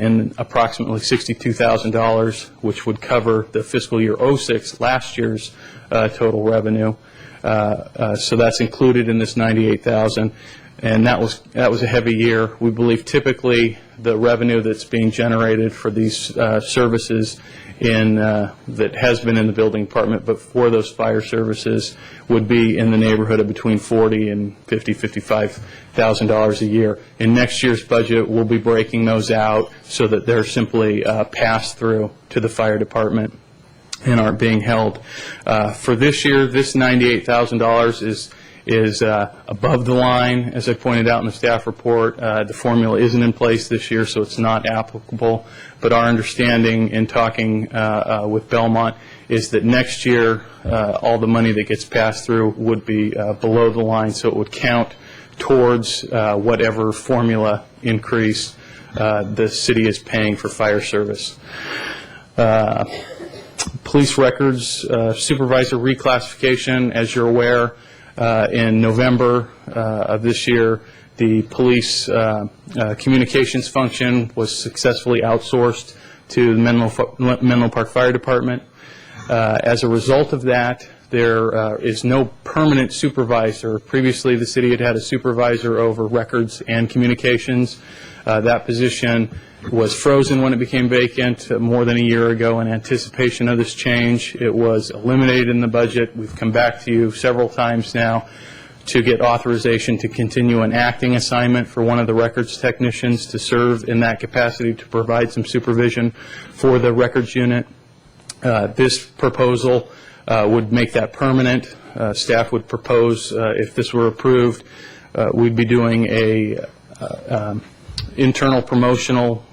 in approximately $62,000, which would cover the fiscal year 06, last year's total revenue. So that's included in this $98,000. And that was a heavy year. We believe typically the revenue that's being generated for these services that has been in the building department, but for those fire services would be in the neighborhood of between $40,000 and $55,000 a year. In next year's budget, we'll be breaking those out so that they're simply passed through to the fire department and aren't being held. For this year, this $98,000 is above the line, as I pointed out in the staff report. The formula isn't in place this year, so it's not applicable. But our understanding in talking with Belmont is that next year all the money that gets passed through would be below the line, so it would count towards whatever formula increase the city is paying for fire service. Police records supervisor reclassification, as you're aware, in November of this year, the police communications function was successfully outsourced to the Menlo Park Fire Department. As a result of that, there is no permanent supervisor. Previously, the city had had a supervisor over records and communications. That position was frozen when it became vacant more than a year ago in anticipation of this change. It was eliminated in the budget. We've come back to you several times now to get authorization to continue an acting assignment for one of the records technicians to serve in that capacity to provide some supervision for the records unit. This proposal would make that permanent. Staff would propose, if this were approved, we'd be doing a internal promotional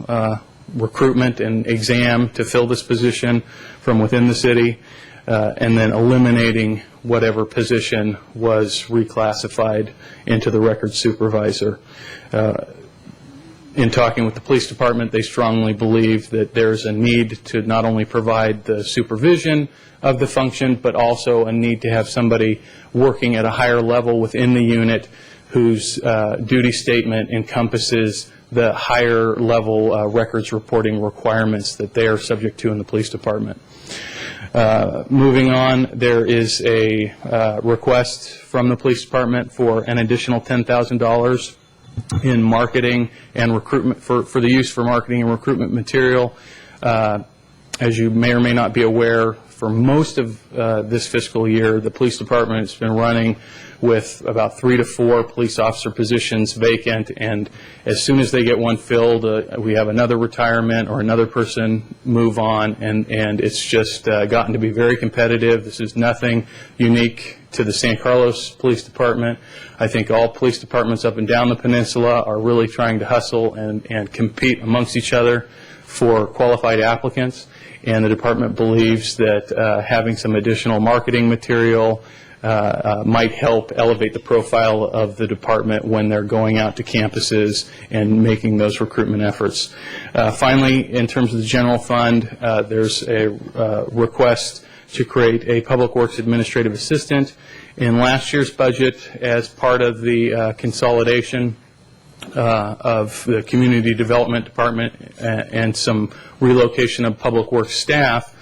recruitment and exam to fill this position from within the city, and then eliminating whatever position was reclassified into the records supervisor. In talking with the police department, they strongly believe that there's a need to not only provide the supervision of the function, but also a need to have somebody working at a higher level within the unit whose duty statement encompasses the higher level records reporting requirements that they are subject to in the police department. Moving on, there is a request from the police department for an additional $10,000 in marketing and recruitment for the use for marketing and recruitment material. As you may or may not be aware, For most of this fiscal year, the police department has been running with about 3 to 4 police officer positions vacant, and as soon as they get one filled, we have another retirement or another person move on, and it's just gotten to be very competitive. This is nothing unique to the San Carlos Police Department. I think all police departments up and down the peninsula are really trying to hustle and compete amongst each other for qualified applicants, and the department believes that having some additional marketing material might help elevate the profile of the department when they're going out to campuses and making those recruitment efforts. Finally, in terms of the general fund, there's a request to create a Public Works Administrative Assistant. In last year's budget, as part of the consolidation of the Community Development Department and some relocation of Public Works staff,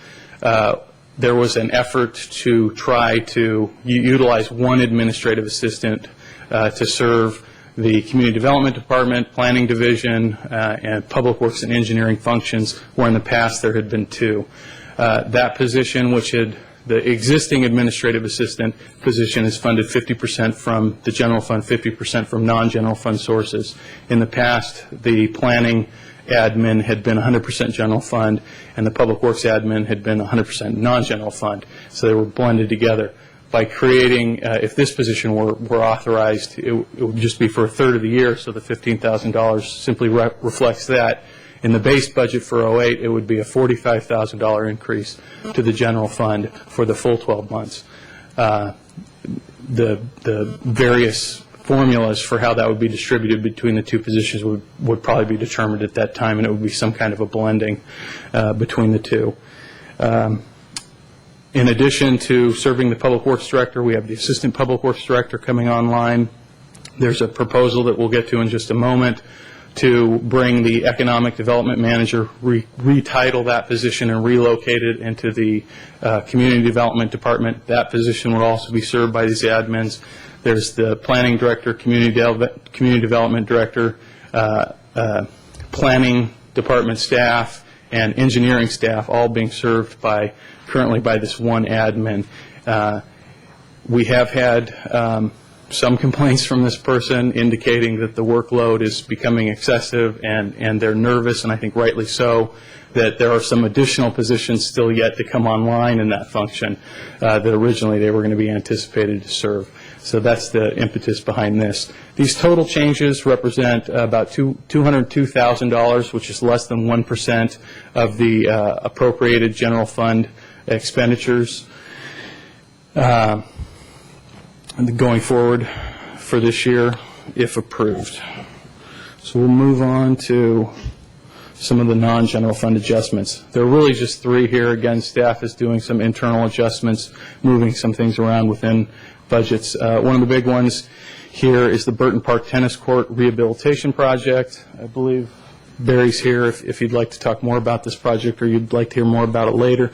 there was an effort to try to utilize one administrative assistant to serve the Community Development Department, Planning Division, and Public Works and Engineering functions, where in the past there had been 2. That position, which had the existing administrative assistant position, is funded 50% from the general fund, 50% from non-general fund sources. In the past, the planning admin had been 100% general fund, and the public works admin had been 100% non-general fund, so they were blended together. By creating, if this position were authorized, it would just be for a third of the year, so the $15,000 simply reflects that. In the base budget for 08, it would be a $45,000 increase to the general fund for the full 12 months. The various formulas for how that would be distributed between the 2 positions would probably be determined at that time, and it would be some kind of a blending between the 2. In addition to serving the Public Works Director, we have the Assistant Public Works Director coming online. There's a proposal that we'll get to in just a moment to bring the Economic Development Manager, retitle that position and relocate it into the Community Development Department. That position will also be served by these admins. There's the Planning Director, Community Development Director, Planning Department staff, and engineering staff, all being served currently by this one admin. We have had some complaints from this person indicating that the workload is becoming excessive, and they're nervous, and I think rightly so, that there are some additional positions still yet to come online in that function that originally they were going to be anticipated to serve. So that's the impetus behind this. These total changes represent about $202,000, which is less than 1% of the appropriated general fund expenditures going forward for this year, if approved. So we'll move on to some of the non-general fund adjustments. There are really just 3 here. Again, staff is doing some internal adjustments, moving some things around within budgets. One of the big ones here is the Burton Park Tennis Court Rehabilitation Project. I believe Barry's here if you'd like to talk more about this project or you'd like to hear more about it later.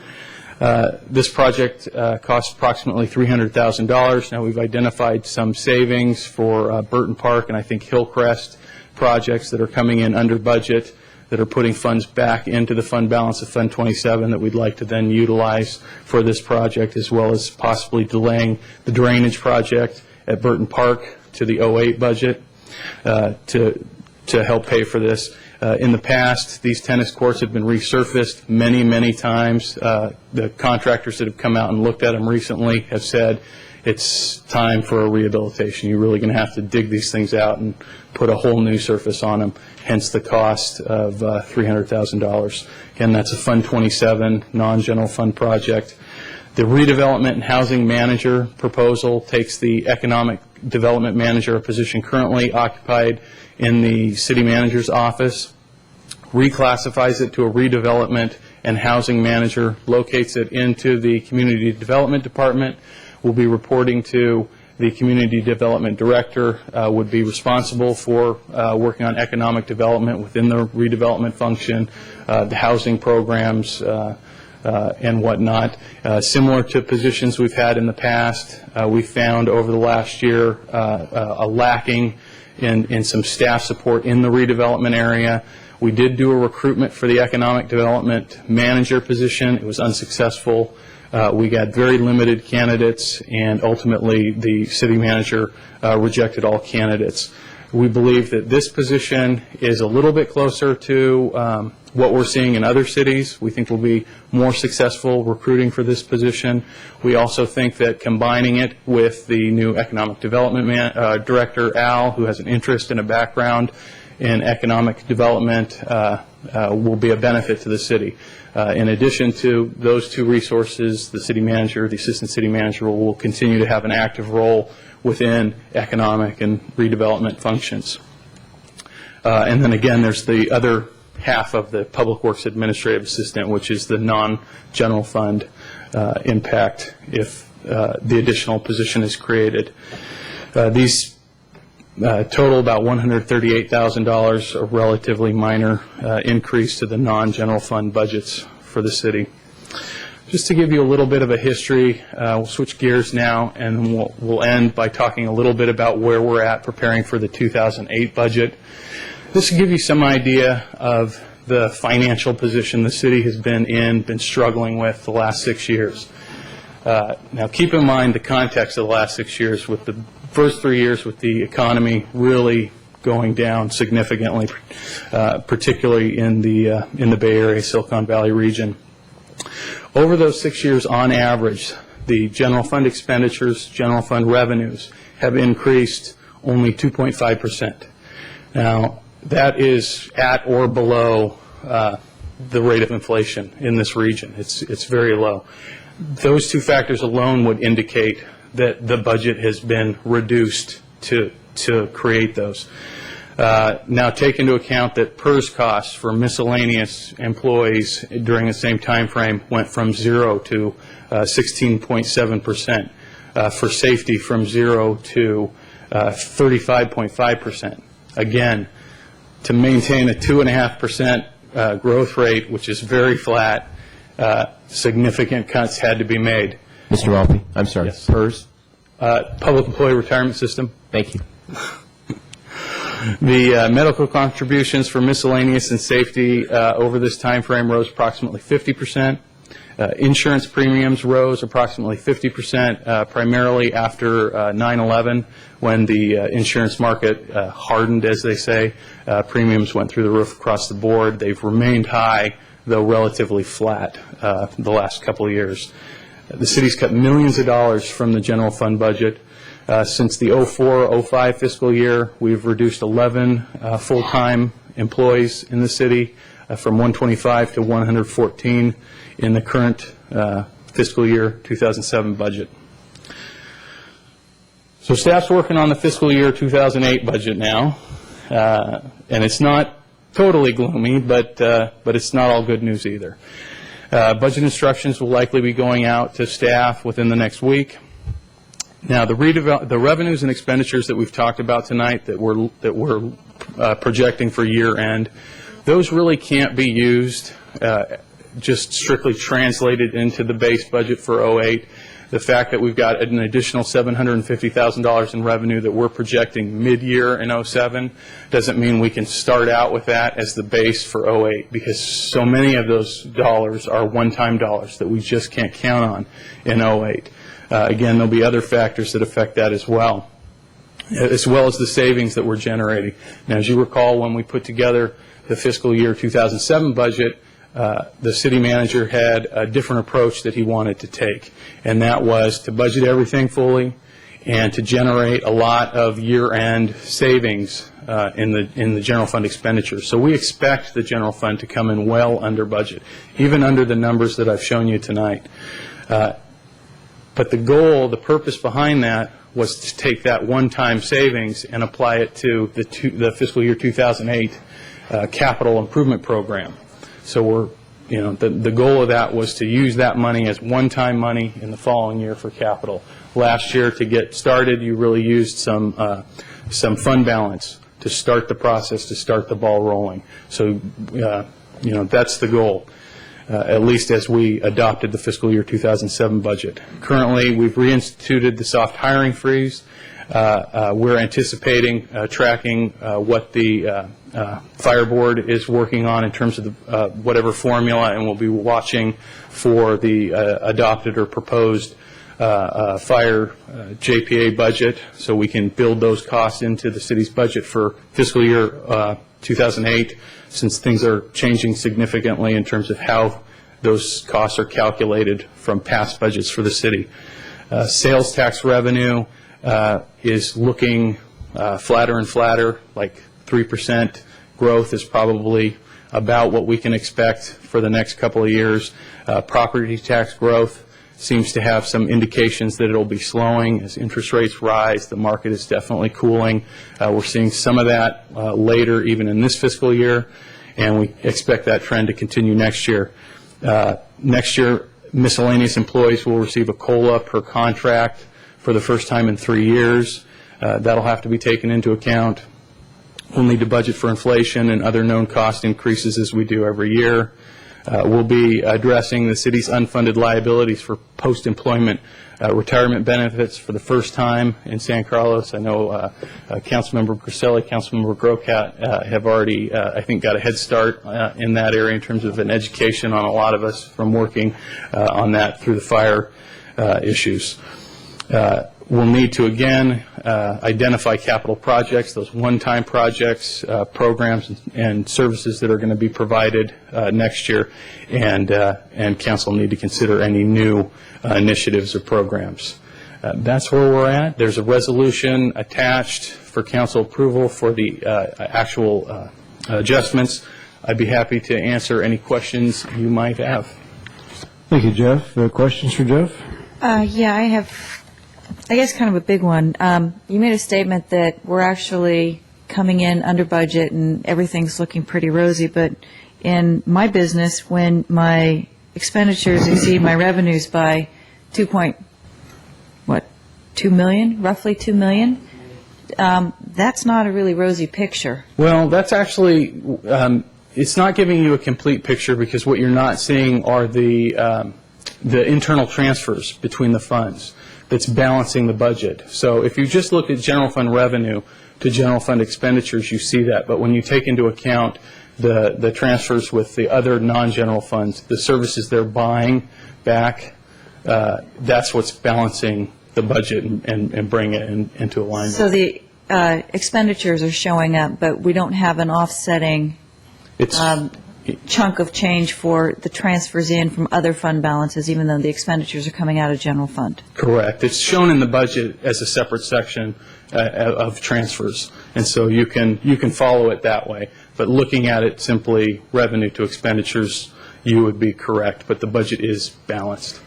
This project costs approximately $300,000. Now, we've identified some savings for Burton Park and I think Hillcrest projects that are coming in under budget that are putting funds back into the fund balance of Fund 27 that we'd like to then utilize for this project, as well as possibly delaying the drainage project at Burton Park to the 08 budget to help pay for this. In the past, these tennis courts have been resurfaced many, many times. The contractors that have come out and looked at them recently have said it's time for a rehabilitation. You're really going to have to dig these things out and put a whole new surface on them, hence the cost of $300,000. Again, that's a Fund 27 non-general fund project. The redevelopment and housing manager proposal takes the economic development manager, a position currently occupied in the city manager's office, reclassifies it to a redevelopment and housing manager, locates it into the community development department, will be reporting to the community development director, would be responsible for working on economic development within the redevelopment function, the housing programs, and whatnot. Similar to positions we've had in the past, we found over the last year a lacking in some staff support in the redevelopment area. We did do a recruitment for the economic development manager position. It was unsuccessful. We got very limited candidates, and ultimately the city manager rejected all candidates. We believe that this position is a little bit closer to what we're seeing in other cities. We think we'll be more successful recruiting for this position. We also think that combining it with the new economic development director, Al, who has an interest and a background in economic development, will be a benefit to the city. In addition to those two resources, the city manager, the assistant city manager will continue to have an active role within economic and redevelopment functions. And then again, there's the other half of the Public Works Administrative Assistant, which is the non-general fund impact if the additional position is created. These total about $138,000, a relatively minor increase to the non-general fund budgets for the city. Just to give you a little bit of a history, we'll switch gears now, and we'll end by talking a little bit about where we're at preparing for the 2008 budget. This will give you some idea of the financial position the city has been struggling with the last 6 years. Now, keep in mind the context of the last 6 years, with the first 3 years with the economy really going down significantly, particularly in the Bay Area, Silicon Valley region. Over those 6 years, on average, the general fund expenditures, general fund revenues have increased only 2.5%. Now, that is at or below the rate of inflation in this region. It's very low. Those two factors alone would indicate that the budget has been reduced to create those. Now, take into account that PERS costs for miscellaneous employees during the same time frame went from 0 to 16.7%. For safety, from 0 to 35.5%. Again, to maintain a 2.5% growth rate, which is very flat, significant cuts had to be made. Mr. Malpe, I'm sorry. Yes. PERS? Public Employee Retirement System. Thank you. The medical contributions for miscellaneous and safety over this time frame rose approximately 50%. Insurance premiums rose approximately 50%, primarily after 9/11, when the insurance market hardened, as they say. Premiums went through the roof across the board. They've remained high, though relatively flat, the last couple of years. The city's cut millions of dollars from the general fund budget. Since the 04-05 fiscal year, we've reduced 11 full-time employees in the city, from 125 to 114 in the current fiscal year 2007 budget. So staff's working on the fiscal year 2008 budget now, and it's not totally gloomy, but it's not all good news either. Budget instructions will likely be going out to staff within the next week. Now, the revenues and expenditures that we've talked about tonight that we're projecting for year end, those really can't be used just strictly translated into the base budget for 08. The fact that we've got an additional $750,000 in revenue that we're projecting mid-year in 07 doesn't mean we can start out with that as the base for 08, because so many of those dollars are one-time dollars that we just can't count on in 08. Again, there'll be other factors that affect that as well as the savings that we're generating. Now, as you recall, when we put together the fiscal year 2007 budget, the city manager had a different approach that he wanted to take, and that was to budget everything fully and to generate a lot of year-end savings in the general fund expenditures. So we expect the general fund to come in well under budget, even under the numbers that I've shown you tonight. But the goal, the purpose behind that, was to take that one-time savings and apply it to the fiscal year 2008 capital improvement program. So the goal of that was to use that money as one-time money in the following year for capital. Last year, to get started, you really used some fund balance to start the process, to start the ball rolling. So, that's the goal. At least as we adopted the fiscal year 2007 budget. Currently, we've reinstituted the soft hiring freeze. We're anticipating tracking what the Fire Board is working on in terms of the, whatever formula, and we'll be watching for the adopted or proposed fire JPA budget, so we can build those costs into the city's budget for fiscal year 2008, since things are changing significantly in terms of how those costs are calculated from past budgets for the city. Sales tax revenue is looking flatter and flatter, like 3% growth is probably about what we can expect for the next couple of years. Property tax growth seems to have some indications that it will be slowing as interest rates rise. The market is definitely cooling. We're seeing some of that later, even in this fiscal year, and we expect that trend to continue next year. Next year, miscellaneous employees will receive a COLA per contract for the first time in 3 years. That'll have to be taken into account. We'll need to budget for inflation and other known cost increases as we do every year. We'll be addressing the city's unfunded liabilities for post-employment retirement benefits for the first time in San Carlos. I know Councilmember Griselli, Councilmember Groskat have already, I think, got a head start in that area in terms of an education on a lot of us from working on that through the fire issues. We'll need to, again, identify capital projects, those one-time projects, programs, and services that are going to be provided next year, and council need to consider any new initiatives or programs. That's where we're at. There's a resolution attached for council approval for the actual adjustments. I'd be happy to answer any questions you might have. Thank you, Jeff. Questions for Jeff? Yeah, I have, I guess, kind of a big one. You made a statement that we're actually coming in under budget and everything's looking pretty rosy, but in my business, when my expenditures exceed my revenues by $2 million, roughly $2 million, that's not a really rosy picture. Well, that's actually, it's not giving you a complete picture, because what you're not seeing are the internal transfers between the funds that's balancing the budget. So if you just look at general fund revenue to general fund expenditures, you see that. But when you take into account the transfers with the other non-general funds, the services they're buying back, that's what's balancing the budget and bring it into alignment. So the expenditures are showing up, but we don't have an offsetting chunk of change for the transfers in from other fund balances, even though the expenditures are coming out of general fund. Correct. It's shown in the budget as a separate section of transfers, and so you can follow it that way. But looking at it simply revenue to expenditures, you would be correct, but the budget is balanced.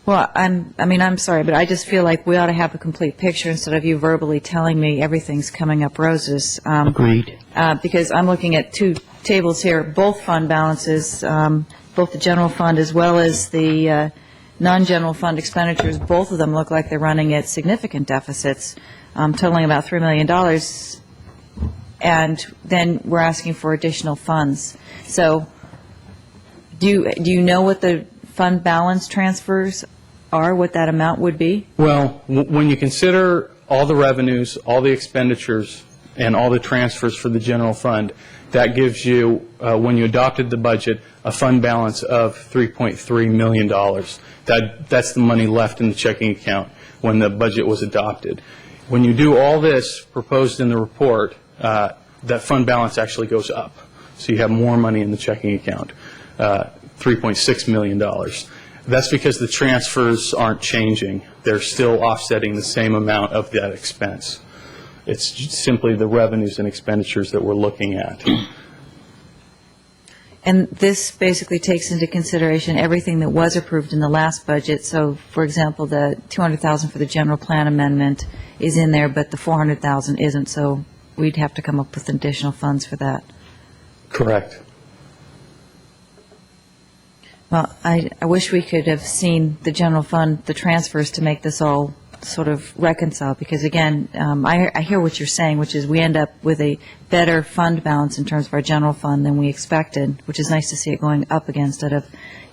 Well, I'm sorry, but I just feel like we ought to have a complete picture instead of you verbally telling me everything's coming up roses. Agreed. Because I'm looking at two tables here, both fund balances, both the general fund as well as the non-general fund expenditures, both of them look like they're running at significant deficits, totaling about $3 million, and then we're asking for additional funds. So do you know what the fund balance transfers are, what that amount would be? Well, when you consider all the revenues, all the expenditures, and all the transfers for the general fund, that gives you, when you adopted the budget, a fund balance of $3.3 million. That's the money left in the checking account when the budget was adopted. When you do all this proposed in the report, that fund balance actually goes up. So you have more money in the checking account, $3.6 million. That's because the transfers aren't changing. They're still offsetting the same amount of that expense. It's simply the revenues and expenditures that we're looking at. And this basically takes into consideration everything that was approved in the last budget. So, for example, the $200,000 for the general plan amendment is in there, but the $400,000 isn't. So we'd have to come up with additional funds for that. Correct. Well, I wish we could have seen the general fund, the transfers to make this all sort of reconcile, because again, I hear what you're saying, which is we end up with a better fund balance in terms of our general fund than we expected, which is nice to see it going up again instead of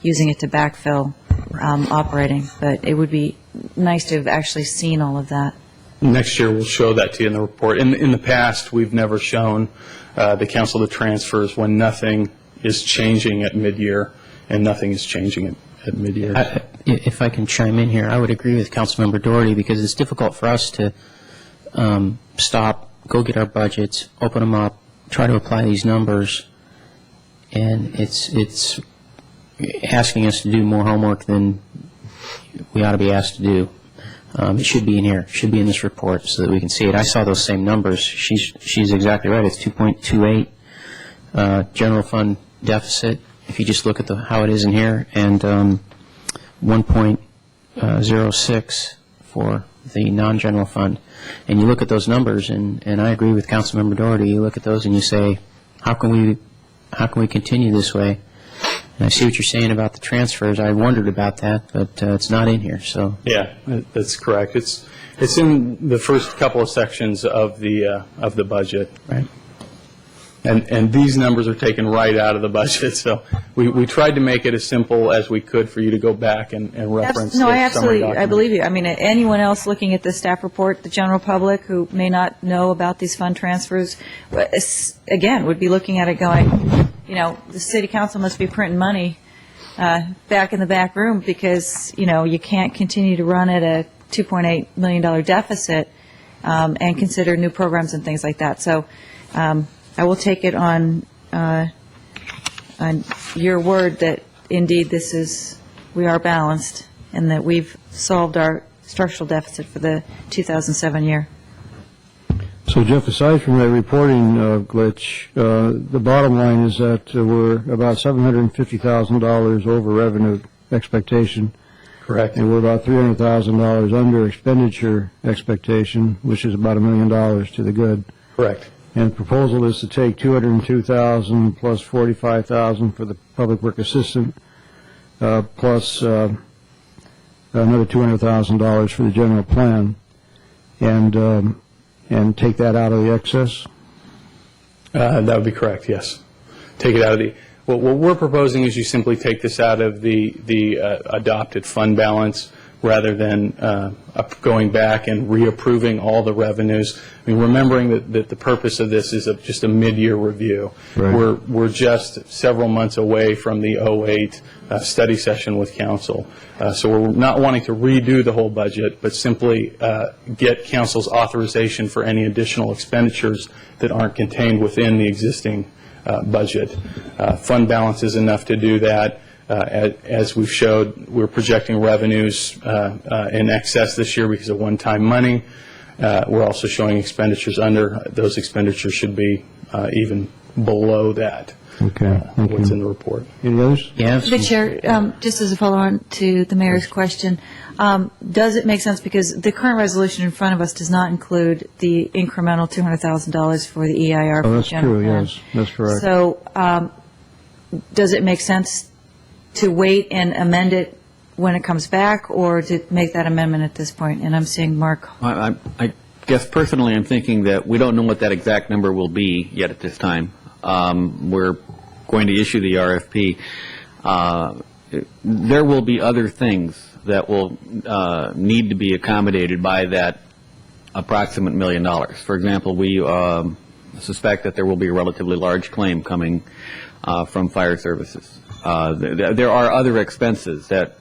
using it to backfill operating. But it would be nice to have actually seen all of that. Next year, we'll show that to you in the report. In the past, we've never shown the council the transfers when nothing is changing at mid-year, and nothing is changing at mid-year. If I can chime in here, I would agree with Councilmember Doherty, because it's difficult for us to stop, go get our budgets, open them up, try to apply these numbers, and it's asking us to do more homework than we ought to be asked to do. It should be in here. It should be in this report so that we can see it. I saw those same numbers. She's exactly right. It's 2.28 general fund deficit. If you just look at how it is in here, and 1.06 for the non-general fund, and you look at those numbers, and I agree with Councilmember Doherty. You look at those and you say, how can we continue this way? And I see what you're saying about the transfers. I wondered about that, but it's not in here. So yeah, that's correct. It's in the first couple of sections of the budget. Right. And these numbers are taken right out of the budget. So we tried to make it as simple as we could for you to go back and reference. No, the I absolutely, summary I document. believe you. I mean, anyone else looking at the staff report, the general public who may not know about these fund transfers, again, would be looking at it going, you know, the city council must be printing money back in the back room, because, you know, you can't continue to run at a $2.8 million deficit and consider new programs and things like that. So I will take it on your word that indeed we are balanced, and that we've solved our structural deficit for the 2007 year. So, Jeff, aside from that reporting glitch, the bottom line is that we're about $750,000 over revenue expectation. Correct. And we're about $300,000 under expenditure expectation, which is about $1 million to the good. Correct. And the proposal is to take $202,000 plus $45,000 for the public work assistant, plus another $200,000 for the general plan, and take that out of the excess. That would be correct. Yes. Take it out of the. What we're proposing is you simply take this out of the adopted fund balance, rather than going back and reapproving all the revenues. I mean, remembering that the purpose of this is just a mid-year review. Right. We're just several months away from the 2008 study session with council. So we're not wanting to redo the whole budget, but simply get council's authorization for any additional expenditures that aren't contained within the existing budget. Fund balance is enough to do that. As we've showed, we're projecting revenues in excess this year because of one-time money. We're also showing expenditures under. Those expenditures should be even below that. Okay. What's in the report. Any others? Yes. The Chair, just as a follow-on to the Mayor's question, does it make sense, because the current resolution in front of us does not include the incremental $200,000 for the EIR? Oh, for that's general true, plan? yes. That's correct. So does it make sense to wait and amend it when it comes back, or to make that amendment at this point? And I'm seeing Mark. I guess personally I'm thinking that we don't know what that exact number will be yet at this time. We're going to issue the RFP. There will be other things that will need to be accommodated by that approximate $1 million. For example, we suspect that there will be a relatively large claim coming from fire services. There are other expenses that,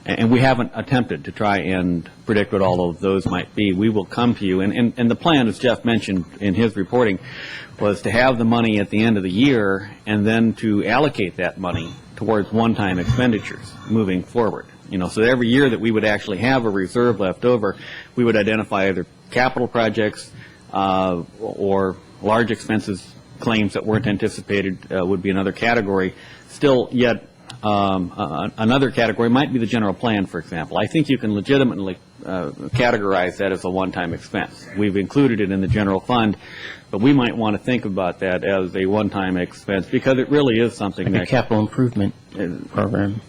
and we haven't attempted to try and predict what all of those might be. We will come to you, and the plan, as Jeff mentioned in his reporting, was to have the money at the end of the year and then to allocate that money towards one-time expenditures moving forward. You know, so every year that we would actually have a reserve left over, we would identify either capital projects or large expenses, claims that weren't anticipated would be another category. Still, yet another category might be the general plan, for example. I think you can legitimately categorize that as a one-time expense. We've included it in the general fund, but we might want to think about that as a one-time expense, because it really is something Like a capital improvement program.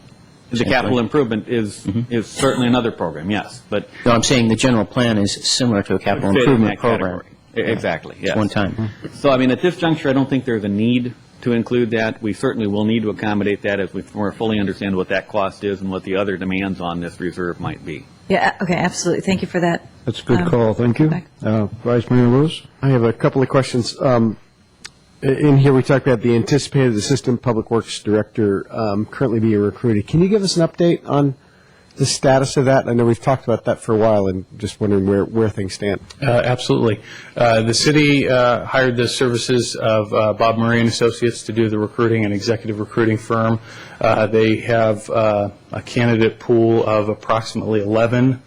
The capital improvement is certainly another program, yes. But No, I'm saying the general plan is similar to a capital fit in improvement that program. category. Exactly, yes. It's one time. So, I mean, at this juncture, I don't think there's a need to include that. We certainly will need to accommodate that as we more fully understand what that cost is and what the other demands on this reserve might be. Yeah, okay, absolutely. Thank you for that That's a good call, thank you. Vice Mayor Lewis? I have a couple of questions. In here, we talked about the anticipated Assistant Public Works Director currently being recruited. Can you give us an update on the status of that? I know we've talked about that for a while, and just wondering where things stand. Absolutely. The city hired the services of Bob Murray and Associates to do the recruiting, an executive recruiting firm. They have a candidate pool of approximately 11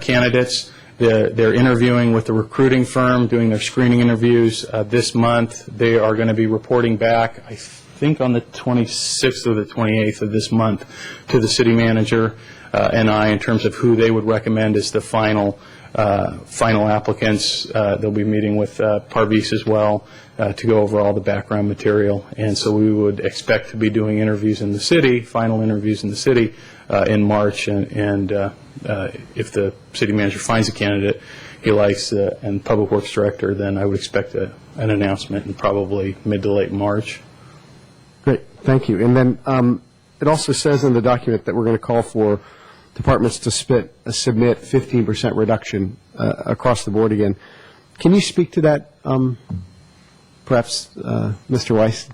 candidates. They're interviewing with the recruiting firm, doing their screening interviews this month. They are going to be reporting back, I think, on the 26th or the 28th of this month to the city manager and I in terms of who they would recommend as the final applicants. They'll be meeting with Parvis as well to go over all the background material. And so we would expect to be doing interviews in the city, final interviews in the city in March. And if the city manager finds a candidate he likes and Public Works Director, then I would expect an announcement in probably mid to late March. Great, thank you. And then it also says in the document that we're going to call for departments to submit 15% reduction across the board again. Can you speak to that? Perhaps Mr. Weiss,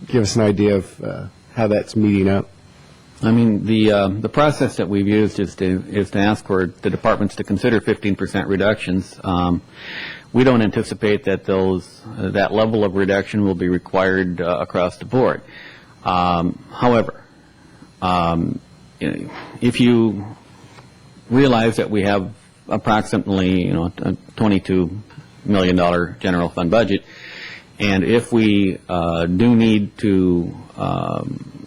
give us an idea of how that's meeting up. I mean, the process that we've used is to ask for the departments to consider 15% reductions. We don't anticipate that that level of reduction will be required across the board. However, if you realize that we have approximately a $22 million general fund budget, and if we do need to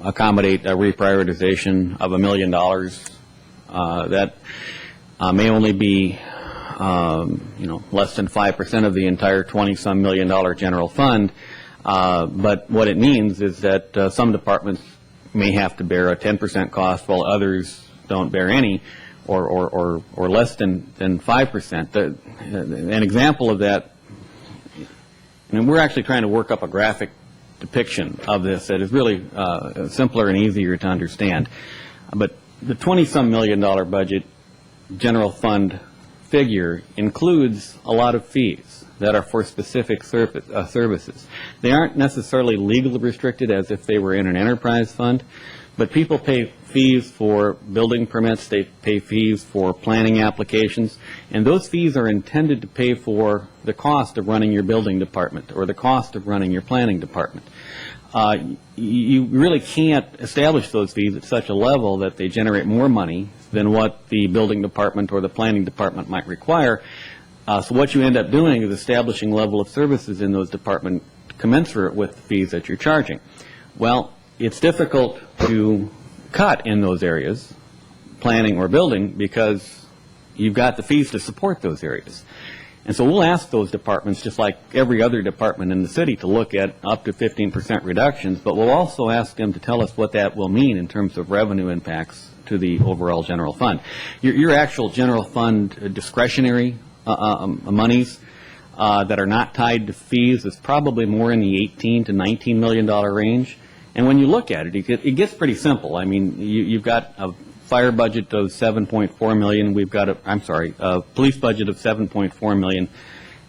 accommodate a reprioritization of $1 million, that may only be less than 5% of the entire $20-some million general fund. But what it means is that some departments may have to bear a 10% cost while others don't bear any, or less than 5%. An example of that, we're actually trying to work up a graphic depiction of this that is really simpler and easier to understand. But the $20-some million budget general fund figure includes a lot of fees that are for specific services. They aren't necessarily legally restricted as if they were in an enterprise fund, but people pay fees for building permits, they pay fees for planning applications, and those fees are intended to pay for the cost of running your building department or the cost of running your planning department. You really can't establish those fees at such a level that they generate more money than what the building department or the planning department might require. So what you end up doing is establishing level of services in those departments commensurate with the fees that you're charging. Well, it's difficult to cut in those areas, planning or building, because you've got the fees to support those areas. And so we'll ask those departments, just like every other department in the city, to look at up to 15% reductions, but we'll also ask them to tell us what that will mean in terms of revenue impacts to the overall general fund. Your actual general fund discretionary monies that are not tied to fees is probably more in the $18 to $19 million range. And when you look at it, it gets pretty simple. I mean, you've got a fire budget of $7.4 million. We've got a police budget of $7.4 million,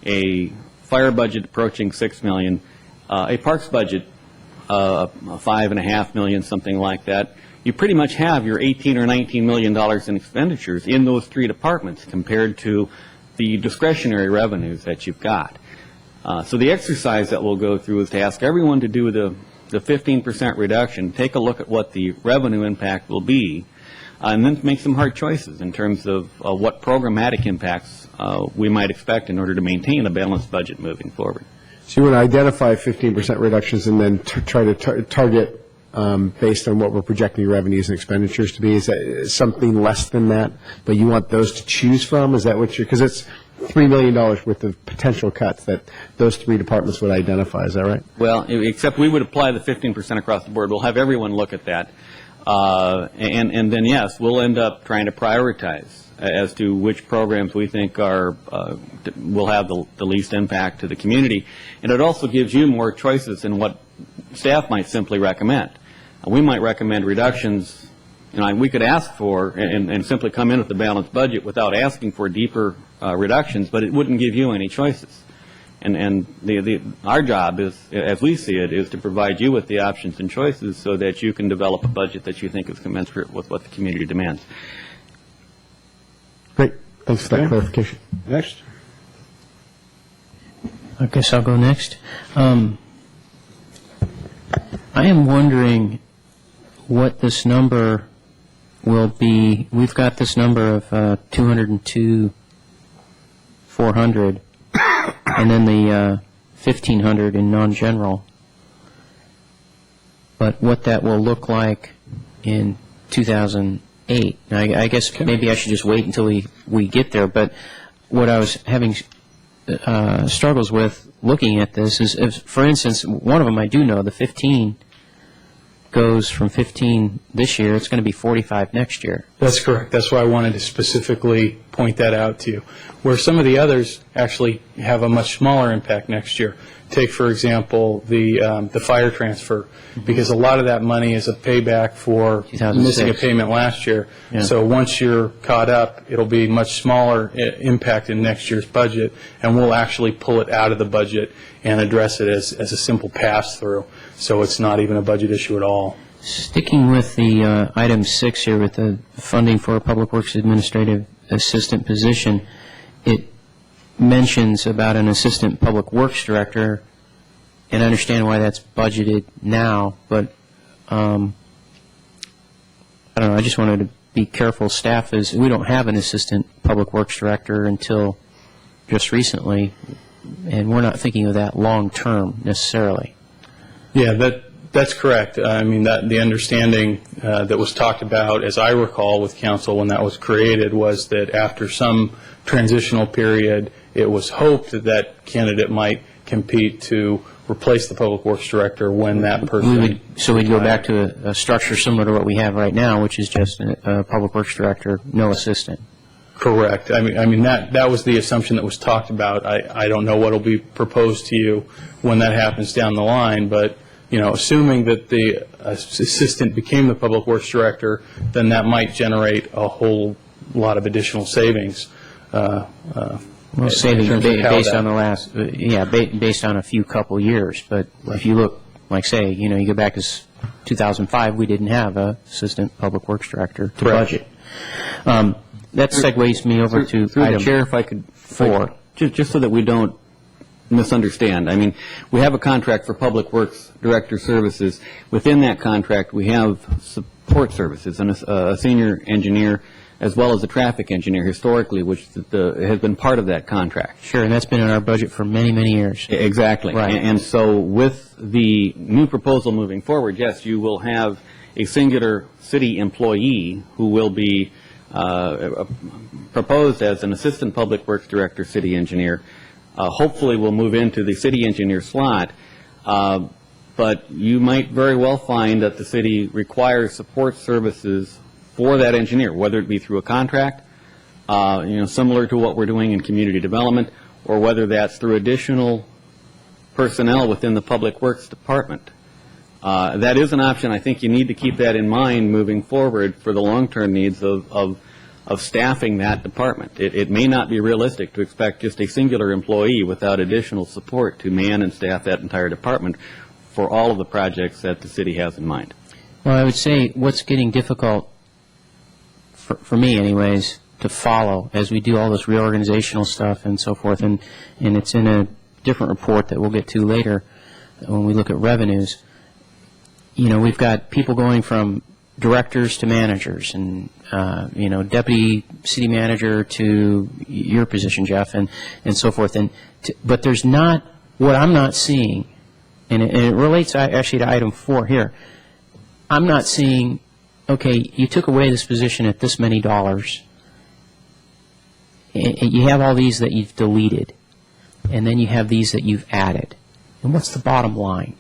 a fire budget approaching $6 million, a parks budget of $5.5 million, something like that. You pretty much have your $18 or $19 million in expenditures in those three departments compared to the discretionary revenues that you've got. So the exercise that we'll go through is to ask everyone to do the 15% reduction, take a look at what the revenue impact will be, and then make some hard choices in terms of what programmatic impacts we might expect in order to maintain a balanced budget moving forward. So you want to identify 15% reductions and then try to target based on what we're projecting revenues and expenditures to be? Is that something less than that, but you want those to choose from? Is that what you're, because it's $3 million worth of potential cuts that those three departments would identify, is that right? Well, except we would apply the 15% across the board. We'll have everyone look at that. And then, yes, we'll end up trying to prioritize as to which programs we think will have the least impact to the community. And it also gives you more choices in what staff might simply recommend. We might recommend reductions. We could ask for and simply come in with the balanced budget without asking for deeper reductions, but it wouldn't give you any choices. And our job is, as we see it, is to provide you with the options and choices so that you can develop a budget that you think is commensurate with what the community demands. Great. Thanks for that clarification. Next. I guess I'll go next. I am wondering what this number will be. We've got this number of 202,400, and then the 1,500 in non-general. But what that will look like in 2008. Now, I guess maybe I should just wait until we get there. But what I was having struggles with looking at this is, if, for instance, one of them I do know, the 15 goes from 15 this year, it's going to be 45 next year. That's correct. That's why I wanted to specifically point that out to you. Where some of the others actually have a much smaller impact next year. Take, for example, the fire transfer, because a lot of that money is a payback for missing a payment last year. Yeah. So once you're caught up, it'll be much smaller impact in next year's budget, and we'll actually pull it out of the budget and address it as a simple pass-through. So it's not even a budget issue at all. Sticking with the item 6 here with the funding for a Public Works Administrative Assistant position, it mentions about an Assistant Public Works Director, and I understand why that's budgeted now, but I don't know, I just wanted to be careful. Staff is, we don't have an Assistant Public Works Director until just recently, and we're not thinking of that long-term necessarily. Yeah, that's correct. I mean, that the understanding that was talked about, as I recall, with council when that was created, was that after some transitional period, it was hoped that that candidate might compete to replace the Public Works Director when that person... So we'd go back to a structure similar to what we have right now, which is just a Public Works Director, no assistant. Correct. I mean that was the assumption that was talked about. I don't know what will be proposed to you when that happens down the line, but assuming that the assistant became the Public Works Director, then that might generate a whole lot of additional savings. Well, savings based on the last, based on a few couple years. But if you look, like say, you go back to 2005, we didn't have a assistant Public Works Director to budget. That segues me over to through item the chair, if I could 4. Just so that we don't misunderstand. I mean, we have a contract for Public Works Director Services. Within that contract, we have support services and a senior engineer as well as a traffic engineer historically, which has been part of that contract. Sure, and that's been in our budget for many, many years. Exactly. Right. And so with the new proposal moving forward, yes, you will have a singular city employee who will be proposed as an assistant Public Works Director, city engineer. Hopefully will move into the city engineer slot, but you might very well find that the city requires support services for that engineer, whether it be through a contract, similar to what we're doing in community development, or whether that's through additional personnel within the Public Works Department. That is an option. I think you need to keep that in mind moving forward for the long-term needs of staffing that department. It may not be realistic to expect just a singular employee without additional support to man and staff that entire department for all of the projects that the city has in mind. Well, I would say what's getting difficult, for me anyways, to follow as we do all this reorganizational stuff and so forth, and it's in a different report that we'll get to later when we look at revenues. We've got people going from directors to managers and, deputy city manager to your position, Jeff, and so forth. But there's not, what I'm not seeing, and it relates actually to item 4 here, I'm not seeing, okay, you took away this position at this many dollars, and you have all these that you've deleted, and then you have these that you've added. And what's the bottom line?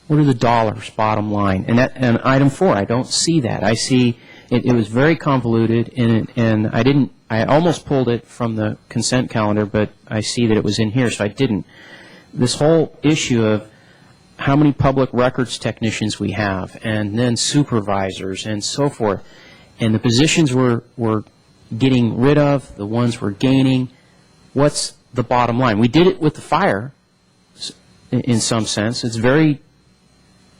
What are the dollars bottom line? And item 4, I don't see that. I see it was very convoluted, and I almost pulled it from the consent calendar, but I see that it was in here, so I didn't. This whole issue of how many public records technicians we have, and then supervisors and so forth, and the positions were getting rid of, the ones we're gaining. What's the bottom line? We did it with the fire in some sense. It's very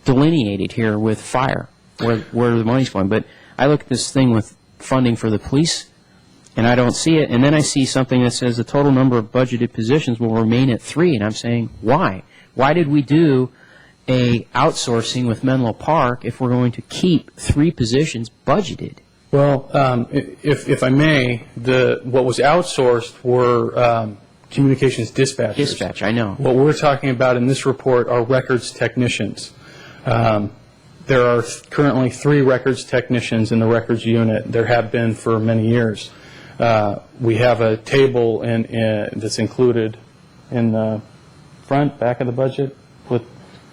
delineated here with fire, where the money's going. But I look at this thing with funding for the police, and I don't see it. And then I see something that says the total number of budgeted positions will remain at 3, and I'm saying, why? Why did we do a outsourcing with Menlo Park if we're going to keep 3 positions budgeted? Well, if I may, what was outsourced were communications dispatchers. Dispatch, I know. What we're talking about in this report are records technicians. There are currently 3 records technicians in the records unit. There have been for many years. We have a table that's included in the back of the budget.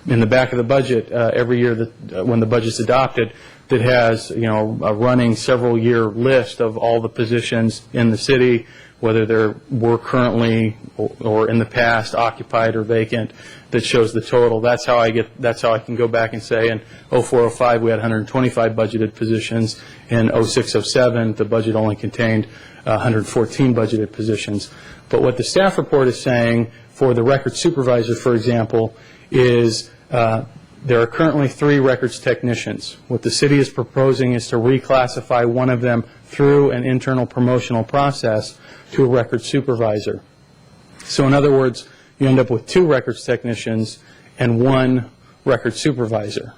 In the back of the budget, every year when the budget's adopted, that has a running several-year list of all the positions in the city, whether they were currently or in the past occupied or vacant, that shows the total. That's how I can go back and say in 04-05 we had 125 budgeted positions. In 06-07 the budget only contained 114 budgeted positions. But what the staff report is saying for the record supervisor, for example, is there are currently 3 records technicians. What the city is proposing is to reclassify one of them through an internal promotional process to a record supervisor. So in other words, you end up with 2 records technicians and 1 record supervisor.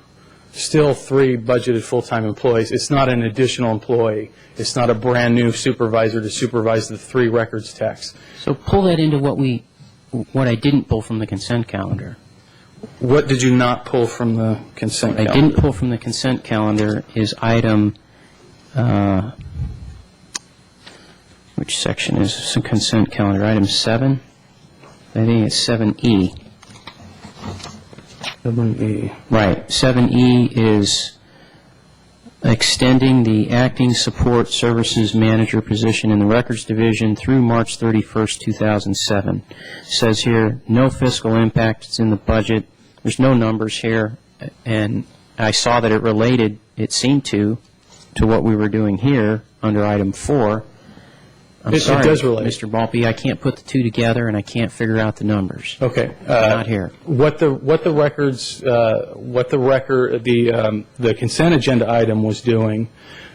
Still 3 budgeted full-time employees. It's not an additional employee. It's not a brand new supervisor to supervise the 3 records techs. So pull that into what I didn't pull from the consent calendar. What did you not pull from the consent calendar? I didn't pull from the consent calendar is item, which section is the consent calendar? Item 7? I think it's 7E. 7E. Right. 7E is extending the acting support services manager position in the records division through March 31st, 2007. It says here, no fiscal impact. It's in the budget. There's no numbers here. And I saw that it related, it seemed to what we were doing here under item 4. I'm sorry, it does relate. Mr. Balpe, I can't put the 2 together and I can't figure out the numbers. Okay. Not here. The consent agenda item was doing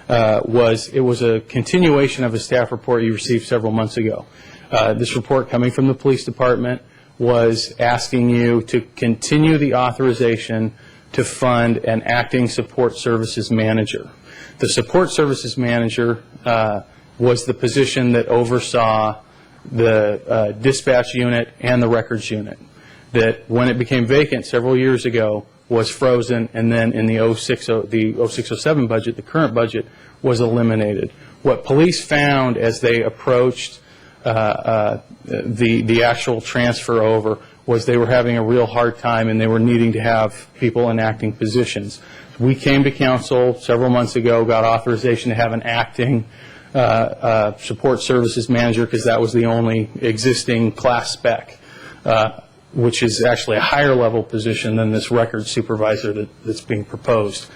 was a continuation of a staff report you received several months ago. This report coming from the police department was asking you to continue the authorization to fund an acting support services manager. The support services manager was the position that oversaw the dispatch unit and the records unit, that when it became vacant several years ago was frozen, and then in the 06-07 budget, the current budget, was eliminated. What police found as they approached the actual transfer over was they were having a real hard time and they were needing to have people in acting positions. We came to council several months ago, got authorization to have an acting support services manager because that was the only existing class spec, which is actually a higher level position than this record supervisor that's being proposed.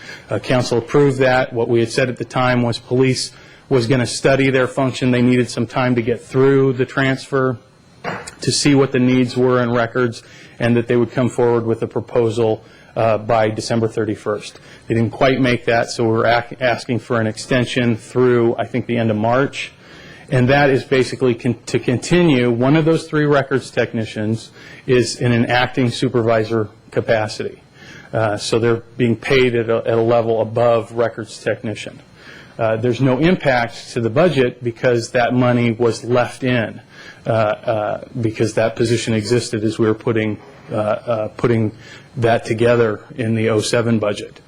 Council approved that. What we had said at the time was police was going to study their function. They needed some time to get through the transfer to see what the needs were in records, and that they would come forward with a proposal by December 31st. They didn't quite make that, so we're asking for an extension through, I think, the end of March. And that is basically to continue. One of those 3 records technicians is in an acting supervisor capacity. So they're being paid at a level above records technician. There's no impact to the budget because that money was left in, because that position existed as we were putting that together in the 07 budget.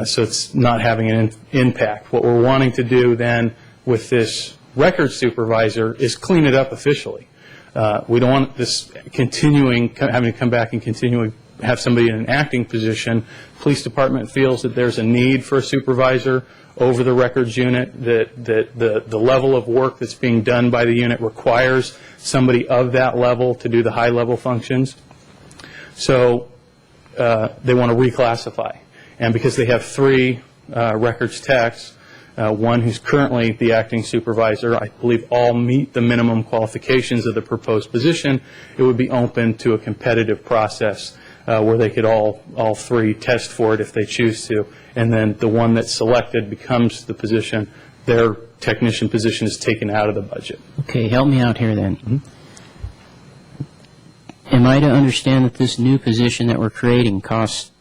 So it's not having an impact. What we're wanting to do then with this record supervisor is clean it up officially. We don't want this having to come back and continually have somebody in an acting position. Police department feels that there's a need for a supervisor over the records unit, that the level of work that's being done by the unit requires somebody of that level to do the high level functions. So they want to reclassify. And because they have 3 records techs, one who's currently the acting supervisor. I believe all meet the minimum qualifications of the proposed position. It would be open to a competitive process where they could all three test for it if they choose to, and then the one that's selected becomes the position. Their technician position is taken out of the budget. Okay, help me out here then. Am I to understand that this new position that we're creating costs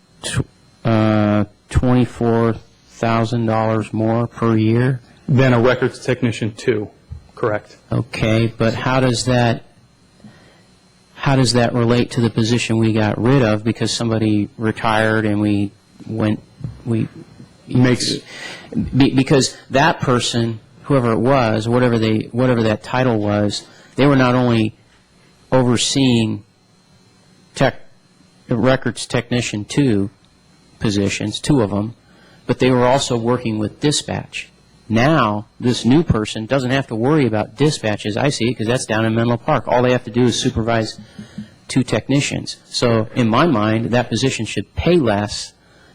$24,000 more per year? Then a records technician 2, correct. Okay, but how does that relate to the position we got rid of because somebody retired and because that person, whoever it was, whatever that title was, they were not only overseeing records technician 2 positions, 2 of them, but they were also working with dispatch. Now, this new person doesn't have to worry about dispatch as I see it because that's down in Menlo Park. All they have to do is supervise 2 technicians. So in my mind, that position should pay less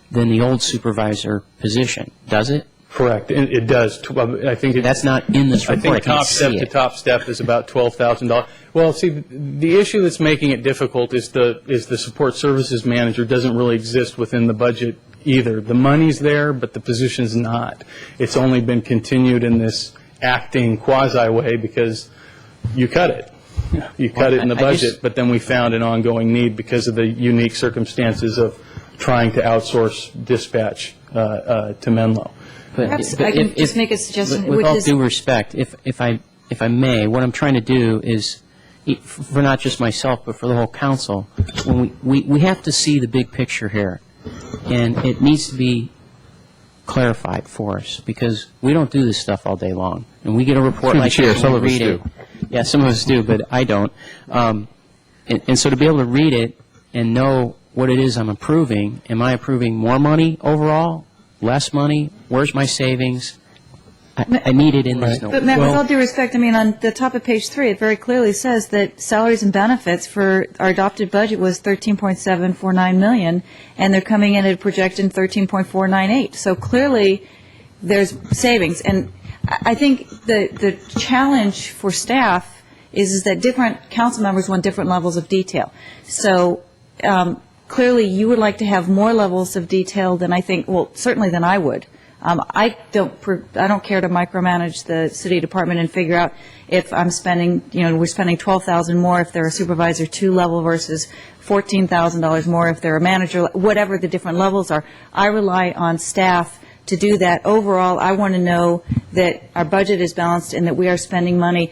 than the old supervisor position. Does it? Correct. It does. I think that's not in this report. I think top step to top step is about $12,000. Well, see, the issue that's making it difficult is the support services manager doesn't really exist within the budget either. The money's there, but the position's not. It's only been continued in this acting quasi way because you cut it. You cut it in the budget, but then we found an ongoing need because of the unique circumstances of trying to outsource dispatch to Menlo. Perhaps I can just make a suggestion. With all due respect, if I may, what I'm trying to do is, for not just myself, but for the whole council, when we have to see the big picture here, and it needs to be clarified for us, because we don't do this stuff all day long, and we get a report like this, some of us read it. do. Yeah, some of us do, but I don't. And so to be able to read it and know what it is I'm approving, am I approving more money overall, less money, where's my savings? I need it in this note. But Matt, with all due respect, I mean, on the top of page 3, it very clearly says that salaries and benefits for our adopted budget was $13.749 million, and they're coming in at a projected $13.498. So clearly, there's savings. And I think the challenge for staff is that different council members want different levels of detail. So clearly, you would like to have more levels of detail than I think, well, certainly than I would. I don't care to micromanage the city department and figure out if I'm spending, we're spending $12,000 more if they're a supervisor 2 level versus $14,000 more if they're a manager, whatever the different levels are. I rely on staff to do that. Overall, I want to know that our budget is balanced and that we are spending money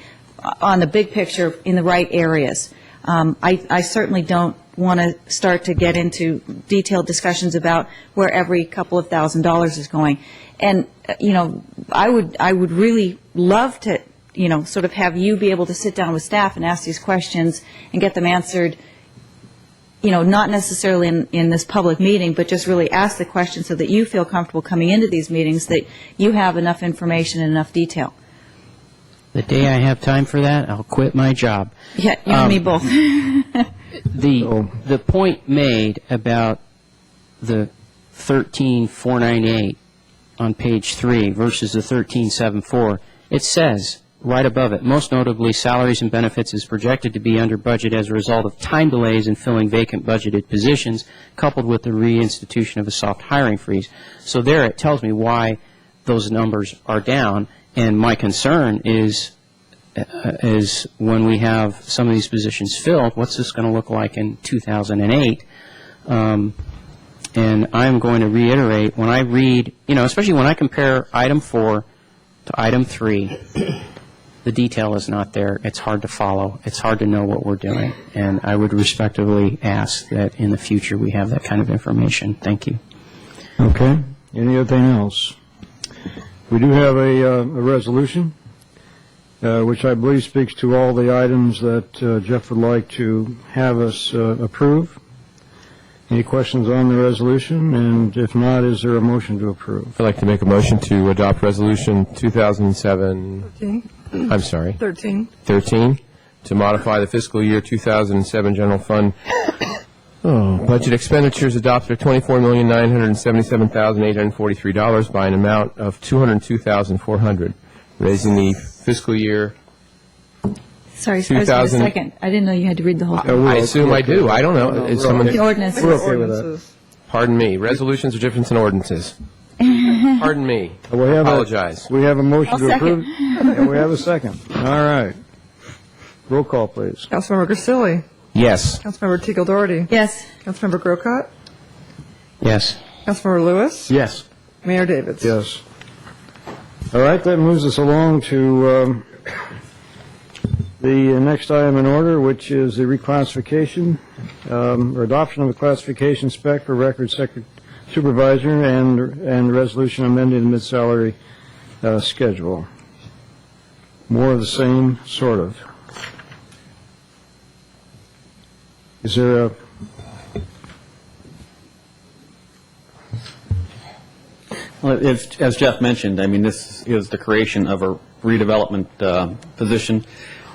on the big picture in the right areas. I certainly don't want to start to get into detailed discussions about where every couple of $1,000s is going. And, I would really love to, sort of have you be able to sit down with staff and ask these questions and get them answered, not necessarily in this public meeting, but just really ask the questions so that you feel comfortable coming into these meetings, that you have enough information and enough detail. The day I have time for that, I'll quit my job. Yeah, you and me both. The point made about the 13,498 on page 3 versus the 13,704, it says right above it, most notably salaries and benefits is projected to be under budget as a result of time delays in filling vacant budgeted positions, coupled with the reinstitution of a soft hiring freeze. So there it tells me why those numbers are down, and my concern is when we have some of these positions filled, what's this going to look like in 2008? And I'm going to reiterate, when I read, especially when I compare item 4 to item 3, the detail is not there. It's hard to follow. It's hard to know what we're doing. And I would respectively ask that in the future we have that kind of information. Thank you. Okay. Anything else? We do have a resolution, which I believe speaks to all the items that Jeff would like to have us approve. Any questions on the resolution? And if not, is there a motion to approve? I'd like to make a motion to adopt Resolution 2007, 13. I'm sorry, 13. 13, to modify the fiscal year 2007 general fund Budget expenditures adopted of $24,977,843 by an amount of $202,400, raising the fiscal year. Sorry, I was a second. I didn't know you had to read the whole thing. I assume I do. I don't know. Is someone? The ordinances. We're okay with that. Pardon me. Resolutions are different than ordinances. Pardon me. Apologize. We have a motion I'll to approve. second. And we have a second. All right. Roll call, please. Councilmember Grisilli? Yes. Councilmember Teagle Doherty? Yes. Councilmember Grocott? Yes. Councilmember Lewis? Yes. Mayor Davis? Yes. All right, that moves us along to the next item in order, which is the reclassification or adoption of a classification spec for record supervisor and resolution amending the mid-salary schedule. More of the same, sort of. Is there a... Well, as Jeff mentioned, I mean, this is the creation of a redevelopment position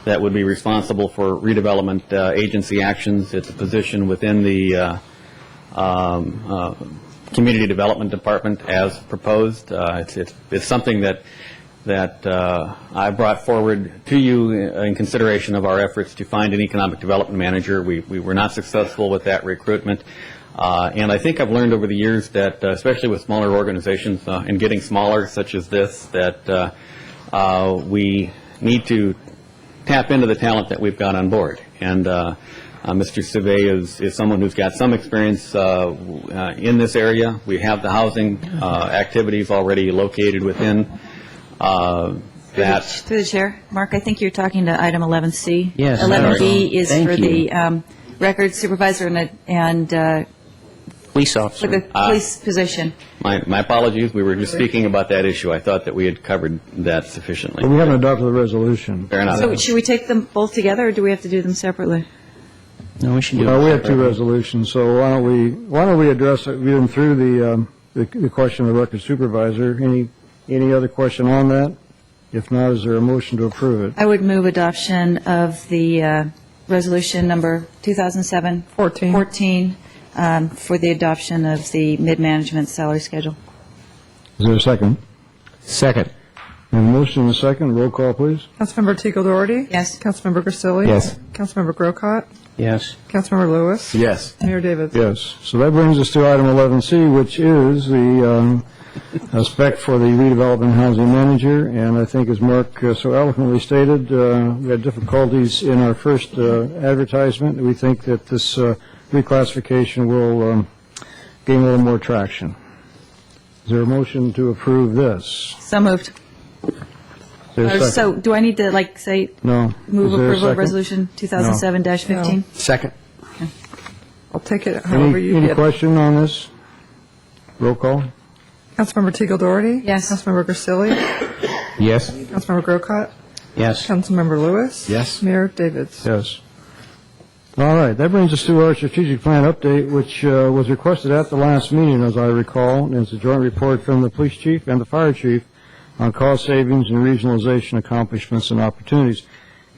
that would be responsible for redevelopment agency actions. It's a position within the Community Development Department as proposed. It's something that I brought forward to you in consideration of our efforts to find an economic development manager. We were not successful with that recruitment. And I think I've learned over the years that, especially with smaller organizations and getting smaller, such as this, that we need to tap into the talent that we've got on board. And Mr. Cive is someone who's got some experience in this area. We have the housing activities already located within that. Through the chair, Mark, I think you're talking to item 11C. Yes. 11B is Thank for you. the record supervisor and Police for officer. the police position. My apologies. We were just speaking about that issue. I thought that we had covered that sufficiently. Well, we haven't adopted the resolution. Fair enough. So should we take them both together, or do we have to do them separately? No, we should do Well, it. we have two resolutions, so why don't we address it? We've been through the question of the record supervisor. Any other question on that? If not, is there a motion to approve it? I would move adoption of the resolution number 2007-14 for the adoption of the mid-management salary schedule. Is there a second? Second. We have a motion and a second. Roll call, please. Councilmember Teagle Doherty? Yes. Councilmember Grisilli? Yes. Councilmember Grocott? Yes. Councilmember Lewis? Yes. Mayor Davis? Yes. So that brings us to item 11C, which is the spec for the redevelopment housing manager. And I think, as Mark so eloquently stated, we had difficulties in our first advertisement. We think that this reclassification will gain a little more traction. Is there a motion to approve this? So moved. Is there a second? So do I need to, say, No. move Is there a approval of second? resolution 2007-15? Second. I'll take it however you Any get. question on this? Roll call. Councilmember Teagle Doherty? Yes. Councilmember Grisilli? Yes. Councilmember Grocott? Yes. Councilmember Lewis? Yes. Mayor Davis? Yes. All right, that brings us to our strategic plan update, which was requested at the last meeting, as I recall, and it's a joint report from the police chief and the fire chief on cost savings and regionalization accomplishments and opportunities.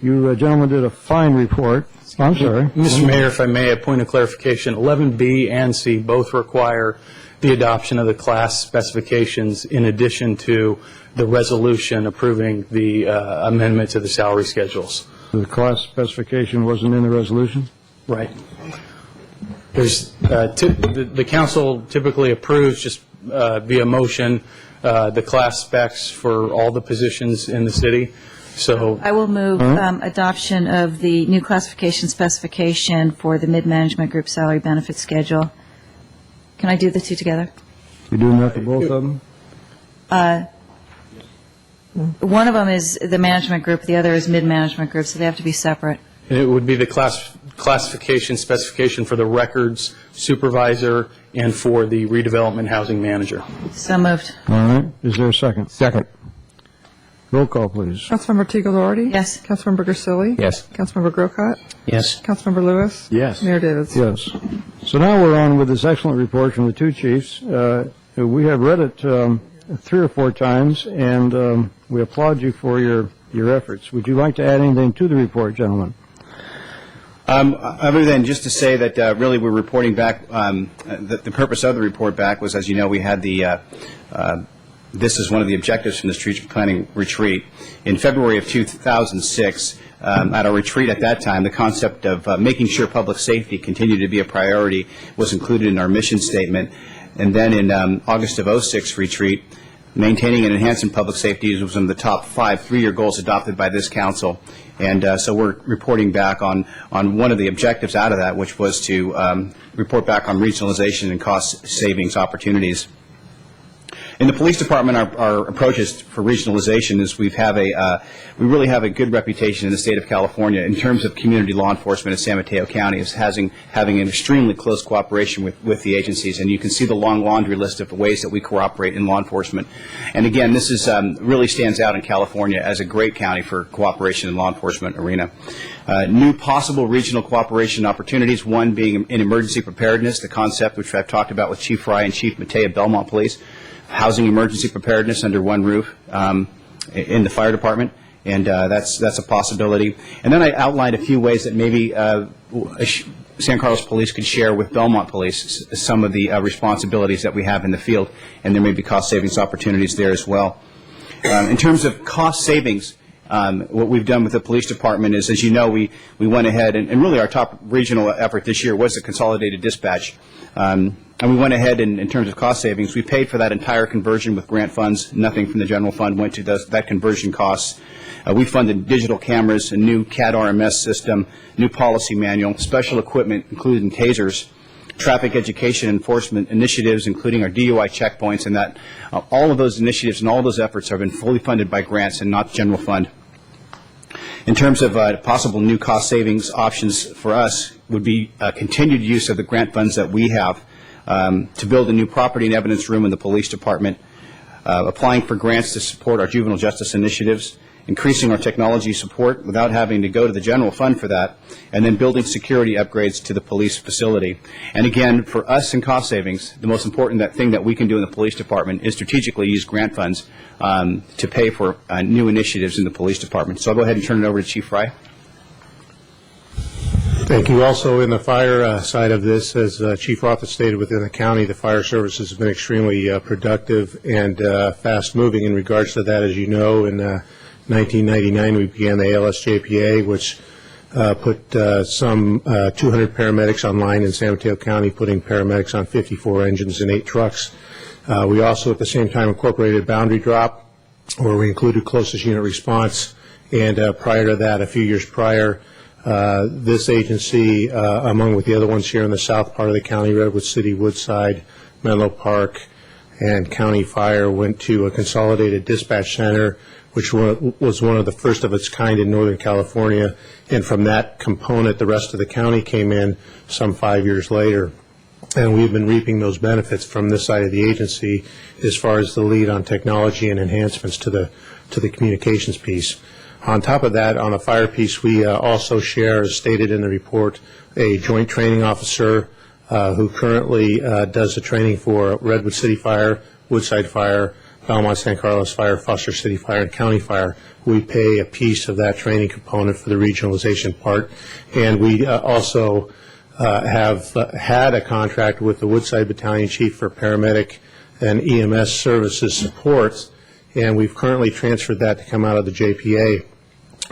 You gentlemen did a fine report. I'm sorry. Mr. Mayor, if I may, a point of clarification, 11B and C both require the adoption of the class specifications in addition to the resolution approving the amendment to the salary schedules. The class specification wasn't in the resolution? Right. There's, the council typically approves just via motion the class specs for all the positions in the city. So I will move adoption of the new classification specification for the mid-management group salary benefit schedule. Can I do the two together? You doing that for both of them? One of them is the management group, the other is mid-management group, so they have to be separate. it would be the classification specification for the records supervisor and for the redevelopment housing manager. So moved. All right. Is there a second? Second. Roll call, please. Councilmember Teagle Doherty? Yes. Councilmember Grisilli? Yes. Councilmember Grocott? Yes. Councilmember Lewis? Yes. Mayor Davis? Yes. So now we're on with this excellent report from the two chiefs. We have read it 3 or 4 times, and we applaud you for your efforts. Would you like to add anything to the report, gentlemen? Other than just to say that really we're reporting back, the purpose of the report back was, as you know, we had this is one of the objectives from the strategic planning retreat. In February of 2006, at our retreat at that time, the concept of making sure public safety continued to be a priority was included in our mission statement. And then in August of 2006 retreat, maintaining and enhancing public safety was one of the top 5 3-year goals adopted by this council. And so we're reporting back on one of the objectives out of that, which was to report back on regionalization and cost savings opportunities. In the police department, our approaches for regionalization is we really have a good reputation in the state of California in terms of community law enforcement in San Mateo County as having an extremely close cooperation with the agencies. And you can see the long laundry list of the ways that we cooperate in law enforcement. And again, this is really stands out in California as a great county for cooperation in law enforcement arena. New possible regional cooperation opportunities, one being in emergency preparedness, the concept which I've talked about with Chief Fry and Chief Matei of Belmont Police. Housing emergency preparedness under one roof in the fire department, and that's a possibility. And then I outlined a few ways that maybe San Carlos Police could share with Belmont Police some of the responsibilities that we have in the field, and there may be cost savings opportunities there as well. In terms of cost savings, what we've done with the police department is, as you know, we went ahead, and really our top regional effort this year was the consolidated dispatch. And we went ahead in terms of cost savings. We paid for that entire conversion with grant funds. Nothing from the general fund went to that conversion costs. We funded digital cameras, a new CAD RMS system, new policy manual, special equipment, including tasers, traffic education enforcement initiatives, including our DUI checkpoints, and that all of those initiatives and all of those efforts have been fully funded by grants and not general fund. In terms of possible new cost savings options for us would be continued use of the grant funds that we have to build a new property and evidence room in the police department, applying for grants to support our juvenile justice initiatives, increasing our technology support without having to go to the general fund for that, and then building security upgrades to the police facility. And again, for us in cost savings, the most important thing that we can do in the police department is strategically use grant funds to pay for new initiatives in the police department. So I'll go ahead and turn it over to Chief Fry. Thank you. Also, in the fire side of this, as Chief Roth has stated, within the county, the fire services have been extremely productive and fast-moving in regards to that. As you know, in 1999, we began the ALS-JPA, which put some 200 paramedics online in San Mateo County, putting paramedics on 54 engines and 8 trucks. We also, at the same time, incorporated Boundary Drop, where we included closest unit response. And prior to that, a few years prior, this agency, among with the other ones here in the south part of the county, Redwood City, Woodside, Menlo Park, and County Fire, went to a consolidated dispatch center, which was one of the first of its kind in Northern California. And from that component, the rest of the county came in some 5 years later. And we've been reaping those benefits from this side of the agency as far as the lead on technology and enhancements to the communications piece. On top of that, on the fire piece, we also share, as stated in the report, a joint training officer who currently does the training for Redwood City Fire, Woodside Fire, Belmont San Carlos Fire, Foster City Fire, and County Fire. We pay a piece of that training component for the regionalization part. And we also have had a contract with the Woodside Battalion Chief for paramedic and EMS services support, and we've currently transferred that to come out of the JPA.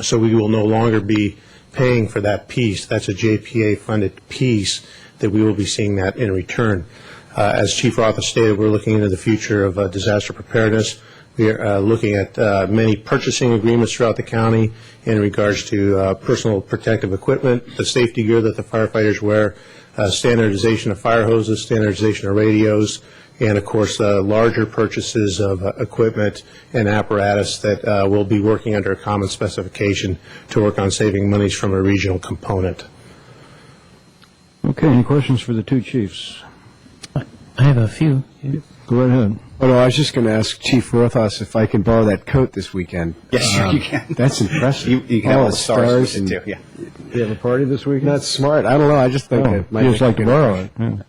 So we will no longer be paying for that piece. That's a JPA-funded piece that we will be seeing that in return. As Chief Roth has stated, we're looking into the future of disaster preparedness. We are looking at many purchasing agreements throughout the county in regards to personal protective equipment, the safety gear that the firefighters wear, standardization of fire hoses, standardization of radios, and, of course, larger purchases of equipment and apparatus that will be working under a common specification to work on saving monies from a regional component. Okay, any questions for the two chiefs? I have a few. Go right ahead. Oh, no, I was just going to ask Chief Rothhaus if I can borrow that coat this weekend. Yes, sure you can. That's impressive. You can have all the stars with it, too. Yeah. Do you have a party this weekend? That's smart. I don't know. I just think it might just like to borrow it. Yeah.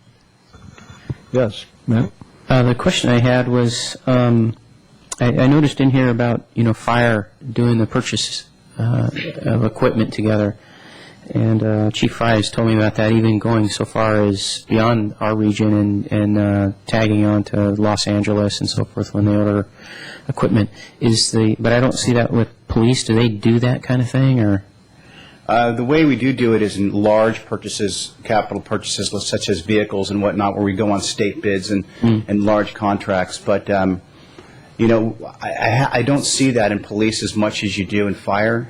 Yes, Matt? The question I had was, I noticed in here about, fire doing the purchase of equipment together. And Chief Fry has told me about that, even going so far as beyond our region and tagging on to Los Angeles and so forth when they order equipment. But I don't see that with police. Do they do that kind of thing, or? The way we do it is in large purchases, capital purchases, such as vehicles and whatnot, where we go on state bids and large contracts. But, you know, I don't see that in police as much as you do in fire.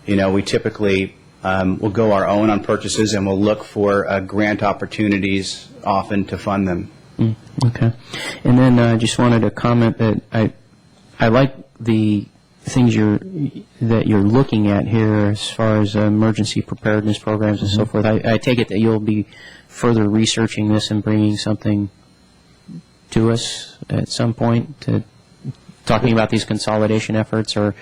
You know, we typically will go our own on purchases, and we'll look for grant opportunities often to fund them. Okay. And then I just wanted to comment that I like the things that you're looking at here as far as emergency preparedness programs and so forth. I take it that you'll be further researching this and bringing something to us at some point to talking about these consolidation efforts, or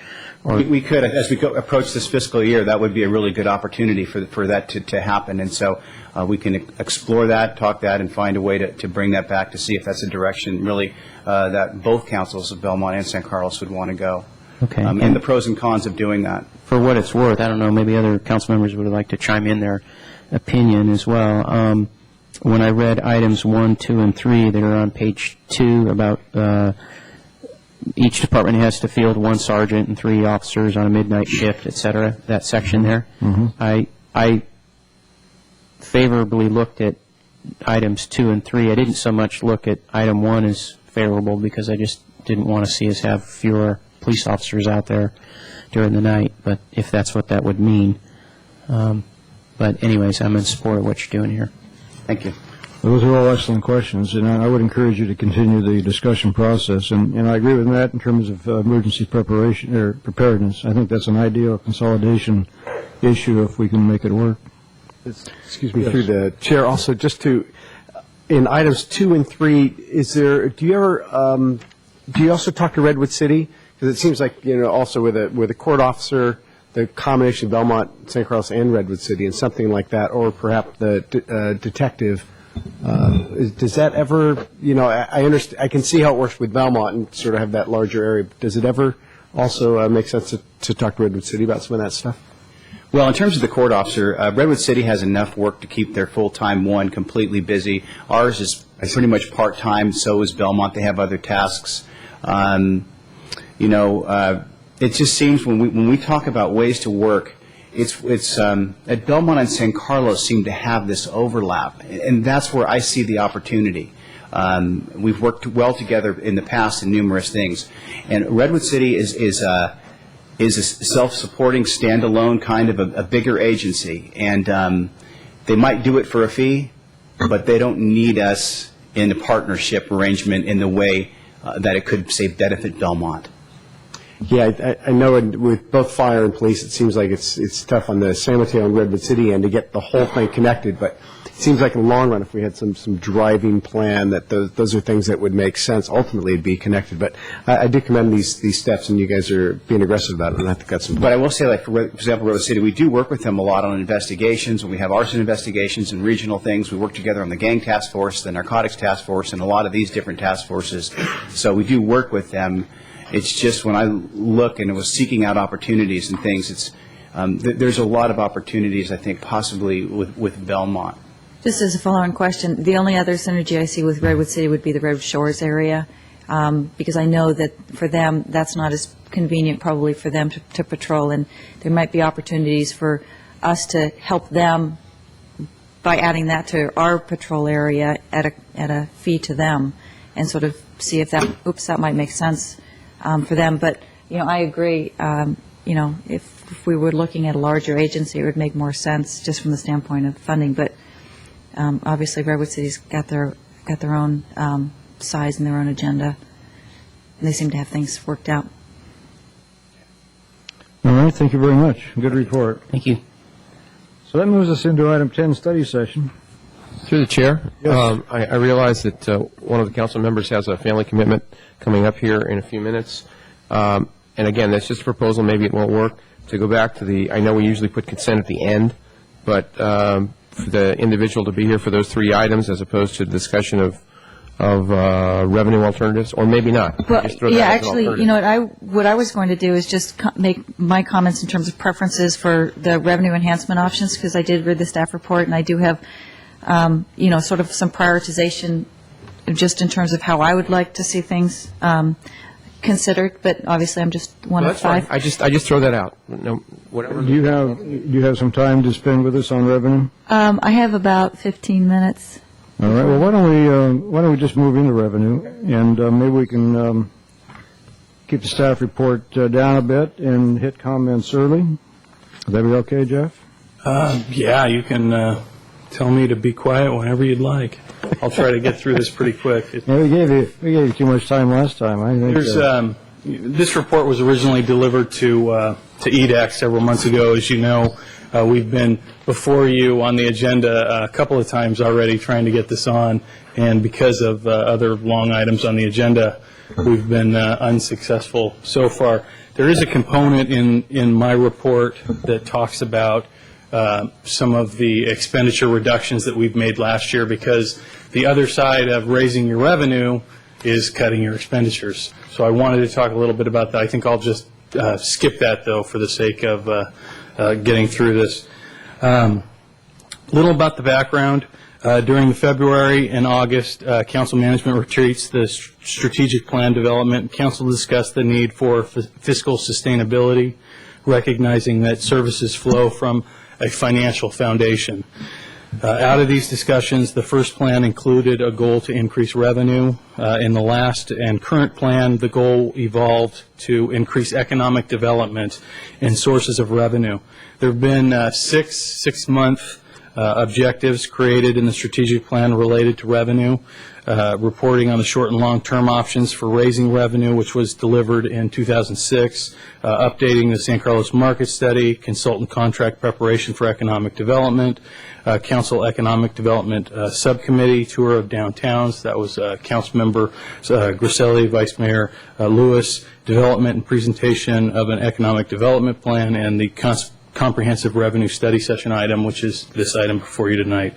we could, as we approach this fiscal year, that would be a really good opportunity for that to happen, and so we can explore that, talk that, and find a way to bring that back to see if that's a direction really that both councils of Belmont and San Carlos would want to go. Okay. And the pros and cons of doing that. For what it's worth, I don't know, maybe other council members would like to chime in their opinion as well. When I read items 1, 2, and 3 that are on page 2 about each department has to field 1 sergeant and 3 officers on a midnight shift, et cetera, that section there, I favorably looked at items 2 and 3. I didn't so much look at item 1 as favorable because I just didn't want to see us have fewer police officers out there during the night, but if that's what that would mean. But anyways, I'm in support of what you're doing here. Thank you. Those are all excellent questions, and I would encourage you to continue the discussion process. And I agree with Matt in terms of emergency preparation or preparedness. I think that's an ideal consolidation issue if we can make it work. Excuse me, through the chair. Also, just to in items 2 and 3, do you also talk to Redwood City? Because it seems like, you know, also with a court officer, the combination of Belmont, San Carlos, and Redwood City, and something like that, or perhaps the detective. Does that ever, you know, I understand, I can see how it works with Belmont and sort of have that larger area. Does it ever also make sense to talk to Redwood City about some of that stuff? Well, in terms of the court officer, Redwood City has enough work to keep their full-time one completely busy. Ours is pretty much part-time, so is Belmont. They have other tasks. You know, it just seems when we talk about ways to work, it's at Belmont and San Carlos seem to have this overlap, and that's where I see the opportunity. We've worked well together in the past in numerous things, and Redwood City is a self-supporting, standalone kind of a bigger agency, and they might do it for a fee, but they don't need us in a partnership arrangement in the way that it could, say, benefit Belmont. Yeah, I know with both fire and police, it seems like it's tough on the San Mateo and Redwood City end to get the whole thing connected, but it seems like in the long run, if we had some driving plan, that those are things that would make sense. Ultimately, it'd be connected. But I do commend these steps, and you guys are being aggressive about it, and I think that's important. But I will say, like, for example, Redwood City, we do work with them a lot on investigations. When we have arson investigations and regional things, we work together on the gang task force, the narcotics task force, and a lot of these different task forces. So we do work with them. It's just when I look and was seeking out opportunities and things, it's there's a lot of opportunities, I think, possibly with Belmont. Just as a follow-on question, the only other synergy I see with Redwood City would be the Redwood Shores area, because I know that for them, that's not as convenient probably for them to patrol, and there might be opportunities for us to help them by adding that to our patrol area at a fee to them, and sort of see if that might make sense for them. But, you know, I agree, you know, if we were looking at a larger agency, it would make more sense just from the standpoint of funding. But obviously, Redwood City's got their own size and their own agenda, and they seem to have things worked out. All right, thank you very much. Good report. Thank you. So that moves us into item 10, study session. Through the chair, yes. I realize that one of the council members has a family commitment coming up here in a few minutes. And again, that's just a proposal. Maybe it won't work. To go back to I know we usually put consent at the end, but for the individual to be here for those 3 items as opposed to the discussion of revenue alternatives, or maybe not? Well, Just throw that yeah, as an actually, alternative. what I was going to do is just make my comments in terms of preferences for the revenue enhancement options, because I did read the staff report, and I do have, sort of some prioritization just in terms of how I would like to see things considered, but obviously I'm just one of five. I just throw that out. No, whatever. Do you have some time to spend with us on revenue? I have about 15 minutes. All right. Well, why don't we just move into revenue, and maybe we can keep the staff report down a bit and hit comments early. Would that be okay, Jeff? Yeah, you can tell me to be quiet whenever you'd like. I'll try to get through this pretty quick. Yeah, we gave you too much time last time. I think this report was originally delivered to EDAC several months ago. As you know, we've been before you on the agenda a couple of times already trying to get this on, and because of other long items on the agenda, we've been unsuccessful so far. There is a component in my report that talks about some of the expenditure reductions that we've made last year, because the other side of raising your revenue is cutting your expenditures. So I wanted to talk a little bit about that. I think I'll just skip that, though, for the sake of getting through this. Little about the background. During the February and August council management retreats, the strategic plan development, council discussed the need for fiscal sustainability, recognizing that services flow from a financial foundation. Out of these discussions, the first plan included a goal to increase revenue. In the last and current plan, the goal evolved to increase economic development and sources of revenue. There have been six-month objectives created in the strategic plan related to revenue, reporting on the short and long-term options for raising revenue, which was delivered in 2006, updating the San Carlos market study, consultant contract preparation for economic development, council economic development subcommittee tour of downtowns. That was council member Griselli, Vice Mayor Lewis, development and presentation of an economic development plan, and the comprehensive revenue study session item, which is this item before you tonight.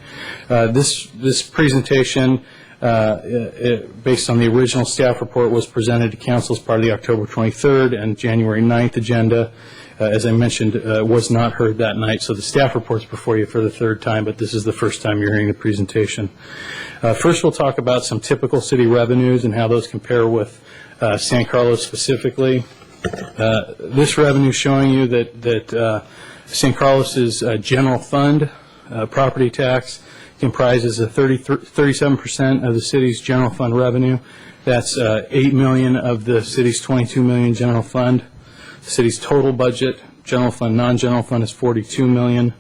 This presentation, based on the original staff report, was presented to council as part of the October 23rd and January 9th agenda. As I mentioned, was not heard that night, so the staff report's before you for the third time, but this is the first time you're hearing the presentation. First, we'll talk about some typical city revenues and how those compare with San Carlos specifically. This revenue is showing you that San Carlos's general fund property tax comprises 37% of the city's general fund revenue. That's $8 million of the city's $22 million general fund. The city's total budget, general fund, non-general fund, is $42 million.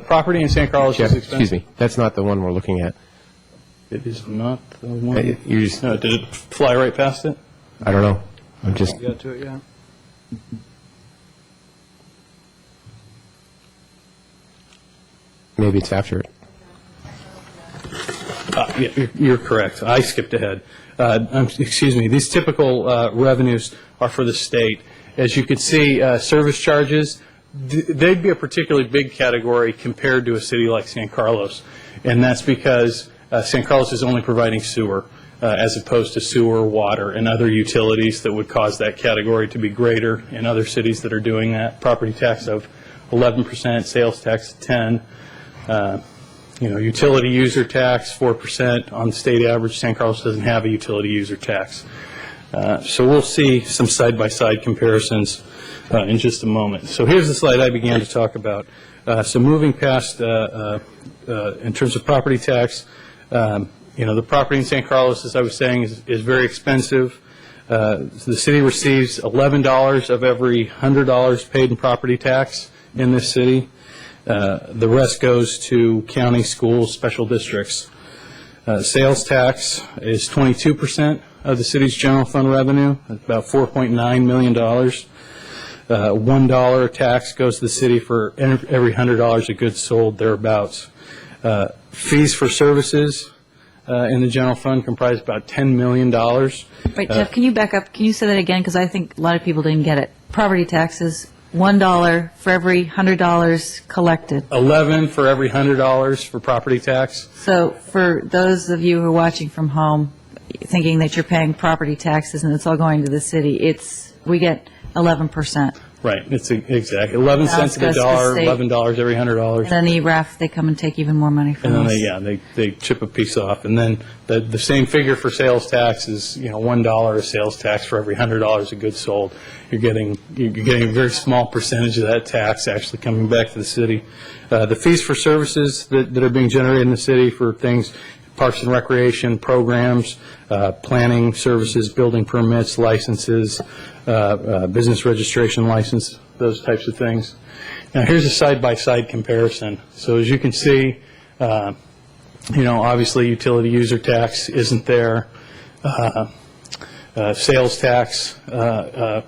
Property in San Carlos is expensive. Excuse me, that's not the one we're looking at. It is not the one. Did it fly right past it? I don't know. I'm just. You got to it, yeah. Maybe it's after it. Yeah, you're correct. I skipped ahead. Excuse me. These typical revenues are for the state. As you can see, service charges, they'd be a particularly big category compared to a city like San Carlos, and that's because San Carlos is only providing sewer, as opposed to sewer, water, and other utilities that would cause that category to be greater in other cities that are doing that. Property tax of 11%, sales tax 10%. Utility user tax 4% on the state average. San Carlos doesn't have a utility user tax. So we'll see some side-by-side comparisons in just a moment. So here's the slide I began to talk about. So moving past, in terms of property tax, the property in San Carlos, as I was saying, is very expensive. The city receives $11 of every $100 paid in property tax in this city. The rest goes to county, schools, special districts. Sales tax is 22% of the city's general fund revenue, about $4.9 million. $1 tax goes to the city for every $100 of goods sold, thereabouts. Fees for services in the general fund comprise about $10 million. Wait, Jeff, can you back up? Can you say that again? Because I think a lot of people didn't get it. Property taxes $1 for every $100 collected. 11 for every $100 for property tax. So for those of you who are watching from home, thinking that you're paying property taxes and it's all going to the city, we get 11%. Right, it's exactly 11 cents to the Goes to the dollar, state. $11 every $100. And then ERAF, they come and take even more money from And us. then they chip a piece off, and then the same figure for sales tax is $1 of sales tax for every $100 of goods sold. You're getting a very small percentage of that tax actually coming back to the city. The fees for services that are being generated in the city for things, parks and recreation programs, planning services, building permits, licenses, business registration license, those types of things. Now, here's a side-by-side comparison. So as you can see, obviously utility user tax isn't there. Sales tax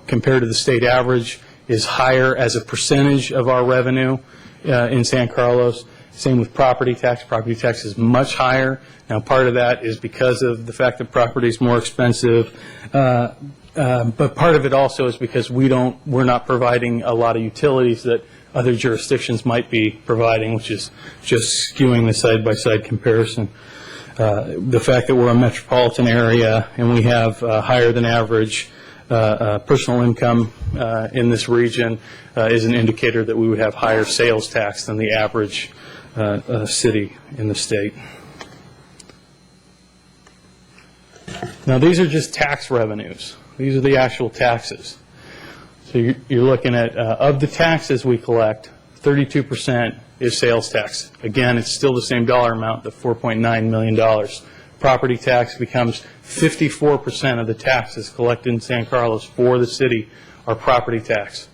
compared to the state average is higher as a percentage of our revenue in San Carlos. Same with property tax. Property tax is much higher. Now, part of that is because of the fact that property is more expensive, but part of it also is because we're not providing a lot of utilities that other jurisdictions might be providing, which is just skewing the side-by-side comparison. The fact that we're a metropolitan area and we have higher than average personal income in this region is an indicator that we would have higher sales tax than the average city in the state. Now, these are just tax revenues. These are the actual taxes. So you're looking at, of the taxes we collect, 32% is sales tax. Again, it's still the same dollar amount, the $4.9 million. Property tax becomes 54% of the taxes collected in San Carlos for the city are property tax.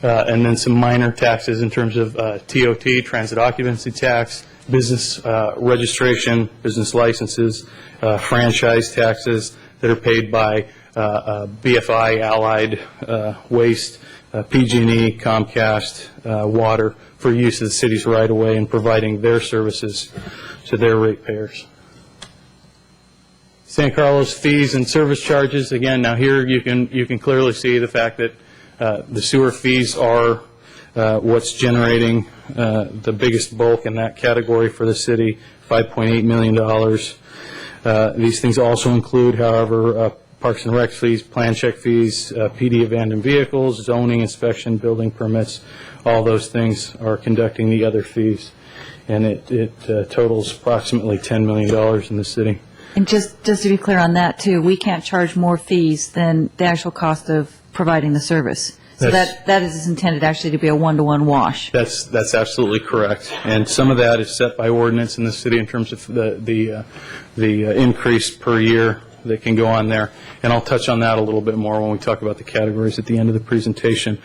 And then some minor taxes in terms of TOT, transit occupancy tax, business registration, business licenses, franchise taxes that are paid by BFI, Allied Waste, PG&E, Comcast, Water, for use of the city's right-of-way and providing their services to their ratepayers. San Carlos fees and service charges. Again, now here you can clearly see the fact that the sewer fees are what's generating the biggest bulk in that category for the city, $5.8 million. These things also include, however, parks and rec fees, plan check fees, PD abandoned vehicles, zoning, inspection, building permits. All those things are conducting the other fees, and it totals approximately $10 million in the city. And just to be clear on that, too, we can't charge more fees than the actual cost of providing the service. So that is intended actually to be a one-to-one wash. That's absolutely correct. And some of that is set by ordinance in the city in terms of the increase per year that can go on there. And I'll touch on that a little bit more when we talk about the categories at the end of the presentation.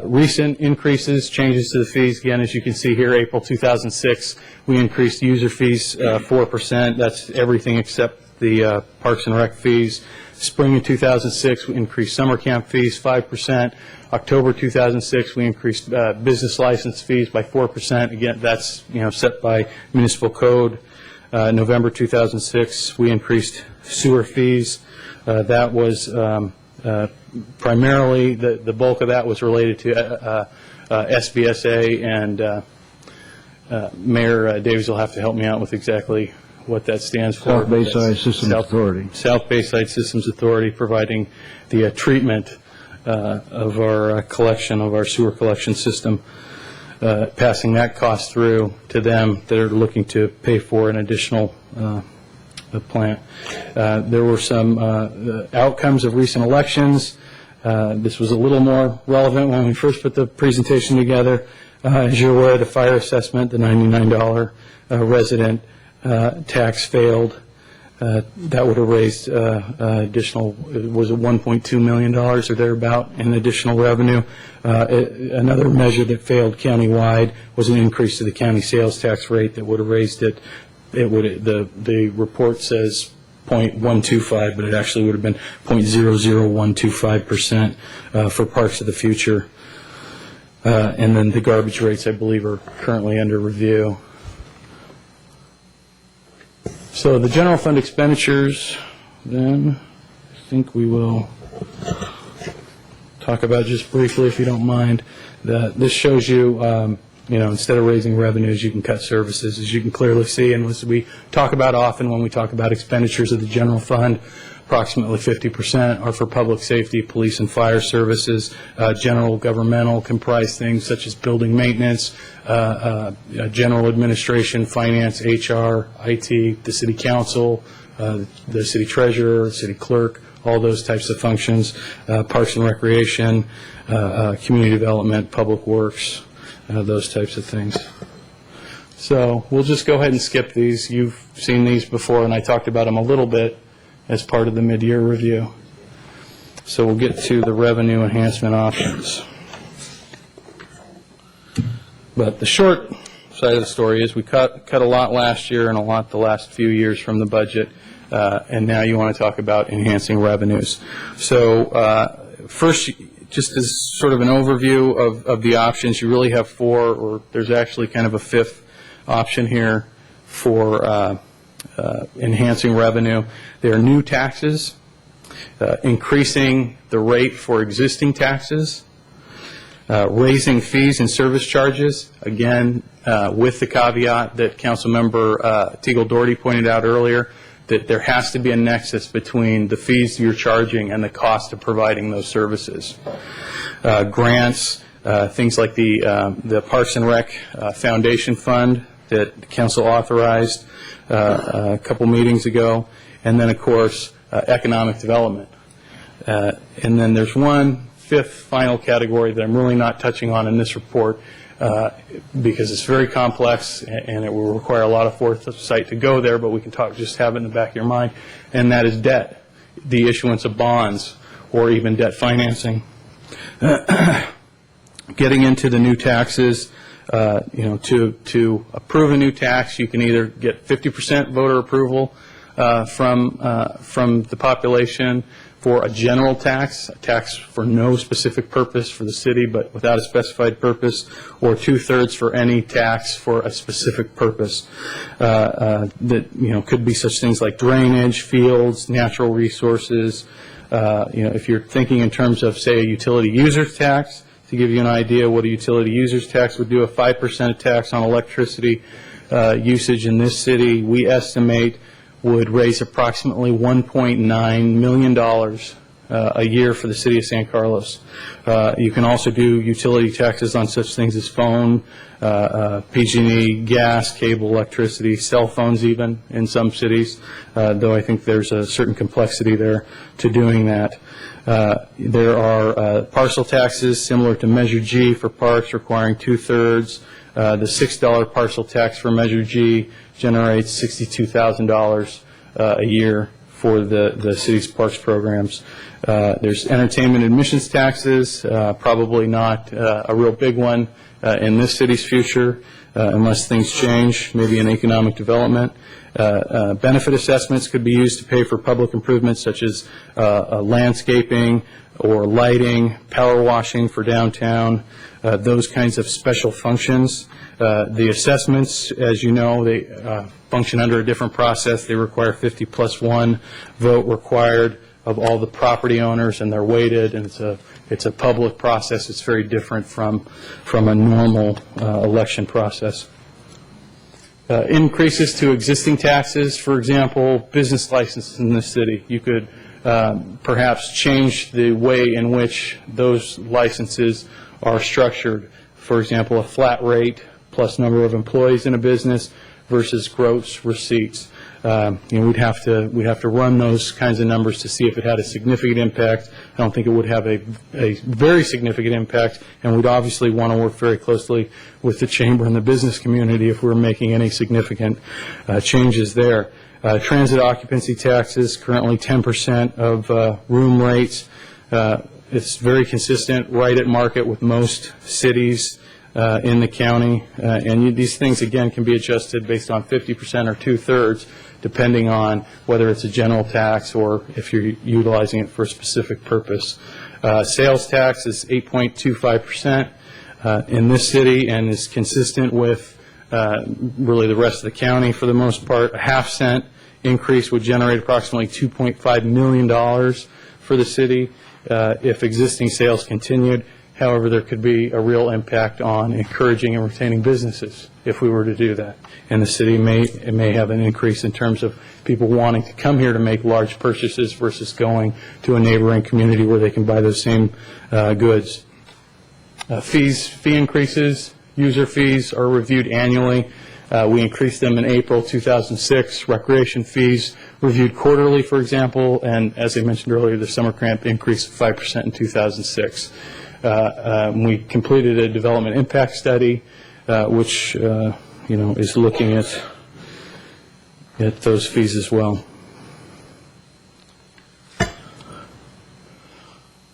Recent increases, changes to the fees. Again, as you can see here, April 2006, we increased user fees 4%. That's everything except the Parks and Rec fees. Spring of 2006, we increased summer camp fees 5%. October 2006, we increased business license fees by 4%. Again, that's set by municipal code. November 2006, we increased sewer fees. That was primarily the bulk of that was related to SBSA, and Mayor Davies will have to help me out with exactly what that stands for. South Bayside Systems Authority. South Bayside Systems Authority, providing the treatment of our collection, of our sewer collection system, passing that cost through to them that are looking to pay for an additional plant. There were some outcomes of recent elections. This was a little more relevant when we first put the presentation together. As you're aware, the fire assessment, the $99 resident tax failed. That would have raised additional, was it $1.2 million or thereabout in additional revenue. Another measure that failed countywide was an increase to the county sales tax rate that would have raised it. The report says 0.125, but it actually would have been 0.00125% for Parks of the Future. And then the garbage rates, I believe, are currently under review. So the general fund expenditures, then I think we will talk about just briefly, if you don't mind. This shows you, instead of raising revenues, you can cut services, as you can clearly see. And as we talk about often when we talk about expenditures of the general fund, approximately 50% are for public safety, police and fire services. General governmental comprise things such as building maintenance, general administration, finance, HR, IT, the city council, the city treasurer, the city clerk, all those types of functions, parks and recreation, community development, public works, those types of things. So we'll just go ahead and skip these. You've seen these before, and I talked about them a little bit as part of the mid-year review. So we'll get to the revenue enhancement options. But the short side of the story is we cut a lot last year and a lot the last few years from the budget, and now you want to talk about enhancing revenues. So first, just as sort of an overview of the options, you really have four, or there's actually kind of a fifth option here for enhancing revenue. There are new taxes, increasing the rate for existing taxes, raising fees and service charges, again, with the caveat that Councilmember Teagle Doherty pointed out earlier, that there has to be a nexus between the fees you're charging and the cost of providing those services. Grants, things like the Parks and Rec Foundation Fund that Council authorized a couple meetings ago, and then, of course, economic development. And then there's one fifth final category that I'm really not touching on in this report because it's very complex and it will require a lot of foresight to go there, but we can just have it in the back of your mind, and that is debt, the issuance of bonds or even debt financing. Getting into the new taxes, to approve a new tax, you can either get 50% voter approval from the population for a general tax, a tax for no specific purpose for the city but without a specified purpose, or 2/3 for any tax for a specific purpose. That could be such things like drainage, fields, natural resources. If you're thinking in terms of, say, a utility user's tax, to give you an idea what a utility user's tax would do, a 5% tax on electricity usage in this city, we estimate would raise approximately $1.9 million a year for the city of San Carlos. You can also do utility taxes on such things as phone, PG&E, gas, cable, electricity, cell phones even in some cities, though I think there's a certain complexity there to doing that. There are parcel taxes similar to Measure G for parks requiring 2/3. The $6 parcel tax for Measure G generates $62,000 a year for the city's parks programs. There's entertainment admissions taxes, probably not a real big one in this city's future unless things change, maybe in economic development. Benefit assessments could be used to pay for public improvements such as landscaping or lighting, power washing for downtown, those kinds of special functions. The assessments, as you know, they function under a different process. They require 50+1 vote required of all the property owners, and they're weighted, and it's a public process. It's very different from a normal election process. Increases to existing taxes, for example, business licenses in the city. You could perhaps change the way in which those licenses are structured. For example, a flat rate plus number of employees in a business versus gross receipts. We'd have to run those kinds of numbers to see if it had a significant impact. I don't think it would have a very significant impact, and we'd obviously want to work very closely with the chamber and the business community if we're making any significant changes there. Transit occupancy taxes, currently 10% of room rates. It's very consistent, right at market with most cities in the county, and these things again can be adjusted based on 50% or 2/3, depending on whether it's a general tax or if you're utilizing it for a specific purpose. Sales tax is 8.25% in this city and is consistent with really the rest of the county for the most part. A half-cent increase would generate approximately $2.5 million for the city. if existing sales continued. However, there could be a real impact on encouraging and retaining businesses if we were to do that. And the city may have an increase in terms of people wanting to come here to make large purchases versus going to a neighboring community where they can buy those same goods. Fee increases, user fees are reviewed annually. We increased them in April 2006. Recreation fees reviewed quarterly, for example, and as I mentioned earlier, the summer camp increased 5% in 2006. We completed a development impact study, which is looking at those fees as well.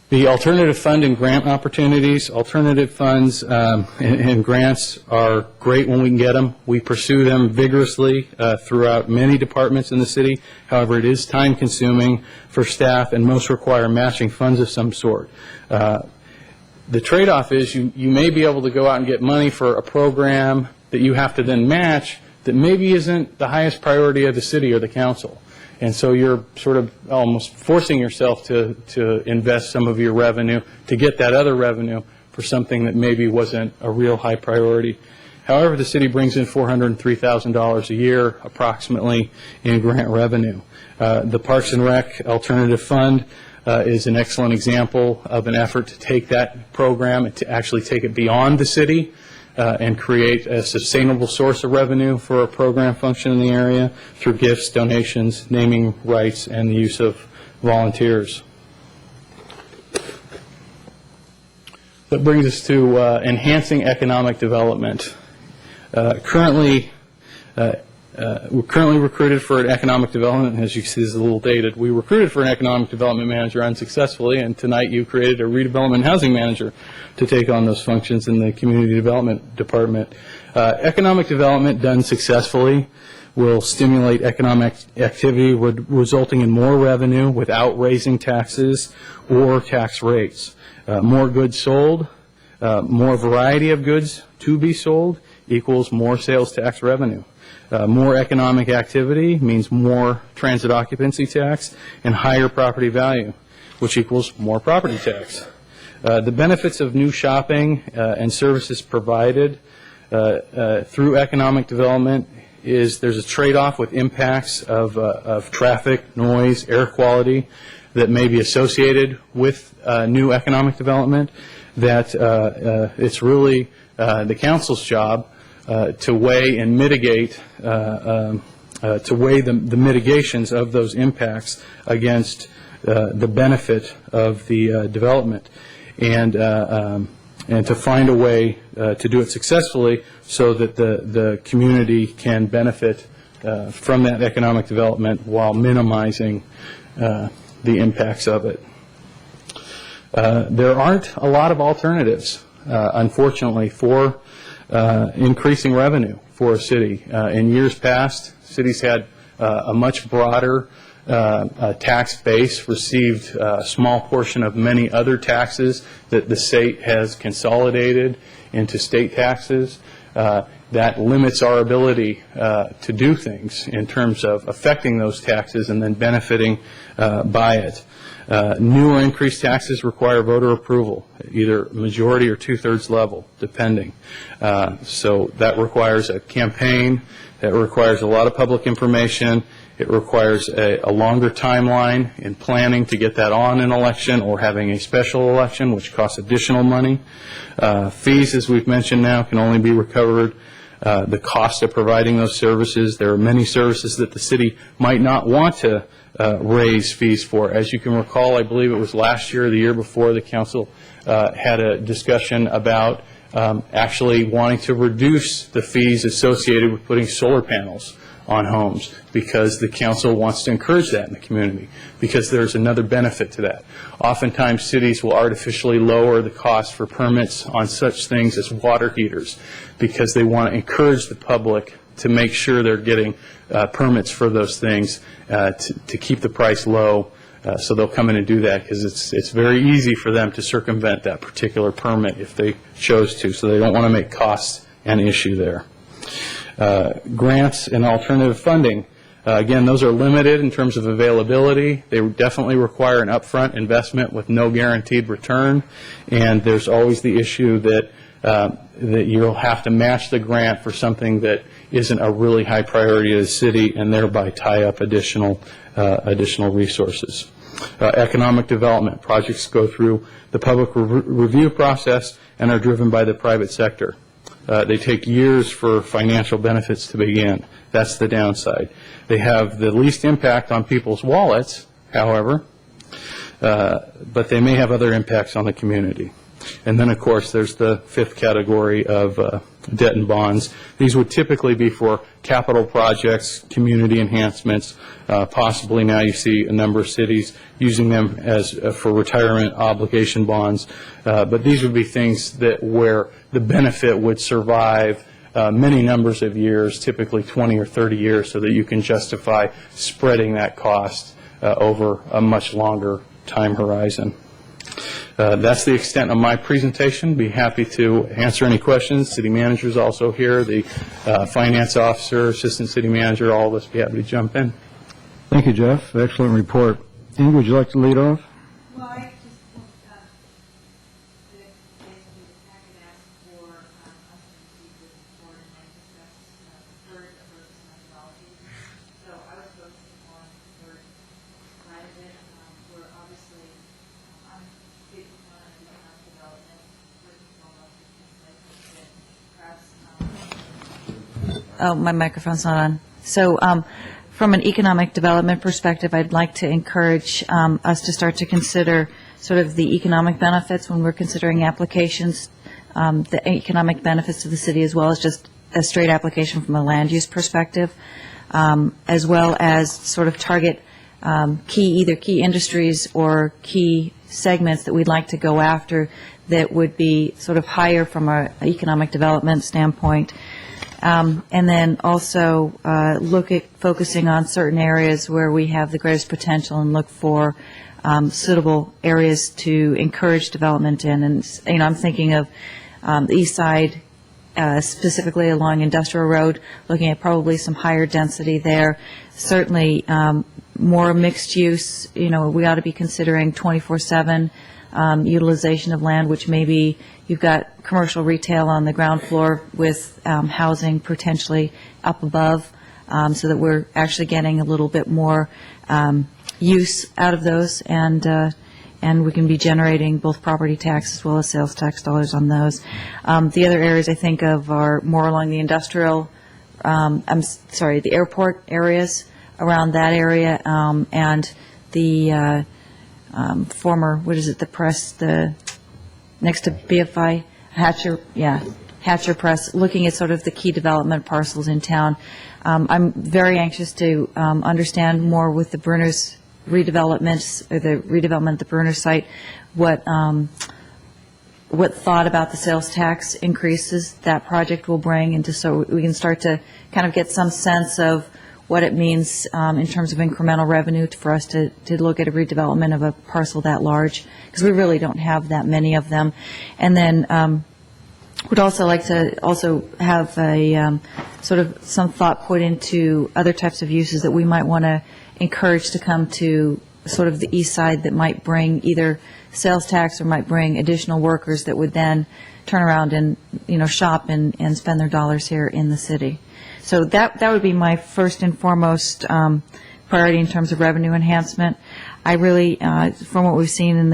The alternative fund and grant opportunities. Alternative funds and grants are great when we can get them. We pursue them vigorously throughout many departments in the city. However, it is time consuming for staff and most require matching funds of some sort. The trade-off is you may be able to go out and get money for a program that you have to then match that maybe isn't the highest priority of the city or the council. And so you're sort of almost forcing yourself to invest some of your revenue to get that other revenue for something that maybe wasn't a real high priority. However, the city brings in $403,000 a year approximately in grant revenue. The Parks and Rec Alternative Fund is an excellent example of an effort to take that program and to actually take it beyond the city and create a sustainable source of revenue for a program function in the area through gifts, donations, naming rights, and the use of volunteers. That brings us to enhancing economic development. We're currently recruited for an economic development. As you see, this is a little dated. We recruited for an economic development manager unsuccessfully, and tonight you created a redevelopment housing manager to take on those functions in the community development department. Economic development done successfully will stimulate economic activity, resulting in more revenue without raising taxes or tax rates. More goods sold, more variety of goods to be sold equals more sales tax revenue. More economic activity means more transit occupancy tax and higher property value, which equals more property tax. The benefits of new shopping and services provided through economic development is there's a trade-off with impacts of traffic, noise, air quality that may be associated with new economic development, that it's really the council's job to weigh and mitigate, to weigh the mitigations of those impacts against the benefit of the development, and to find a way to do it successfully so that the community can benefit from that economic development while minimizing the impacts of it. There aren't a lot of alternatives, unfortunately, for increasing revenue for a city. In years past, cities had a much broader tax base, received a small portion of many other taxes that the state has consolidated into state taxes. That limits our ability to do things in terms of affecting those taxes and then benefiting by it. New or increased taxes require voter approval, either majority or two-thirds level, depending. So that requires a campaign. That requires a lot of public information. It requires a longer timeline in planning to get that on an election or having a special election, which costs additional money. Fees, as we've mentioned now, can only be recovered. The cost of providing those services. There are many services that the city might not want to raise fees for. As you can recall, I believe it was last year or the year before, the council had a discussion about actually wanting to reduce the fees associated with putting solar panels on homes, because the council wants to encourage that in the community, because there's another benefit to that. Oftentimes cities will artificially lower the cost for permits on such things as water heaters, because they want to encourage the public to make sure they're getting permits for those things to keep the price low. So they'll come in and do that because it's very easy for them to circumvent that particular permit if they chose to. So they don't want to make costs an issue there. Grants and alternative funding. Again, those are limited in terms of availability. They definitely require an upfront investment with no guaranteed return, and there's always the issue that you'll have to match the grant for something that isn't a really high priority to the city, and thereby tie up additional resources. Economic development projects go through the public review process and are driven by the private sector. They take years for financial benefits to begin. That's the downside. They have the least impact on people's wallets, however, but they may have other impacts on the community. And then, of course, there's the fifth category of debt and bonds. These would typically be for capital projects, community enhancements. Possibly now you see a number of cities using them as for retirement obligation bonds. But these would be things that where the benefit would survive many numbers of years, typically 20 or 30 years, so that you can justify spreading that cost over a much longer time horizon. That's the extent of my presentation. Be happy to answer any questions. City manager is also here. The finance officer, assistant city manager, all of us be happy to jump in. Thank you, Jeff. Excellent report. Inge, would you like to lead off? Well, I just want that basically the packet asked for us to receive this report, and I discussed the third approach methodology. So I was focusing on the third side of it, where obviously I'm a big proponent of economic development, first and foremost, that perhaps Oh, my microphone's not on. So from an economic development perspective, I'd like to encourage us to start to consider sort of the economic benefits when we're considering applications, the economic benefits to the city, as well as just a straight application from a land use perspective, as well as sort of target either key industries or key segments that we'd like to go after that would be sort of higher from an economic development standpoint. And then also look at focusing on certain areas where we have the greatest potential and look for suitable areas to encourage development in. And, you know, I'm thinking of the east side, specifically along Industrial Road, looking at probably some higher density there. Certainly more mixed use, you know, we ought to be considering 24/7 utilization of land, which maybe you've got commercial retail on the ground floor with housing potentially up above, so that we're actually getting a little bit more use out of those, and we can be generating both property tax as well as sales tax dollars on those. The other areas I think of are more along the industrial, the airport areas around that area, and the former, the press, next to BFI, Hatcher Press, looking at sort of the key development parcels in town. I'm very anxious to understand more with the Brunner's redevelopments, or the redevelopment of the Brunner site, what thought about the sales tax increases that project will bring, and just so we can start to kind of get some sense of what it means in terms of incremental revenue for us to look at a redevelopment of a parcel that large, because we really don't have that many of them. And then would also like to also have a sort of some thought put into other types of uses that we might want to encourage to come to sort of the east side that might bring either sales tax or might bring additional workers that would then turn around and, you know, shop and spend their dollars here in the city. So that would be my first and foremost priority in terms of revenue enhancement. I really, from what we've seen in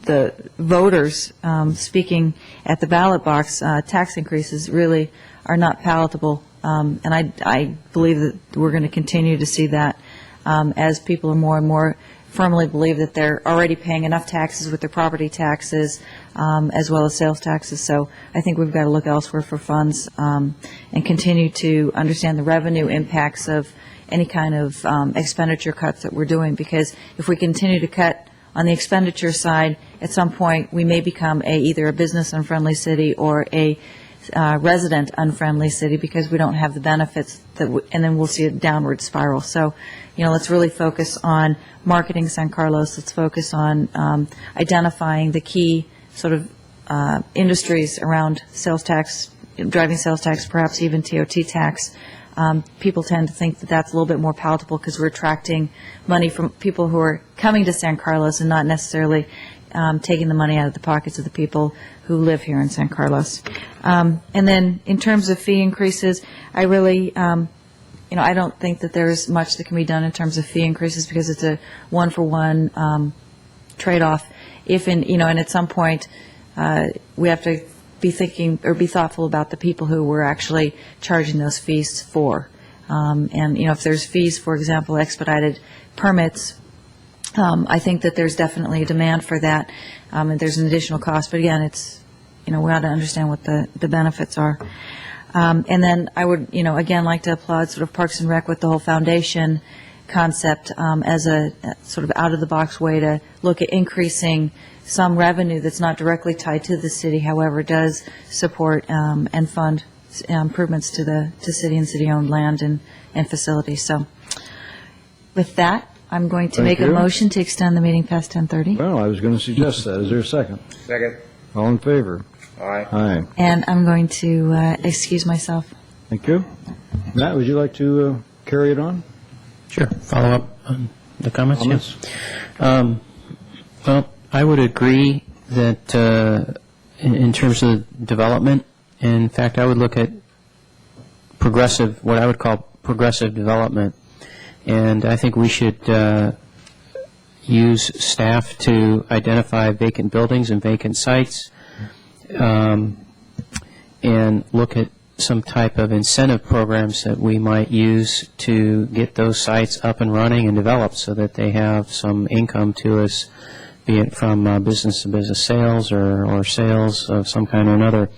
the voters speaking at the ballot box, tax increases really are not palatable, and I believe that we're going to continue to see that as people are more and more firmly believe that they're already paying enough taxes with their property taxes as well as sales taxes. So I think we've got to look elsewhere for funds and continue to understand the revenue impacts of any kind of expenditure cuts that we're doing, because if we continue to cut on the expenditure side, at some point we may become either a business unfriendly city or a resident unfriendly city, because we don't have the benefits and then we'll see a downward spiral. So, you know, let's really focus on marketing San Carlos. Let's focus on identifying the key sort of industries around sales tax, driving sales tax, perhaps even TOT tax, people tend to think that that's a little bit more palatable because we're attracting money from people who are coming to San Carlos and not necessarily taking the money out of the pockets of the people who live here in San Carlos. And then in terms of fee increases, I really, I don't think that there's much that can be done in terms of fee increases because it's a one-for-one trade-off. And at some point, we have to be thinking or be thoughtful about the people who we're actually charging those fees for. If there's fees, for example, expedited permits, I think that there's definitely a demand for that, and there's an additional cost. But again, it's, we ought to understand what the benefits are. And then I would, again, like to applaud sort of Parks and Rec with the whole foundation concept as a sort of out-of-the-box way to look at increasing some revenue that's not directly tied to the city, however, does support and fund improvements to city and city-owned land and facilities. So with that, I'm going to make a motion to extend the meeting past 10:30. Well, I was going to suggest that. Is there a second? Second. All in favor? Aye. Aye. And I'm going to excuse myself. Thank you. Matt, would you like to carry it on? Sure. Follow up on the comments? Yes. Well, I would agree that in terms of development, in fact, I would look at what I would call progressive development. And I think we should use staff to identify vacant buildings and vacant sites and look at some type of incentive programs that we might use to get those sites up and running and developed so that they have some income to us, be it from business-to-business sales or sales of some kind or another.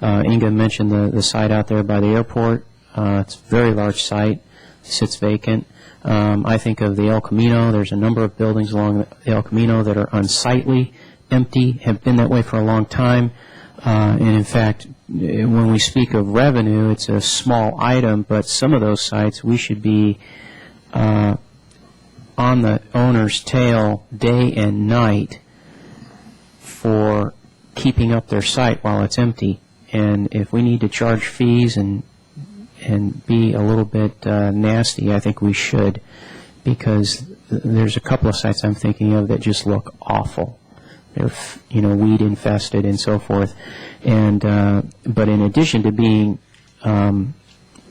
Inga mentioned the site out there by the airport. It's a very large site. Sits vacant. I think of the El Camino. There's a number of buildings along the El Camino that are unsightly, empty, have been that way for a long time. And in fact, when we speak of revenue, it's a small item, but some of those sites we should be on the owner's tail day and night for keeping up their site while it's empty. And if we need to charge fees and be a little bit nasty, I think we should, because there's a couple of sites I'm thinking of that just look awful. They're weed infested and so forth. And but in addition to being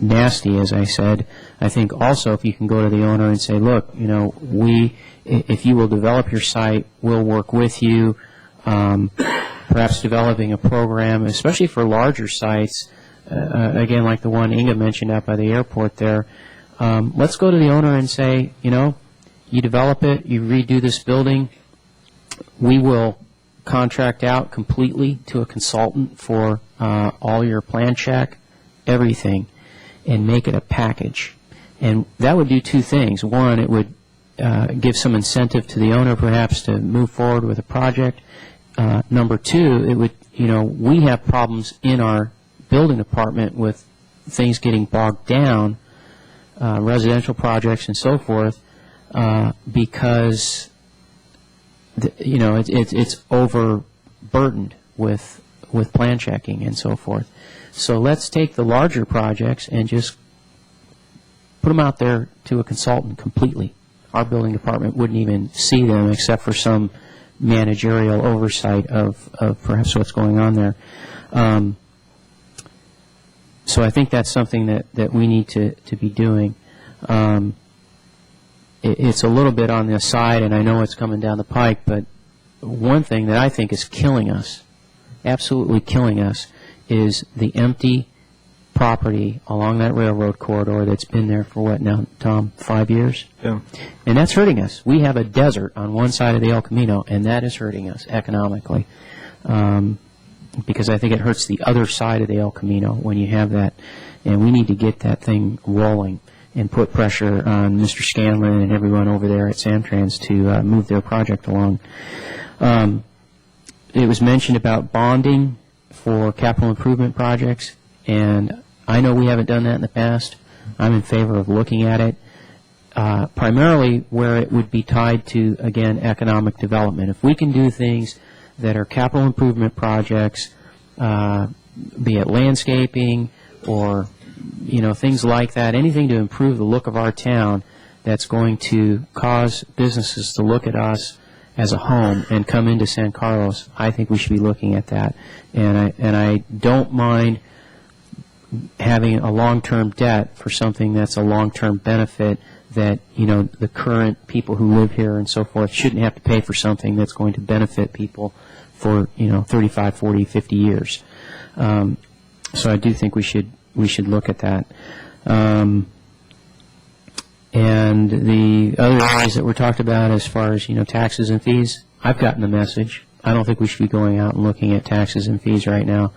nasty, as I said, I think also if you can go to the owner and say, look, if you will develop your site, we'll work with you. Perhaps developing a program, especially for larger sites. Again, like the one Inga mentioned out by the airport there, let's go to the owner and say, you develop it, you redo this building, we will contract out completely to a consultant for all your plan check, everything, and make it a package. And that would do two things. One, it would give some incentive to the owner perhaps to move forward with a project. Number two, it would, we have problems in our building department with things getting bogged down, residential projects and so forth, because it's overburdened with plan checking and so forth. So let's take the larger projects and just put them out there to a consultant completely. Our building department wouldn't even see them except for some managerial oversight of perhaps what's going on there. So I think that's something that we need to be doing. It's a little bit on the side, and I know it's coming down the pike, but one thing that I think is killing us, absolutely killing us, is the empty property along that railroad corridor that's been there for what now, Tom, 5 years? Yeah. And that's hurting us. We have a desert on one side of the El Camino, and that is hurting us economically. Because I think it hurts the other side of the El Camino when you have that. And we need to get that thing rolling and put pressure on Mr. Scanlon and everyone over there at Samtrans to move their project along. It was mentioned about bonding for capital improvement projects, and I know we haven't done that in the past. I'm in favor of looking at it, primarily where it would be tied to, again, economic development. If we can do things that are capital improvement projects, be it landscaping or things like that, anything to improve the look of our town that's going to cause businesses to look at us as a home and come into San Carlos, I think we should be looking at that. And I don't mind having a long-term debt for something that's a long-term benefit that, the current people who live here and so forth shouldn't have to pay for something that's going to benefit people for, 35, 40, 50 years. So I do think we should look at that. And the other areas that were talked about as far as, taxes and fees, I've gotten the message. I don't think we should be going out and looking at taxes and fees right now.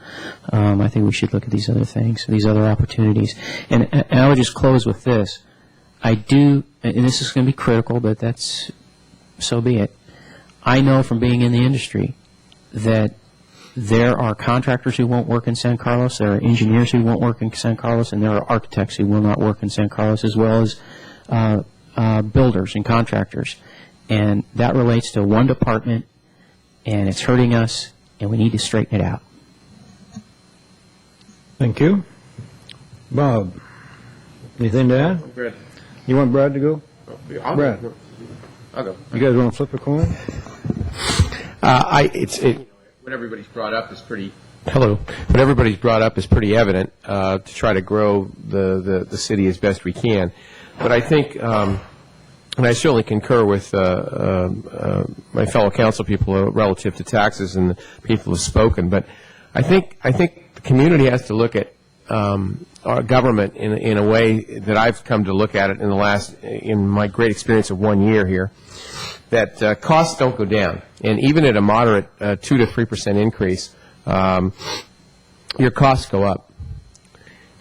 I think we should look at these other things, these other opportunities. And I would just close with this. I do, and this is going to be critical, but so be it. I know from being in the industry that there are contractors who won't work in San Carlos, there are engineers who won't work in San Carlos, and there are architects who will not work in San Carlos, as well as builders and contractors. And that relates to one department, and it's hurting us, and we need to straighten it out. Thank you. Bob, anything to add? Brad. You want Brad to go? Brad. I'll go. You guys want to flip a coin? What everybody's brought up is pretty. Hello. What everybody's brought up is pretty evident to try to grow the city as best we can. But I think, and I certainly concur with my fellow council people relative to taxes and the people who have spoken. But I think the community has to look at our government in a way that I've come to look at it in my great experience of 1 year here, that costs don't go down. And even at a moderate 2 to 3% increase, your costs go up.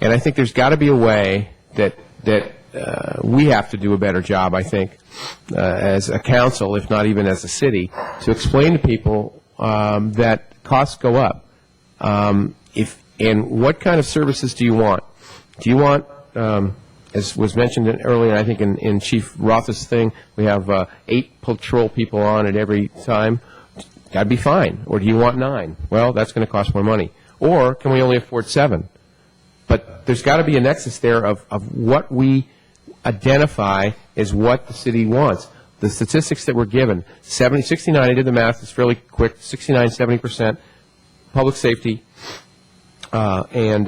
And I think there's got to be a way that we have to do a better job, I think, as a council, if not even as a city, to explain to people that costs go up. And what kind of services do you want? Do you want, as was mentioned earlier, I think in Chief Roth's thing, we have 8 patrol people on at every time? That'd be fine. Or do you want 9? Well, that's going to cost more money. Or can we only afford 7? But there's got to be a nexus there of what we identify as what the city wants. The statistics that were given, 69, I did the math, it's fairly quick, 69, 70%, public safety, and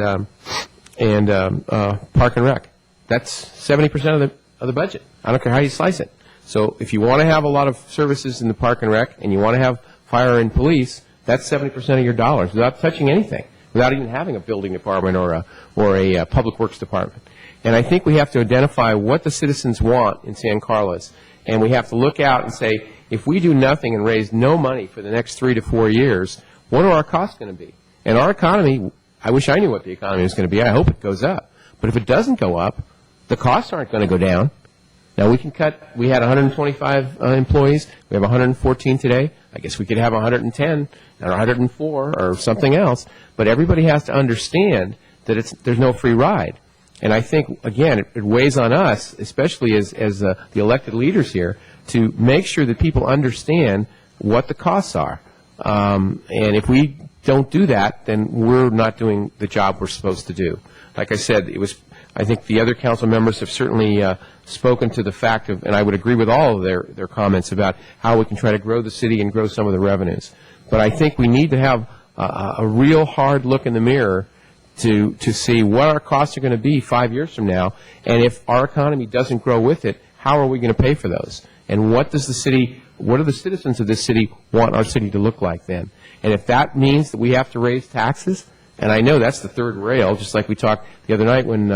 park and rec. That's 70% of the budget. I don't care how you slice it. So if you want to have a lot of services in the park and rec, and you want to have fire and police, that's 70% of your dollars without touching anything, without even having a building department or a public works department. And I think we have to identify what the citizens want in San Carlos, and we have to look out and say, if we do nothing and raise no money for the next 3 to 4 years, what are our costs going to be? And our economy, I wish I knew what the economy is going to be. I hope it goes up. But if it doesn't go up, the costs aren't going to go down. Now, we had 125 employees. We have 114 today. I guess we could have 110 or 104 or something else. But everybody has to understand that there's no free ride. And I think, again, it weighs on us, especially as the elected leaders here, to make sure that people understand what the costs are. And if we don't do that, then we're not doing the job we're supposed to do. Like I said, I think the other council members have certainly spoken to the fact of, and I would agree with all of their comments about how we can try to grow the city and grow some of the revenues. But I think we need to have a real hard look in the mirror to see what our costs are going to be 5 years from now, and if our economy doesn't grow with it, how are we going to pay for those? And what do the citizens of this city want our city to look like then? And if that means that we have to raise taxes, and I know that's the third rail, just like we talked the other night when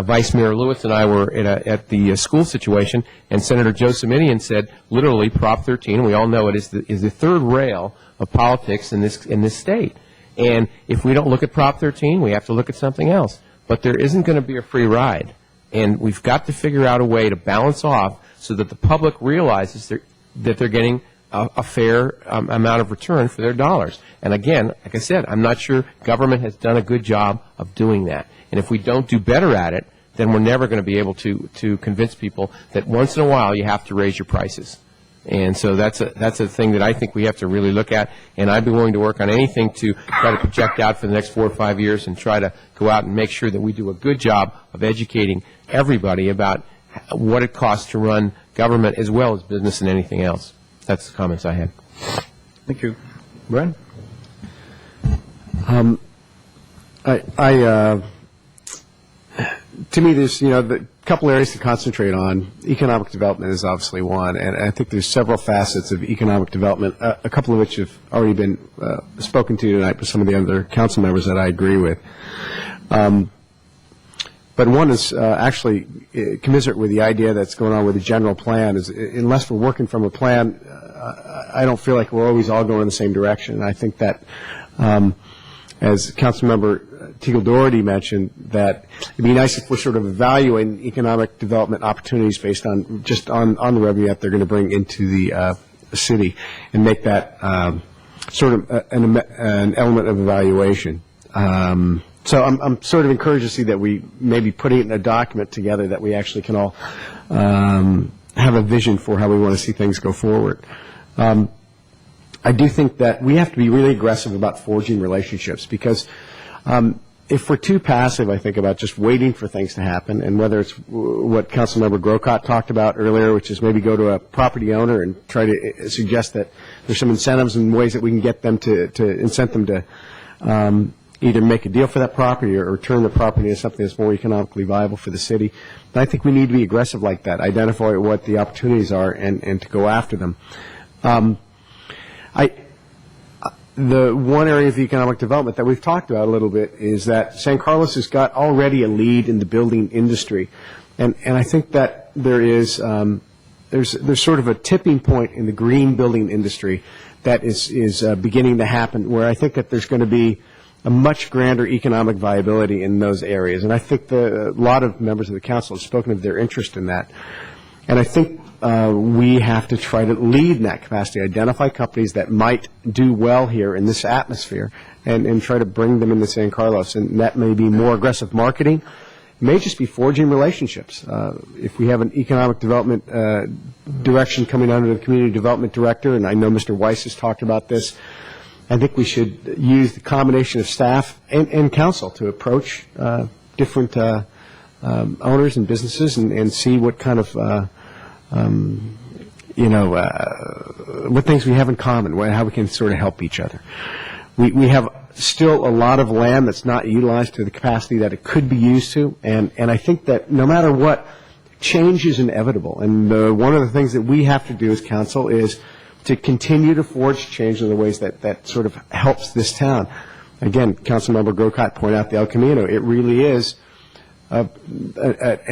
Vice Mayor Lewis and I were at the school situation, and Senator Joe Simonian said, literally, Prop 13, we all know it is the third rail of politics in this state. And if we don't look at Prop 13, we have to look at something else. But there isn't going to be a free ride. And we've got to figure out a way to balance off so that the public realizes that they're getting a fair amount of return for their dollars. And again, like I said, I'm not sure government has done a good job of doing that. And if we don't do better at it, then we're never going to be able to convince people that once in a while you have to raise your prices. And so that's a thing that I think we have to really look at, and I'd be willing to work on anything to try to project out for the next 4 or 5 years and try to go out and make sure that we do a good job of educating everybody about what it costs to run government as well as business and anything else. That's the comments I had. Thank you. Brad? To me, there's, the couple areas to concentrate on. Economic development is obviously one, and I think there's several facets of economic development, a couple of which have already been spoken to tonight by some of the other council members that I agree with. But one is actually commiserate with the idea that's going on with the general plan. Is unless we're working from a plan, I don't feel like we're always all going in the same direction. And I think that, as Councilmember Teagle Doherty mentioned, that it'd be nice if we're sort of evaluating economic development opportunities based on just on the revenue that they're going to bring into the city, and make that sort of an element of evaluation. So I'm sort of encouraged to see that we maybe putting it in a document together that we actually can all have a vision for how we want to see things go forward. I do think that we have to be really aggressive about forging relationships, because if we're too passive, I think, about just waiting for things to happen, and whether it's what Councilmember Grocott talked about earlier, which is maybe go to a property owner and try to suggest that there's some incentives and ways that we can get them to incent them to either make a deal for that property or turn the property into something that's more economically viable for the city. But I think we need to be aggressive like that, identify what the opportunities are, and to go after them. The one area of economic development that we've talked about a little bit is that San Carlos has got already a lead in the building industry, and I think that there is there's sort of a tipping point in the green building industry that is beginning to happen, where I think that there's going to be a much grander economic viability in those areas, and I think a lot of members of the council have spoken of their interest in that, and I think we have to try to lead in that capacity, identify companies that might do well here in this atmosphere, and try to bring them into San Carlos. And that may be more aggressive marketing. It may just be forging relationships. If we have an economic development direction coming under the community development director, and I know Mr. Weiss has talked about this, I think we should use the combination of staff and council to approach different owners and businesses and see what kind of what things we have in common, how we can sort of help each other. We have still a lot of land that's not utilized to the capacity that it could be used to, and I think that no matter what, change is inevitable. And one of the things that we have to do as council is to continue to forge change in the ways that sort of helps this town. Again, Councilmember Grocott pointed out the El Camino. It really is an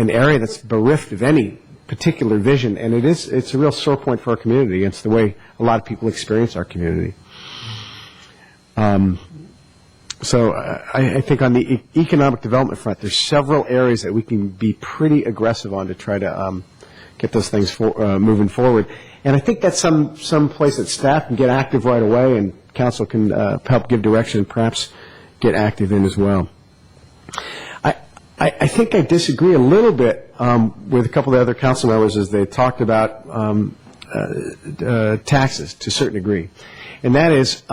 area that's bereft of any particular vision, and it's a real sore point for our community. It's the way a lot of people experience our community. So I think on the economic development front, there's several areas that we can be pretty aggressive on to try to get those things moving forward. And I think that's some place that staff can get active right away, and council can help give direction and perhaps get active in as well. I think I disagree a little bit with a couple of the other council members as they talked about taxes to a certain degree. And that is,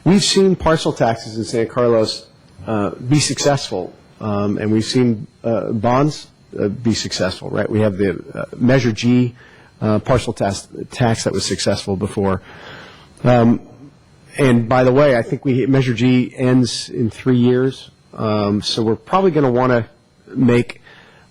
we've seen parcel taxes in San Carlos be successful, and we've seen bonds be successful, right? We have the Measure G parcel tax that was successful before. And by the way, I think Measure G ends in 3 years. So we're probably going to want to make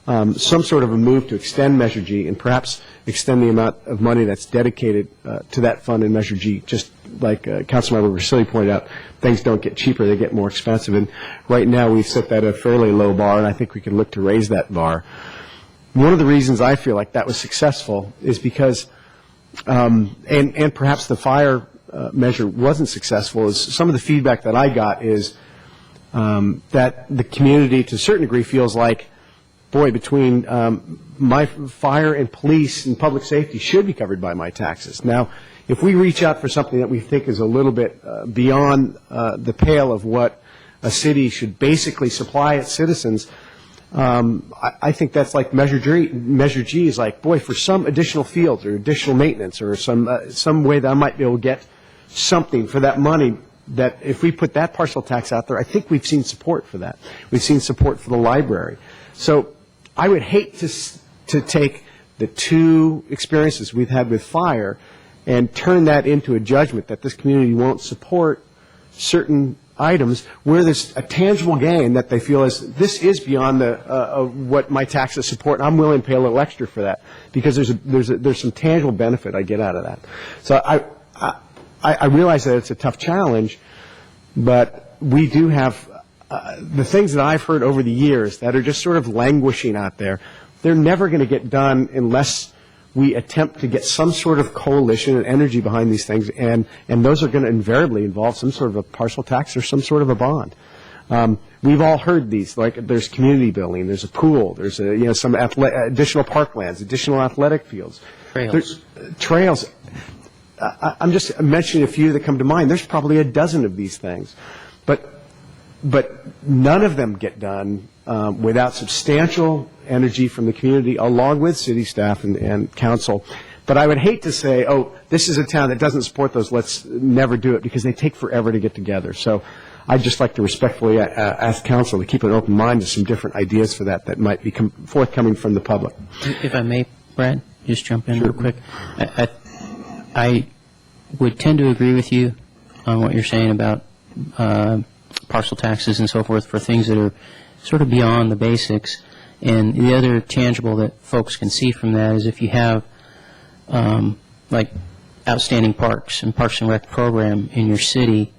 some sort of a move to extend Measure G and perhaps extend the amount of money that's dedicated to that fund in Measure G. Just like Councilmember Versilli pointed out, things don't get cheaper, they get more expensive. And right now we've set that at a fairly low bar, and I think we can look to raise that bar. One of the reasons I feel like that was successful is because, and perhaps the fire measure wasn't successful, is some of the feedback that I got is that the community, to a certain degree, feels like, boy, between my fire and police and public safety should be covered by my taxes. Now, if we reach out for something that we think is a little bit beyond the pale of what a city should basically supply its citizens, I think that's like Measure G is like, boy, for some additional fields or additional maintenance or some way that I might be able to get something for that money, that if we put that parcel tax out there, I think we've seen support for that. We've seen support for the library. So I would hate to take the two experiences we've had with fire and turn that into a judgment that this community won't support certain items where there's a tangible gain that they feel is, this is beyond what my taxes support, and I'm willing to pay a little extra for that because there's some tangible benefit I get out of that. So I realize that it's a tough challenge, but we do have the things that I've heard over the years that are just sort of languishing out there. They're never going to get done unless we attempt to get some sort of coalition and energy behind these things, and those are going to invariably involve some sort of a partial tax or some sort of a bond. We've all heard these, like there's community building, there's a pool, there's some additional parklands, additional athletic fields. Trails. Trails. I'm just mentioning a few that come to mind. There's probably a dozen of these things. But none of them get done without substantial energy from the community along with city staff and council. But I would hate to say, oh, this is a town that doesn't support those, let's never do it, because they take forever to get together. So I'd just like to respectfully ask council to keep an open mind to some different ideas for that might be forthcoming from the public. If I may, Brad, just jump in real quick. I would tend to agree with you on what you're saying about parcel taxes and so forth for things that are sort of beyond the basics. And the other tangible that folks can see from that is if you have like outstanding parks and Parks and Rec program in your city,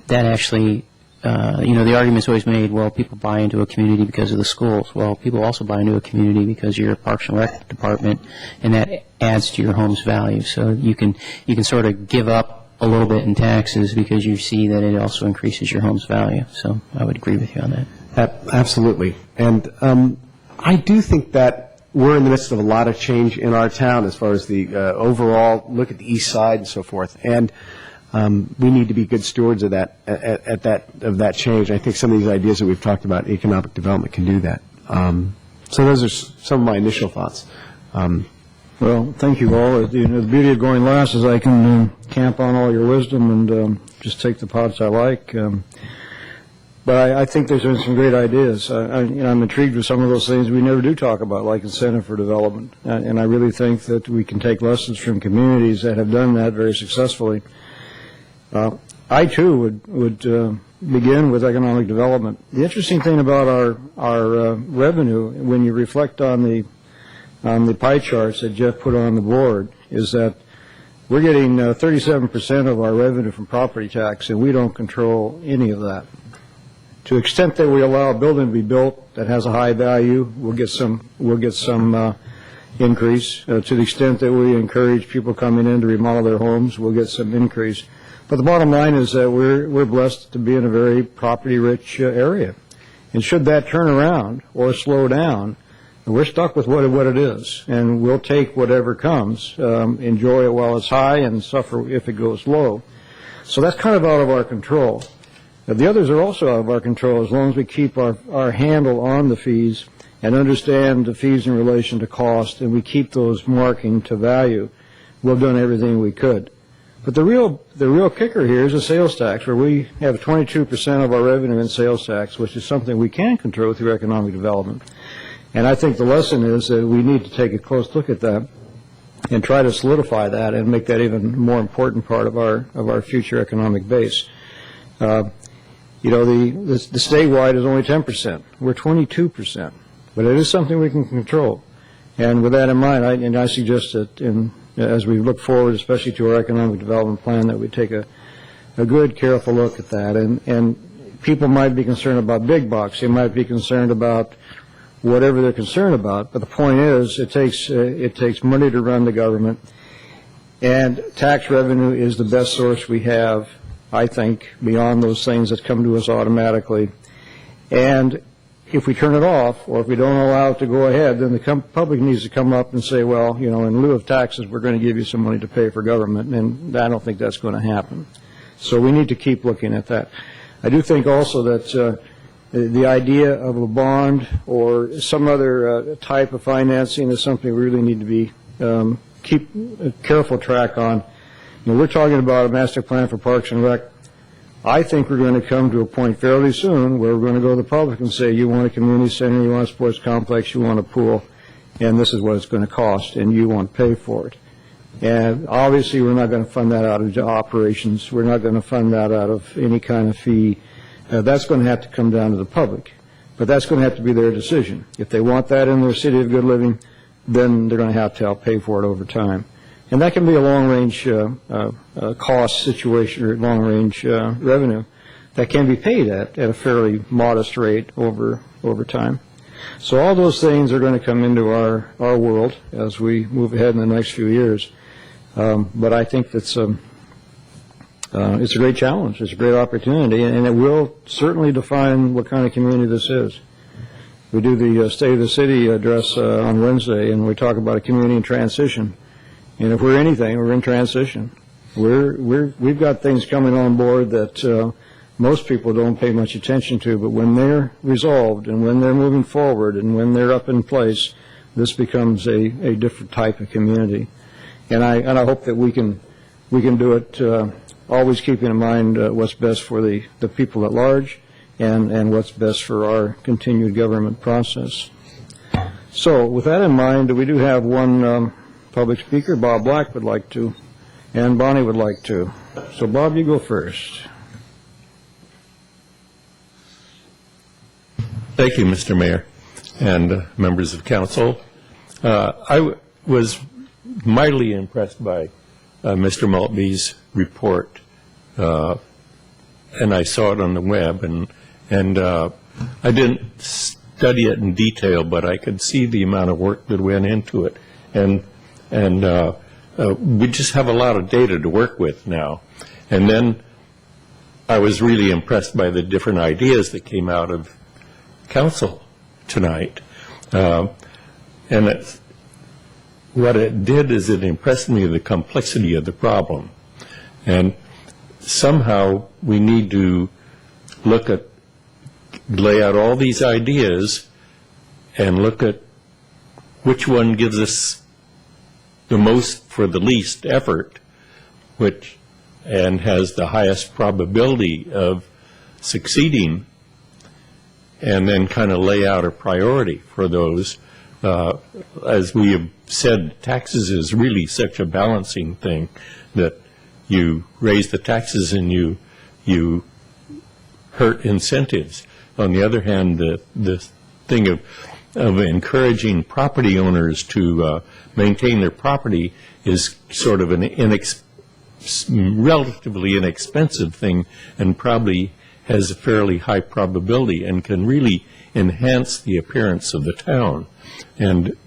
that actually, the argument's always made, well, people buy into a community because of the schools. Well, people also buy into a community because you're a Parks and Rec department, and that adds to your home's value. So you can sort of give up a little bit in taxes because you see that it also increases your home's value. So I would agree with you on that. Absolutely. And I do think that we're in the midst of a lot of change in our town as far as the overall look at the east side and so forth. And we need to be good stewards of that of that change. I think some of these ideas that we've talked about, economic development, can do that. So those are some of my initial thoughts. Well, thank you all. The beauty of going last is I can camp on all your wisdom and just take the parts I like. But I think there's been some great ideas. I'm intrigued with some of those things we never do talk about, like incentive for development. And I really think that we can take lessons from communities that have done that very successfully. I, too, would begin with economic development. The interesting thing about our revenue, when you reflect on the pie charts that Jeff put on the board, is that we're getting 37% of our revenue from property tax, and we don't control any of that. To the extent that we allow a building to be built that has a high value, we'll get some increase. To the extent that we encourage people coming in to remodel their homes, we'll get some increase. But the bottom line is that we're blessed to be in a very property-rich area. And should that turn around or slow down, we're stuck with what it is, and we'll take whatever comes, enjoy it while it's high, and suffer if it goes low. So that's kind of out of our control. The others are also out of our control as long as we keep our handle on the fees and understand the fees in relation to cost, and we keep those marking to value. We've done everything we could. But the real kicker here is the sales tax, where we have 22% of our revenue in sales tax, which is something we can control through economic development. And I think the lesson is that we need to take a close look at that and try to solidify that and make that even more important part of our future economic base. The statewide is only 10%. We're 22%. But it is something we can control. And with that in mind, I suggest that as we look forward, especially to our economic development plan, that we take a good, careful look at that. And people might be concerned about big bucks. They might be concerned about whatever they're concerned about. But the point is, it takes money to run the government. And tax revenue is the best source we have, I think, beyond those things that come to us automatically. And if we turn it off, or if we don't allow it to go ahead, then the public needs to come up and say, well, in lieu of taxes, we're going to give you some money to pay for government. And I don't think that's going to happen. So we need to keep looking at that. I do think also that the idea of a bond or some other type of financing is something we really need to be keep a careful track on. We're talking about a master plan for Parks and Rec. I think we're going to come to a point fairly soon where we're going to go to the public and say, you want a community center, you want a sports complex, you want a pool, and this is what it's going to cost, and you want to pay for it. And obviously, we're not going to fund that out of operations. We're not going to fund that out of any kind of fee. That's going to have to come down to the public. But that's going to have to be their decision. If they want that in their city of good living, then they're going to have to help pay for it over time. And that can be a long-range cost situation or long-range revenue that can be paid at a fairly modest rate over time. So all those things are going to come into our world as we move ahead in the next few years. But I think it's a great challenge. It's a great opportunity, and it will certainly define what kind of community this is. We do the State of the City address on Wednesday, and we talk about a community in transition. And if we're anything, we're in transition. We've got things coming on board that most people don't pay much attention to, but when they're resolved and when they're moving forward and when they're up in place, this becomes a different type of community. And I hope that we can do it always keeping in mind what's best for the people at large and what's best for our continued government process. So with that in mind, we do have one public speaker. Bob Black would like to, and Bonnie would like to. So Bob, you go first. Thank you, Mr. Mayor and members of council. I was mightily impressed by Mr. Maltby's report, and I saw it on the web, and I didn't study it in detail, but I could see the amount of work that went into it, and we just have a lot of data to work with now. And then I was really impressed by the different ideas that came out of council tonight, and what it did is it impressed me the complexity of the problem, and somehow we need to lay out all these ideas and look at which one gives us the most for the least effort, and has the highest probability of succeeding, and then kind of lay out a priority for those. As we have said, taxes is really such a balancing thing that you raise the taxes and you hurt incentives. On the other hand, the thing of encouraging property owners to maintain their property is sort of an relatively inexpensive thing, and probably has a fairly high probability and can really enhance the appearance of the town and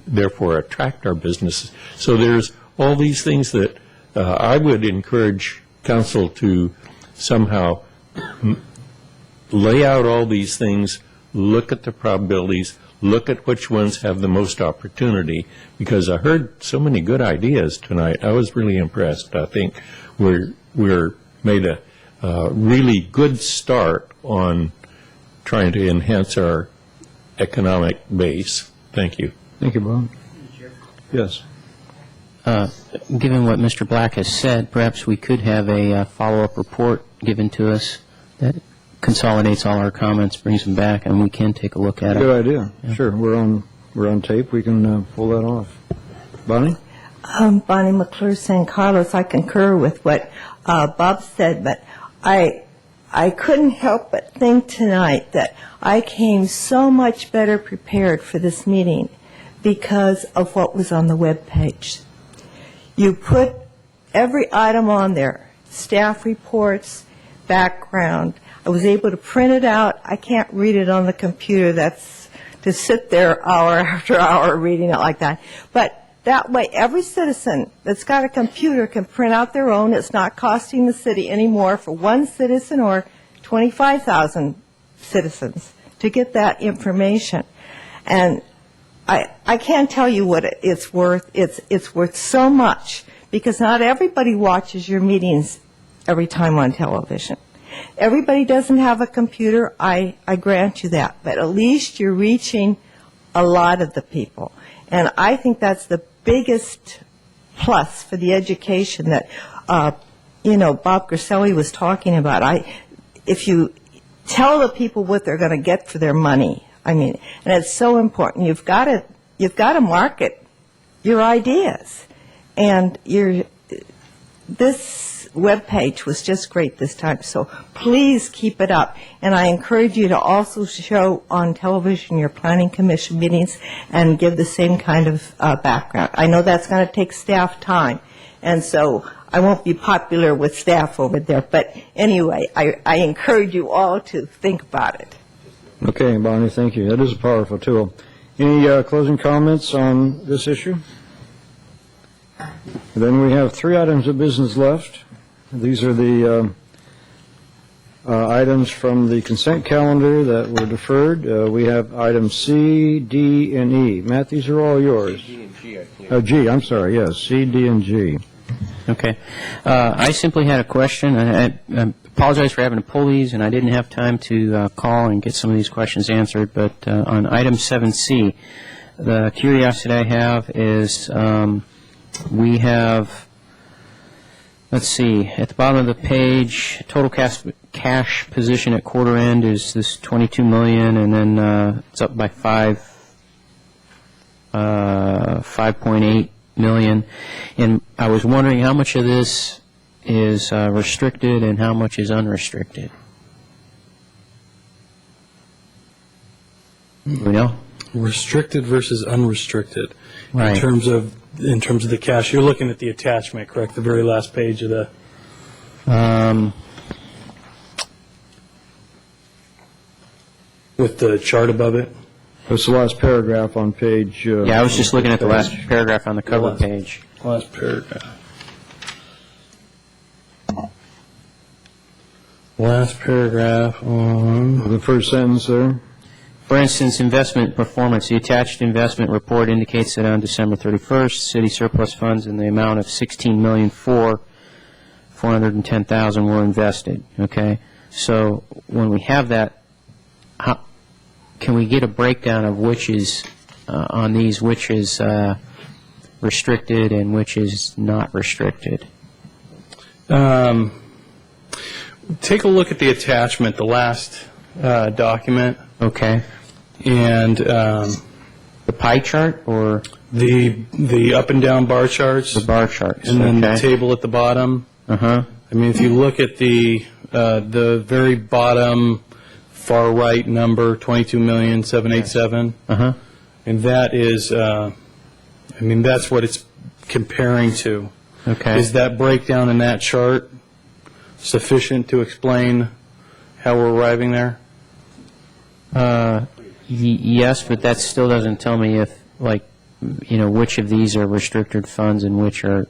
therefore attract our businesses. So there's all these things that I would encourage council to somehow lay out all these things, look at the probabilities, look at which ones have the most opportunity, because I heard so many good ideas tonight. I was really impressed. I think we're made a really good start on trying to enhance our economic base. Thank you. Thank you, Bob. Yes. Given what Mr. Black has said, perhaps we could have a follow-up report given to us that consolidates all our comments, brings them back, and we can take a look at it. Good idea. Yeah. Sure. We're on tape. We can pull that off. Bonnie? Bonnie McClure, San Carlos. I concur with what Bob said, but I couldn't help but think tonight that I came so much better prepared for this meeting because of what was on the web page. You put every item on there, staff reports, background. I was able to print it out. I can't read it on the computer. That's to sit there hour after hour reading it like that. But that way, every citizen that's got a computer can print out their own. It's not costing the city anymore for one citizen or 25,000 citizens to get that information. And I can't tell you what it's worth. It's worth so much because not everybody watches your meetings every time on television. Everybody doesn't have a computer, I grant you that, but at least you're reaching a lot of the people. And I think that's the biggest plus for the education that, Bob Griselli was talking about. If you tell the people what they're going to get for their money, and it's so important. You've got to market your ideas, and this webpage was just great this time. So please keep it up, and I encourage you to also show on television your planning commission meetings and give the same kind of background. I know that's going to take staff time, and so I won't be popular with staff over there. But anyway, I encourage you all to think about it. Okay, Bonnie, thank you. That is a powerful tool. Any closing comments on this issue? Then we have 3 items of business left. These are the items from the consent calendar that were deferred. We have items C, D, and E. Matt, these are all yours. D and G, I believe. G, I'm sorry, yes, C, D, and G. Okay. I simply had a question. I apologize for having to pull these, and I didn't have time to call and get some of these questions answered. But on item 7C, the curiosity I have is we have, let's see, at the bottom of the page, total cash position at quarter end is this $22 million, and then it's up by 5.8 million. And I was wondering how much of this is restricted and how much is unrestricted. We know? Restricted versus unrestricted. Right. In terms of the cash, you're looking at the attachment, correct? The very last page of the. With the chart above it. That's the last paragraph on page. Yeah, I was just looking at the last paragraph on the cover page. Last paragraph. Last paragraph on the first sentence there. For instance, investment performance. The attached investment report indicates that on December 31st, city surplus funds in the amount of $16,410,000 were invested. Okay, so when we have that, can we get a breakdown of which is on these, which is restricted and which is not restricted? Take a look at the attachment, the last document. Okay. And the pie chart or the up and down bar charts. The bar charts. And then okay. the table at the bottom. Uh-huh. I mean, if you look at the very bottom far right number, 22,787,000. Uh-huh. And that is, that's what it's comparing to. Okay. Is that breakdown in that chart sufficient to explain how we're arriving there? Yes, but that still doesn't tell me if, which of these are restricted funds and which are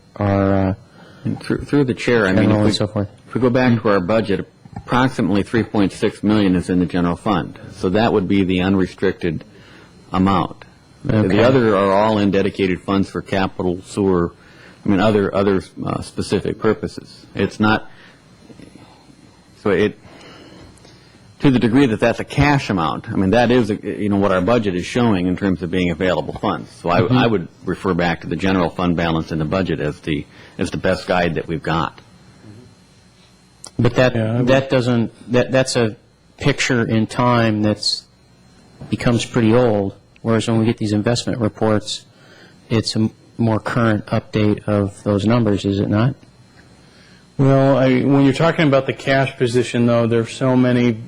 through the chair, so forth. If we go back to our budget, approximately $3.6 million is in the general fund. So that would be the unrestricted amount. Okay. The other are all in dedicated funds for capital, sewer, other specific purposes. It's not, to the degree that that's a cash amount, that is, what our budget is showing in terms of being available funds. So I would refer back to the general fund balance in the budget as the best guide that we've got. But that's a picture in time that's becomes pretty old, whereas when we get these investment reports, it's a more current update of those numbers, is it not? Well, when you're talking about the cash position, though, there's so many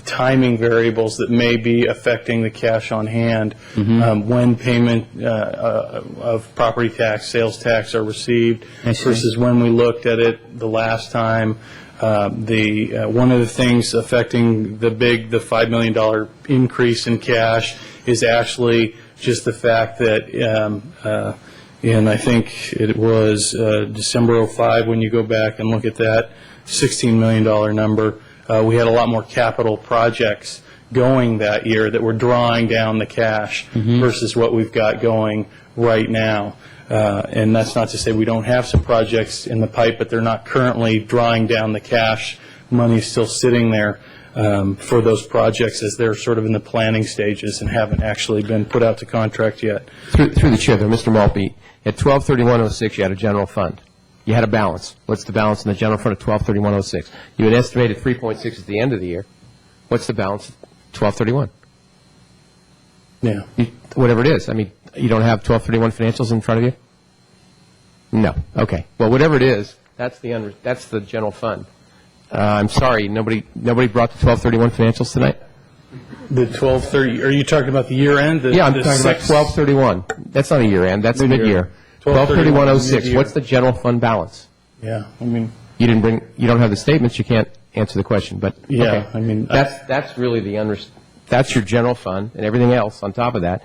timing variables that may be affecting the cash on hand. Mm-hmm. When payment of property tax, sales tax are received versus when we looked at it the last time. One of the things affecting the $5 million increase in cash is actually just the fact that, and I think it was December 2005 when you go back and look at that $16 million number, we had a lot more capital projects going that year that were drawing down the cash versus what we've got going right now. And that's not to say we don't have some projects in the pipe, but they're not currently drawing down the cash money is still sitting there for those projects as they're sort of in the planning stages and haven't actually been put out to contract yet. Through the chair, though, Mr. Maltby, at 12/31/06, you had a general fund. You had a balance. What's the balance in the general fund at 12/31/06? You had estimated 3.6 at the end of the year. What's the balance at 12/31? Yeah. Whatever it is. I mean, you don't have 12/31 financials in front of you? No. Okay. Well, whatever it is, that's the general fund. I'm sorry, nobody brought the 12/31 financials tonight? The 12/30, are you talking about the year end? Yeah, I'm talking about 12/31. That's not a year end, that's mid-year. 12/31/06, what's the general fund balance? Yeah, I mean. You don't have the statements, you can't answer the question, but, Yeah, okay. I mean. That's really that's your general fund, and everything else on top of that.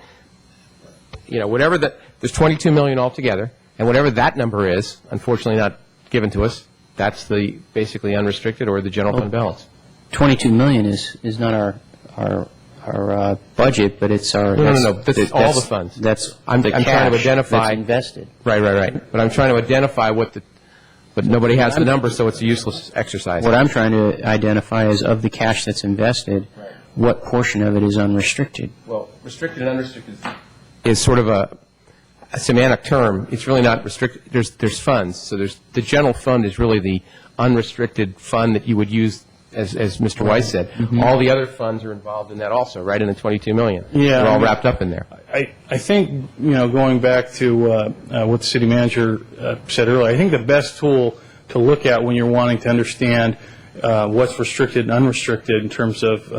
You know, there's $22 million altogether, and whatever that number is, unfortunately not given to us, that's the basically unrestricted or the general fund balance. $22 million is not our budget, but it's our... No. That's all the funds. That's I'm trying to identify... that's invested. Right. But I'm trying to identify but nobody has the number, so it's a useless exercise. What I'm trying to identify is of the cash that's invested, what portion of it is unrestricted? Well, restricted and unrestricted is sort of a semantic term. It's really not restricted. There's funds. So the general fund is really the unrestricted fund that you would use, as Mr. Weiss said. Mm-hmm. All the other funds are involved in that also, right, in the $22 million. Yeah. They're all wrapped up in there. I think, going back to what the city manager said earlier, I think the best tool to look at when you're wanting to understand what's restricted and unrestricted in terms of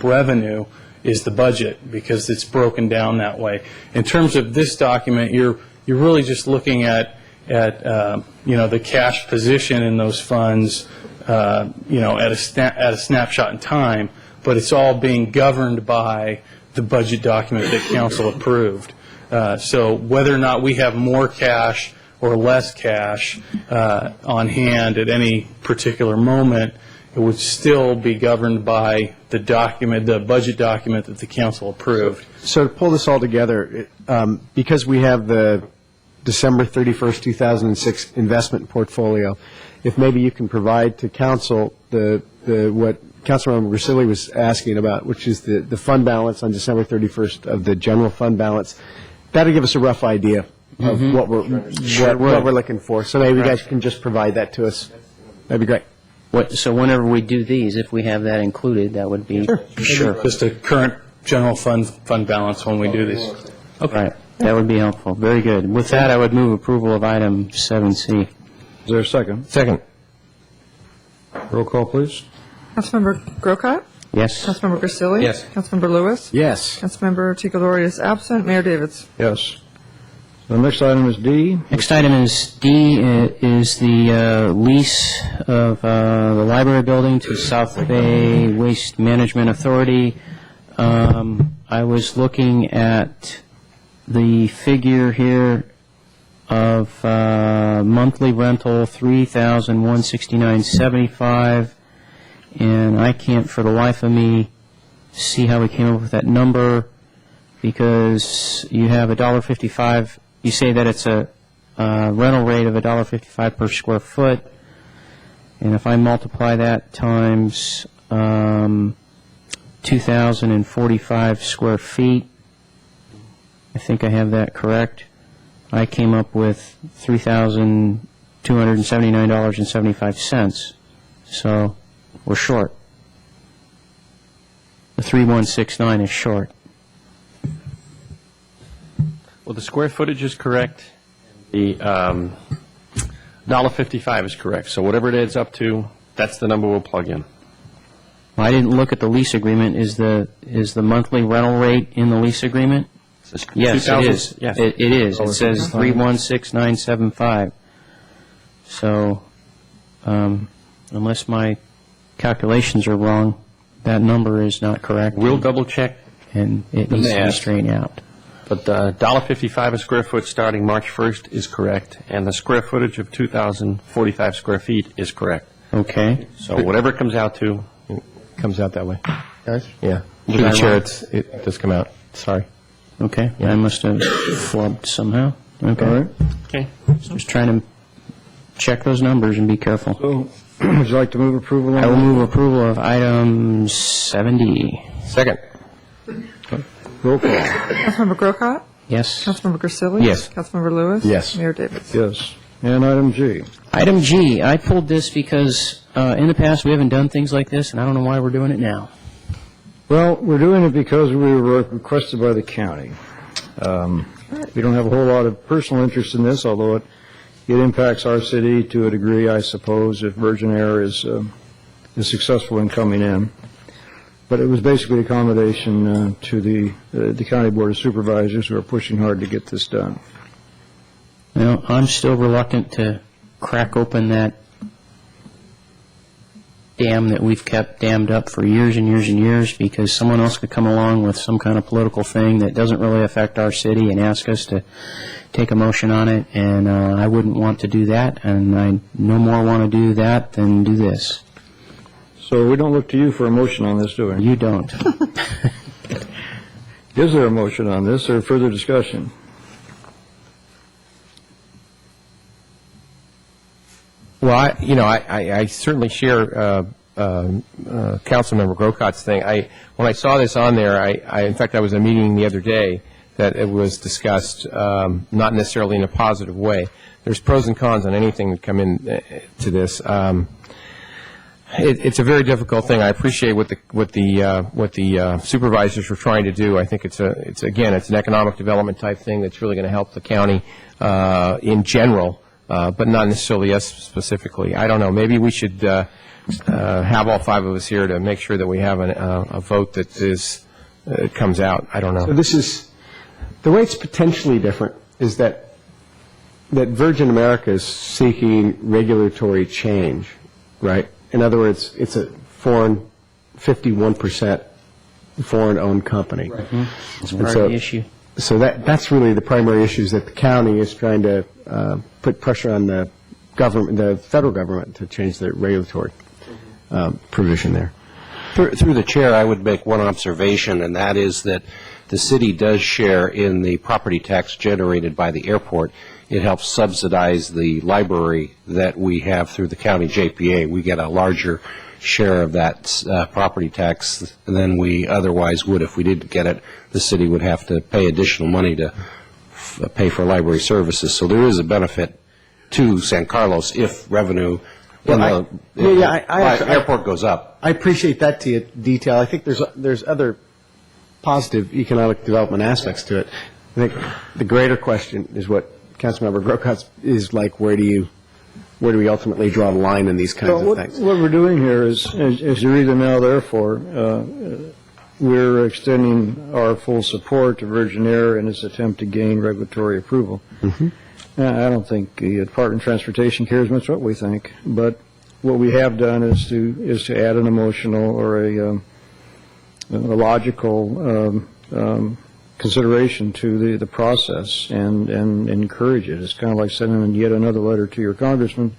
revenue is the budget, because it's broken down that way. In terms of this document, you're really just looking at the cash position in those funds, at a snapshot in time, but it's all being governed by the budget document that council approved. So whether or not we have more cash or less cash on hand at any particular moment, it would still be governed by the document, the budget document that the council approved. So to pull this all together, because we have the December 31st, 2006 investment portfolio, if maybe you can provide to council what Councilmember Grisilli was asking about, which is the fund balance on December 31st of the general fund balance, that'll give us a rough idea of what we're looking for. So maybe you guys can just provide that to us. That'd be great. So whenever we do these, if we have that included, that would be... Sure. Just a current general fund balance when we do these. Okay. Right. That would be helpful. Very good. With that, I would move approval of item 7C. Is there a second? Second. Roll call, please. Councilmember Grocott? Yes. Councilmember Grisilli? Yes. Councilmember Lewis? Yes. Councilmember Ticalori is absent. Mayor Davids? Yes. The next item is D. Next item is D, is the lease of the library building to South Bay Waste Management Authority. I was looking at the figure here of monthly rental, $3,169.75, and I can't for the life of me see how we came up with that number, because you have $1.55. You say that it's a rental rate of $1.55 per square foot, and if I multiply that times 2,045 square feet, I think I have that correct. I came up with $3,279.75. So we're short. The 3169 is short. Well, the square footage is correct. The $1.55 is correct. So whatever it adds up to, that's the number we'll plug in. Well, I didn't look at the lease agreement. Is the monthly rental rate in the lease agreement? Yes, it is. Yes. It is. It says 316,975. So, unless my calculations are wrong, that number is not correct. We'll double check. And it needs to be straightened out. But the $1.55 a square foot starting March 1st is correct, and the square footage of 2,045 square feet is correct. Okay. So whatever it comes out to, it comes out that way. Guys? Yeah. Through the chair, it does come out. Sorry. Okay. Yeah. I must have flubbed somehow. Okay. All right. Okay. Just trying to check those numbers and be careful. So Would you like to move approval on I will that? move approval of item 7D. Second. Roll call. Councilmember Grocott? Yes. Councilmember Grisilli? Yes. Councilmember Lewis? Yes. Mayor Davis? Yes. And item G. Item G, I pulled this because in the past we haven't done things like this, and I don't know why we're doing it now. Well, we're doing it because we were requested by the county. We don't have a whole lot of personal interest in this, although it impacts our city to a degree, I suppose, if Virgin Air is successful in coming in. But it was basically accommodation to the County Board of Supervisors, who are pushing hard to get this done. Well, I'm still reluctant to crack open that dam that we've kept dammed up for years and years and years, because someone else could come along with some kind of political thing that doesn't really affect our city and ask us to take a motion on it, and I wouldn't want to do that, and I no more want to do that than do this. So we don't look to you for a motion on this, do we? You don't. Is there a motion on this or further discussion? Well, I certainly share Councilmember Grocott's thing. When I saw this on there, in fact, I was at a meeting the other day that it was discussed, not necessarily in a positive way. There's pros and cons on anything that come in to this. It's a very difficult thing. I appreciate what the supervisors were trying to do. I think it's an economic development type thing that's really going to help the county in general. But not necessarily us specifically. I don't know. Maybe we should have all five of us here to make sure that we have a vote that comes out. I don't know. So this is, the way it's potentially different is that Virgin America is seeking regulatory change, right? In other words, it's a 51% foreign-owned company. Right. That's part of the issue. So that's really the primary issue, is that the county is trying to put pressure on the government, the federal government, to change the regulatory provision there. Through the chair, I would make one observation, and that is that the city does share in the property tax generated by the airport. It helps subsidize the library that we have through the county JPA. We get a larger share of that property tax than we otherwise would if we didn't get it. The city would have to pay additional money to pay for library services. So there is a benefit to San Carlos if revenue when the airport goes up. I appreciate that detail. I think there's other positive economic development aspects to it. I think the greater question is what Councilmember Grocott is like. Where do we ultimately draw the line in these kinds of things? What we're doing here is, as you're either now, therefore, we're extending our full support to Virgin Air in its attempt to gain regulatory approval. Mm-hmm. I don't think the Department of Transportation cares much what we think, but what we have done is to add an emotional or a logical consideration to the process and encourage it. It's kind of like sending yet another letter to your congressman.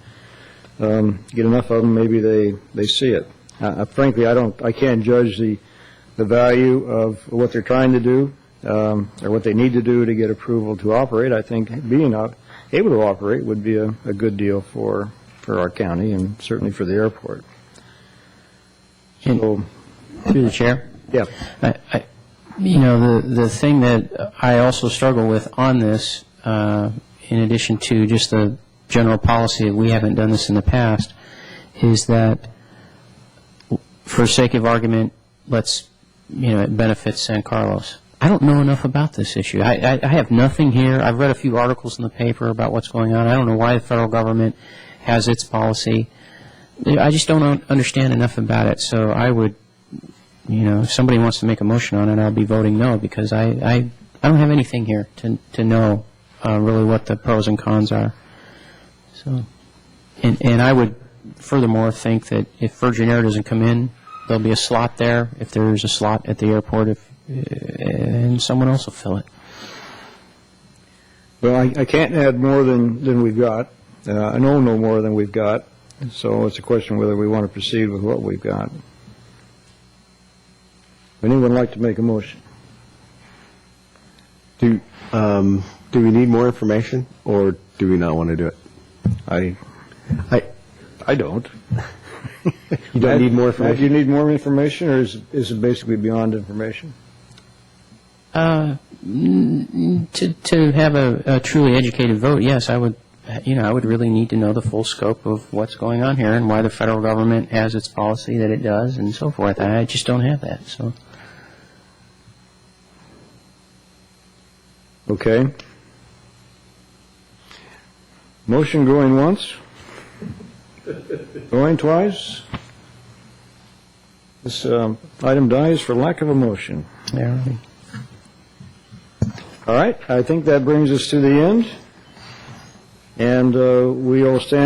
Get enough of them, maybe they see it. Frankly, I can't judge the value of what they're trying to do or what they need to do to get approval to operate. I think being able to operate would be a good deal for our county and certainly for the airport. So, through the chair? Yeah. The thing that I also struggle with on this, in addition to just the general policy that we haven't done this in the past, is that for sake of argument, it benefits San Carlos. I don't know enough about this issue. I have nothing here. I've read a few articles in the paper about what's going on. I don't know why the federal government has its policy. I just don't understand enough about it. So I would, if somebody wants to make a motion on it, I'll be voting no, because I don't have anything here to know really what the pros and cons are. So, and I would furthermore think that if Virgin Air doesn't come in, there'll be a slot there. If there's a slot at the airport, and someone else will fill it. Well, I can't add more than we've got. I know no more than we've got. So it's a question whether we want to proceed with what we've got. Would anyone like to make a motion? Do we need more information, or do we not want to do it? I don't. You don't need more information? Do you need more information, or is it basically beyond information? To have a truly educated vote, yes, I would, I would really need to know the full scope of what's going on here and why the federal government has its policy that it does and so forth. I just don't have that, so. Okay. Motion going once? Going twice? This item dies for lack of a motion. Yeah. All right, I think that brings us to the end, and we will stand